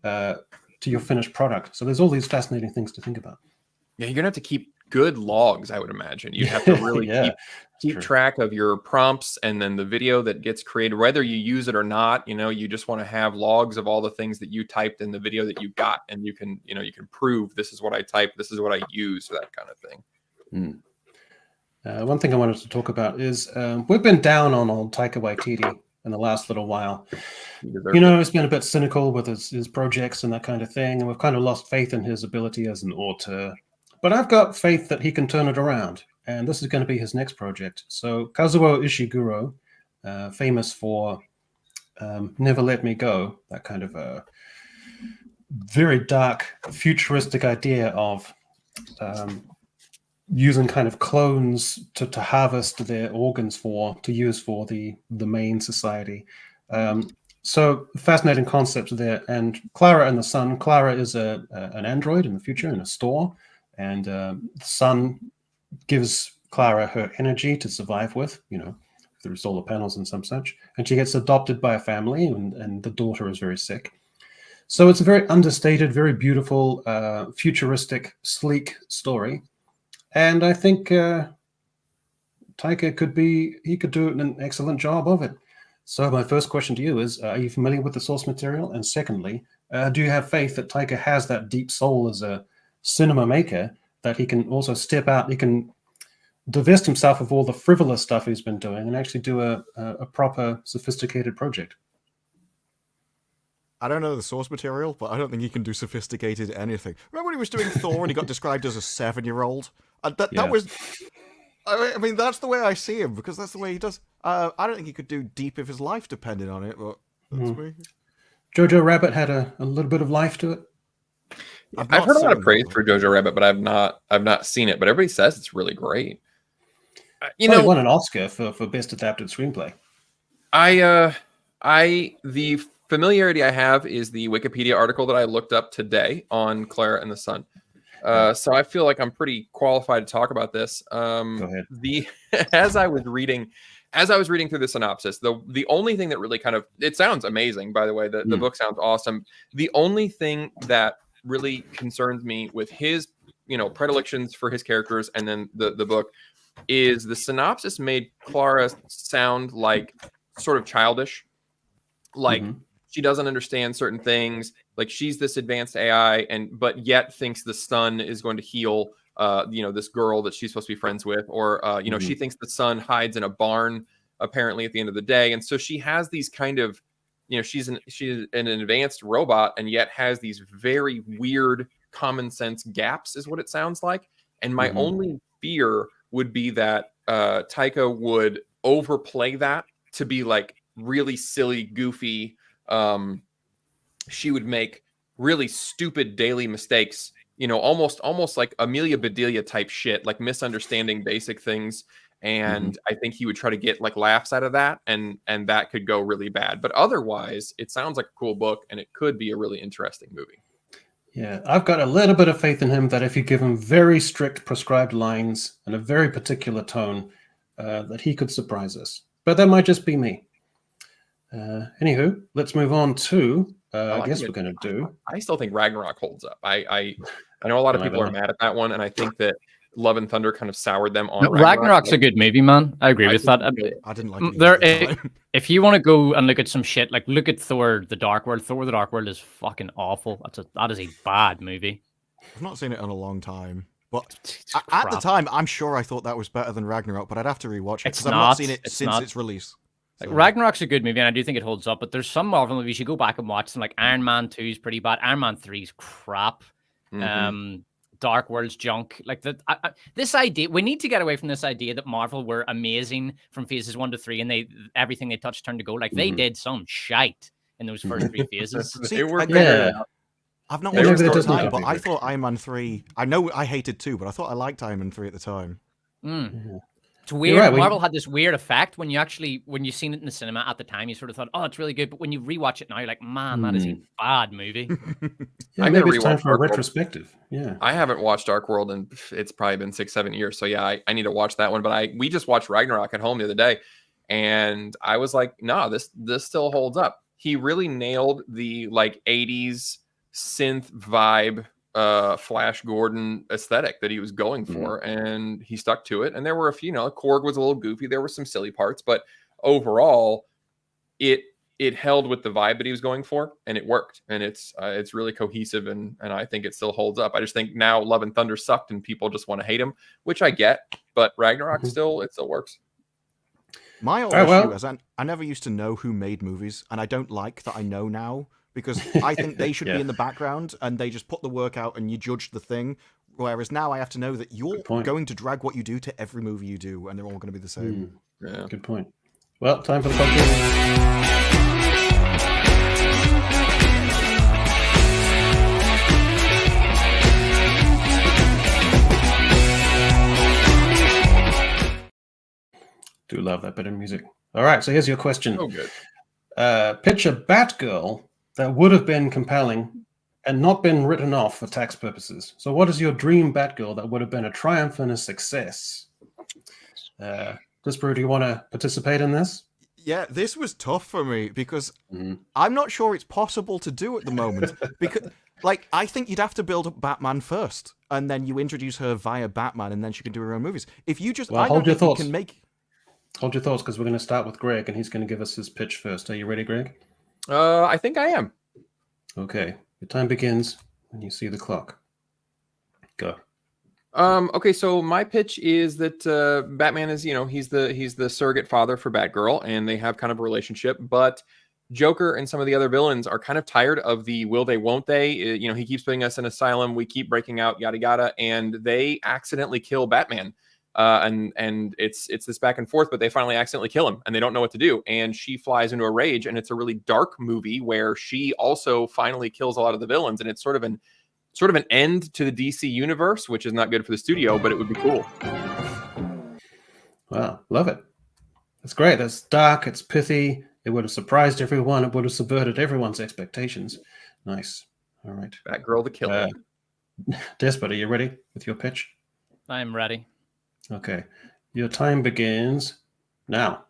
to your finished product. So there's all these fascinating things to think about. Yeah, you're gonna have to keep good logs, I would imagine. You have to really keep track of your prompts and then the video that gets created, whether you use it or not. You just want to have logs of all the things that you typed in the video that you got, and you can prove this is what I typed, this is what I used, that kind of thing. One thing I wanted to talk about is we've been down on old Taika Waititi in the last little while. He's been a bit cynical with his projects and that kind of thing, and we've kind of lost faith in his ability as an author. But I've got faith that he can turn it around, and this is going to be his next project. So Kazuo Ishiguro, famous for Never Let Me Go, that kind of a very dark, futuristic idea of using kind of clones to harvest their organs to use for the main society. So fascinating concepts there. And Clara and the Sun. Clara is an android in the future in a store, and the Sun gives Clara her energy to survive with, through solar panels and some such. And she gets adopted by a family, and the daughter is very sick. So it's a very understated, very beautiful, futuristic, sleek story. And I think Taika could do an excellent job of it. So my first question to you is, are you familiar with the source material? And secondly, do you have faith that Taika has that deep soul as a cinema maker, that he can also step out, he can divest himself of all the frivolous stuff he's been doing and actually do a proper, sophisticated project? I don't know the source material, but I don't think he can do sophisticated anything. Remember when he was doing Thor and he got described as a 7-year-old? That was... I mean, that's the way I see him, because that's the way he does. I don't think he could do deep if his life depended on it, but that's me. Jojo Rabbit had a little bit of life to it. I've heard a lot of praise for Jojo Rabbit, but I've not seen it. But everybody says it's really great. He won an Oscar for best adapted screenplay. The familiarity I have is the Wikipedia article that I looked up today on Clara and the Sun. So I feel like I'm pretty qualified to talk about this. Go ahead. As I was reading through the synopsis, the only thing that really it sounds amazing, by the way. The book sounds awesome. The only thing that really concerns me with his, predilections for his characters and then the book is the synopsis made Clara sound like sort of childish, like she doesn't understand certain things. Like she's this advanced AI, but yet thinks the sun is going to heal, this girl that she's supposed to be friends with, or she thinks the sun hides in a barn apparently at the end of the day, and so she has these kind of, she's an advanced robot, and yet has these very weird common sense gaps, is what it sounds like. And my only fear would be that Taika would overplay that to be like really silly, goofy. She would make really stupid daily mistakes, almost like Amelia Bedelia type shit, like misunderstanding basic things. And I think he would try to get like laughs out of that, and that could go really bad. But otherwise, it sounds like a cool book, and it could be a really interesting movie. Yeah, I've got a little bit of faith in him that if you give him very strict prescribed lines and a very particular tone, that he could surprise us. But that might just be me. Anywho, let's move on to, I guess we're going to do... I still think Ragnarok holds up. I know a lot of people are mad at that one, and I think that Love and Thunder kind of soured them on Ragnarok's a good movie, man. I agree with that. I didn't like it. If you want to go and look at some shit, like look at Thor: The Dark World. Thor: The Dark World is fucking awful. That is a bad movie. I've not seen it in a long time, but at the time, I'm sure I thought that was better than Ragnarok. But I'd have to rewatch it because I've not seen it since its release. Like, Ragnarok's a good movie, and I do think it holds up. But there's some Marvel movies you go back and watch them. Like Iron Man 2 is pretty bad. Iron Man 3 is crap. Dark World's junk. Like this idea, we need to get away from this idea that Marvel were amazing from phases 1 to 3, and everything they touched turned to gold. Like they did some shite in those first 3 phases. See, They were I've not Yeah, watched maybe it that at the doesn't time, have to but be I good. thought Iron Man 3. I know I hated 2, but I thought I liked Iron Man 3 at the time. It's weird. right, Marvel had this weird effect when you seen it in the cinema at the time. You sort of thought, "Oh, it's really good," but when you rewatch it now, you're like, "Man, that is a bad movie." Yeah, I maybe never it's time rewatched for a Dark World. retrospective. Yeah. I haven't watched Dark World and it's probably been 6-7 years. So yeah, I need to watch that one. But we just watched Ragnarok at home the other day, and I was like, nah, this still holds up. He really nailed the like 80s synth vibe, Flash Gordon aesthetic that he was going for, and he stuck to it. And there were a few, Korg was a little goofy. There were some silly parts, but overall, it held with the vibe that he was going for, and it worked. And it's really cohesive, and I think it still holds up. I just think now Love and Thunder sucked, and people just want to hate him, which I get. But Ragnarok still works. My whole issue is I never used to know who made movies, and I don't like that I know now, because I think they should be in the background and they just put the work out and you judge the thing. Whereas now I have to know that you're going to drag what you do to every movie you do, and they're all going to be the same. Yeah. Good point. Well, time for the podcast. Do love that bit of music. All right, so here's your question. Oh, good. Picture Batgirl that would have been compelling and not been written off for tax purposes. So what is your dream Batgirl that would have been a triumph and a success? Disparu, do you want to participate in this? Yeah, this was tough for me because I'm not sure it's possible to do at the moment. Because, like, I think you'd have to build up Batman first, and then you introduce her via Batman, and then she can do her own movies. If you just, Well, I hold don't your think you thoughts. can make. Hold your thoughts, because we're going to start with Greg, and he's going to give us his pitch first. Are you ready, Greg? I think I am. Okay. Your time begins when you see the clock. Go. Okay, so my pitch is that Batman is, he's the surrogate father for Batgirl, and they have kind of a relationship, but Joker and some of the other villains are kind of tired of the will they, won't they? He keeps putting us in asylum, we keep breaking out, yada yada, and they accidentally kill Batman. And it's this back and forth, but they finally accidentally kill him, and they don't know what to do. And she flies into a rage, and it's a really dark movie where she also finally kills a lot of the villains, and it's sort of an end to the DC universe, which is not good for the studio, but it would be cool. Wow, love it. That's great. That's dark. It's pithy. It would have surprised everyone. It would have subverted everyone's expectations. Nice. All right. Batgirl the Killer. Despot, are you ready with your pitch? I'm ready. Okay. Your time begins now.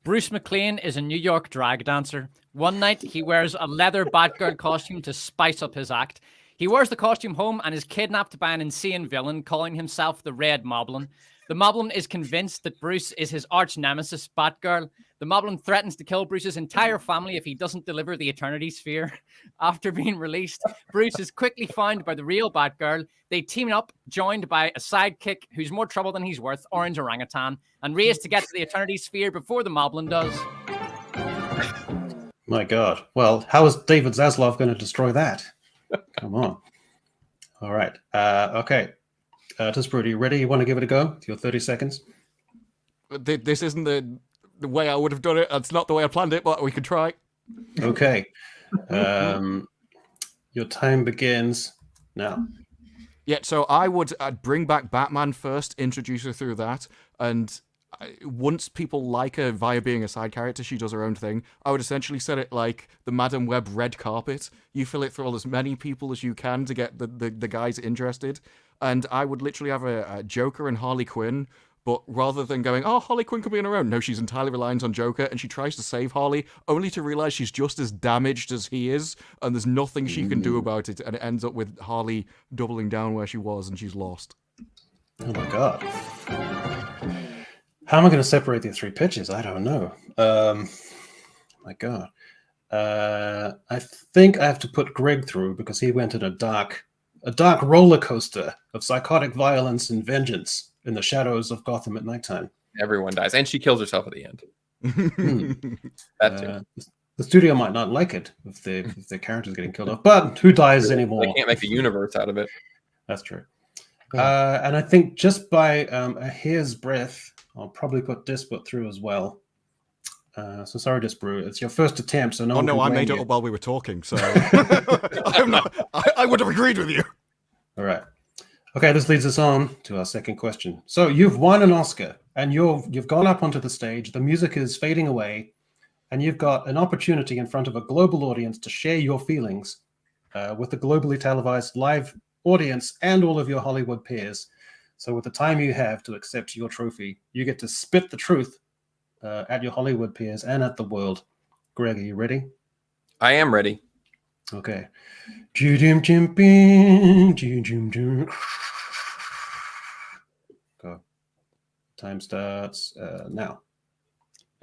Bruce McLean is a New York drag dancer. One night, he wears a leather Batgirl costume to spice up his act. He wears the costume home and is kidnapped by an insane villain calling himself the Red Moblin. The Moblin is convinced that Bruce is his arch nemesis, Batgirl. The Moblin threatens to kill Bruce's entire family if he doesn't deliver the Eternity Sphere. After being released, Bruce is quickly found by the real Batgirl. They team up, joined by a sidekick who's more trouble than he's worth, Orange Orangutan, and race to get to the Eternity Sphere before the Moblin does. My God. Well, how is David Zaslav going to destroy that? Come on. All right. Okay. Disparu, are you ready? You want to give it a go with your 30 seconds? This isn't the way I would have done it. That's not the way I planned it, but we could try. Okay. Your time begins now. Yeah, so I'd bring back Batman first, introduce her through that, and once people like her via being a side character, she does her own thing. I would essentially set it like the Madam Web red carpet. You fill it through as many people as you can to get the guys interested. And I would literally have a Joker and Harley Quinn, but rather than going, oh, Harley Quinn can be on her own, no, she's entirely reliant on Joker, and she tries to save Harley, only to realize she's just as damaged as he is, and there's nothing she can do about it, and it ends up with Harley doubling down where she was, and she's lost. Oh my God. How am I going to separate the three pitches? I don't know. My God. I think I have to put Greg through because he went in a dark roller coaster of psychotic violence and vengeance in the shadows of Gotham at nighttime. Everyone dies, and she kills herself at the end. That too. The studio might not like it if their character's getting killed off, but who dies anymore? They can't make a universe out of it. That's true. Yeah. And I think just by a hair's breadth, I'll probably put Despot through as well. So sorry, Disparu. It's your first attempt, so no. Oh one no, can I blame made it you. up while we were talking, so I'm not. I would have agreed with you. All right. Okay, this leads us on to our second question. So you've won an Oscar, and you've gone up onto the stage. The music is fading away, and you've got an opportunity in front of a global audience to share your feelings with the globally televised live audience and all of your Hollywood peers. So with the time you have to accept your trophy, you get to spit the truth at your Hollywood peers and at the world. Greg, are you ready? I am ready. Okay. Go. Time starts now.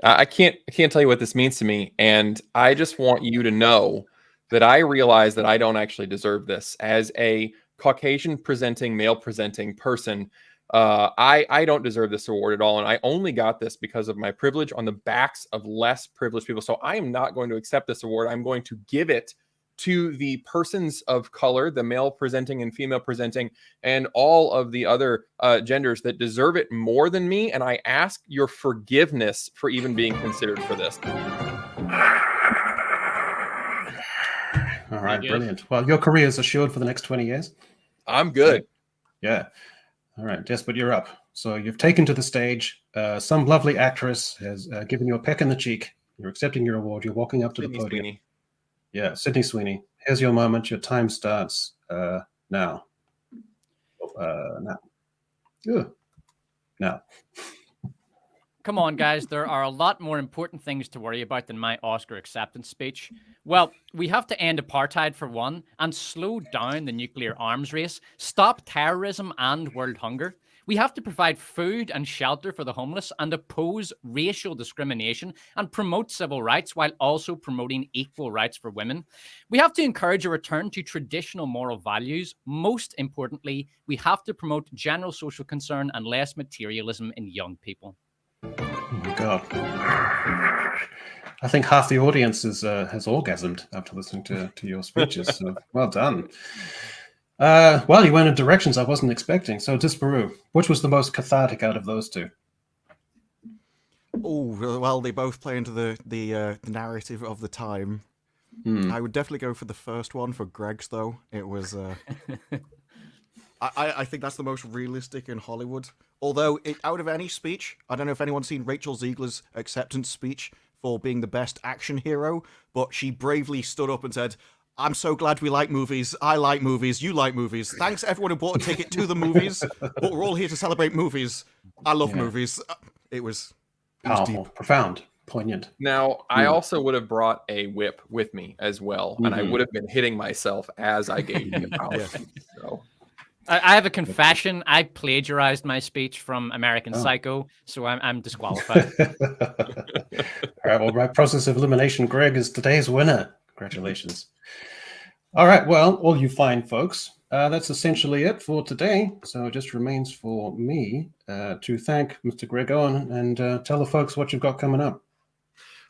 I can't tell you what this means to me, and I just want you to know that I realize that I don't actually deserve this as a Caucasian presenting, male presenting person. I don't deserve this award at all, and I only got this because of my privilege on the backs of less privileged people. So I am not going to accept this award. I'm going to give it to the persons of color, the male presenting and female presenting, and all of the other genders that deserve it more than me. And I ask your forgiveness for even being considered for this. All right, brilliant. Well, your career is assured for the next 20 years. I'm good. Yeah. All right, Despot, you're up. So you've taken to the stage. Some lovely actress has given you a peck in the cheek. You're accepting your award. You're walking up to the podium. Sweeney. Yeah, Sydney Sweeney. Here's your moment. Your time starts now. Now. Ugh. Now. Come on, guys. There are a lot more important things to worry about than my Oscar acceptance speech. Well, we have to end apartheid for one and slow down the nuclear arms race, stop terrorism and world hunger. We have to provide food and shelter for the homeless and oppose racial discrimination and promote civil rights while also promoting equal rights for women. We have to encourage a return to traditional moral values. Most importantly, we have to promote general social concern and less materialism in young people. Oh my God. I think half the audience has orgasmed after listening to your speeches. So well done. Well, you went in directions I wasn't expecting. So Disparu, which was the most cathartic out of those two? Oh well, they both play into the narrative of the time. I would definitely go for the first one for Greg's though. It was. I think that's the most realistic in Hollywood. Although, out of any speech, I don't know if anyone's seen Rachel Ziegler's acceptance speech for being the best action hero, but she bravely stood up and said, "I'm so glad we like movies. I like movies. You like movies. Thanks everyone who bought a ticket to the movies, but we're all here to celebrate movies. I love movies." It was Powerful, deep. profound, poignant. Now, I also would have brought a whip with me as well, and I would have been hitting myself as I gave the power. So. I have a confession. I plagiarized my speech from American Psycho, so I'm disqualified. All right, well, by process of elimination, Greg is today's winner. Congratulations. All right, well, all you fine folks, that's essentially it for today. So it just remains for me to thank Mr. Greg Owen and tell the folks what you've got coming up.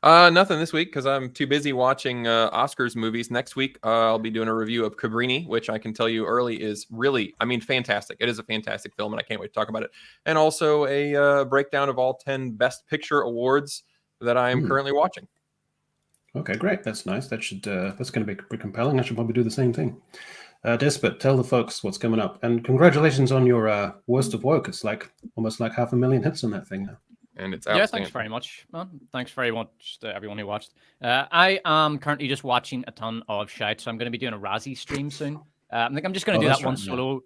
Nothing this week because I'm too busy watching Oscars movies. Next week, I'll be doing a review of Cabrini, which I can tell you early is really, fantastic. It is a fantastic film, and I can't wait to talk about it. And also a breakdown of all 10 Best Picture awards that I am currently watching. Okay, great. That's nice. That's going to be pretty compelling. I should probably do the same thing. Despot, tell the folks what's coming up. And congratulations on your Worst of Woke. It's like almost like 500,000 hits on that thing now. And it's yeah, thanks very much. Well, thanks very much to everyone who watched. I am currently just watching a ton of shite, so I'm going to be doing a Razzie stream soon. I think I'm just going to do that one solo. Yeah.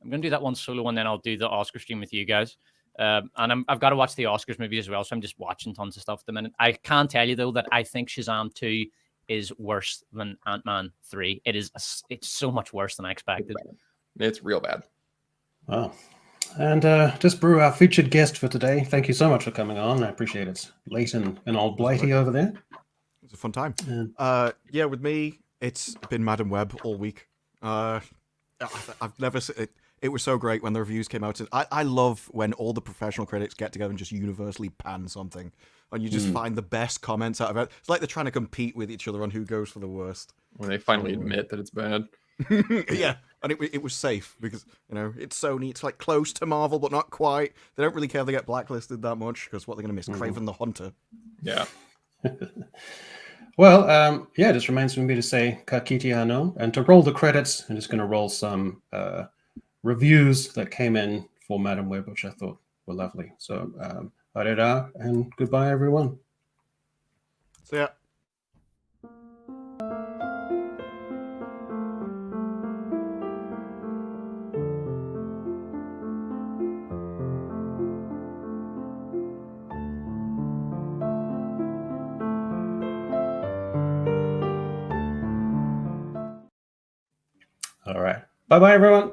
I'm going to do that one solo, and then I'll do the Oscar stream with you guys. And I've got to watch the Oscars movie as well, so I'm just watching tons of stuff at the minute. I can tell you though that I think Shazam 2 is worse than Ant-Man 3. It's so much worse than I expected. It's real bad. Wow. And Disparu, our featured guest for today. Thank you so much for coming on. I appreciate it. It's late and old Blighty over there. It was a fun time. Yeah, with me, it's been Madam Web all week. I've never. It was so great when the reviews came out. I love when all the professional critics get together and just universally pan something, and you just find the best comments out of it. It's like they're trying to compete with each other on who goes for the worst. When they finally admit that it's bad. Yeah, and it was safe because it's Sony. It's like close to Marvel, but not quite. They don't really care if they get blacklisted that much because what they're going to miss, Kraven the Hunter. Yeah. Well, yeah, it just remains for me to say Kakiti Hano, and to roll the credits, I'm just going to roll some reviews that came in for Madam Web, which I thought were lovely. So, arera, and goodbye, everyone. So yeah. All right. Bye-bye, everyone.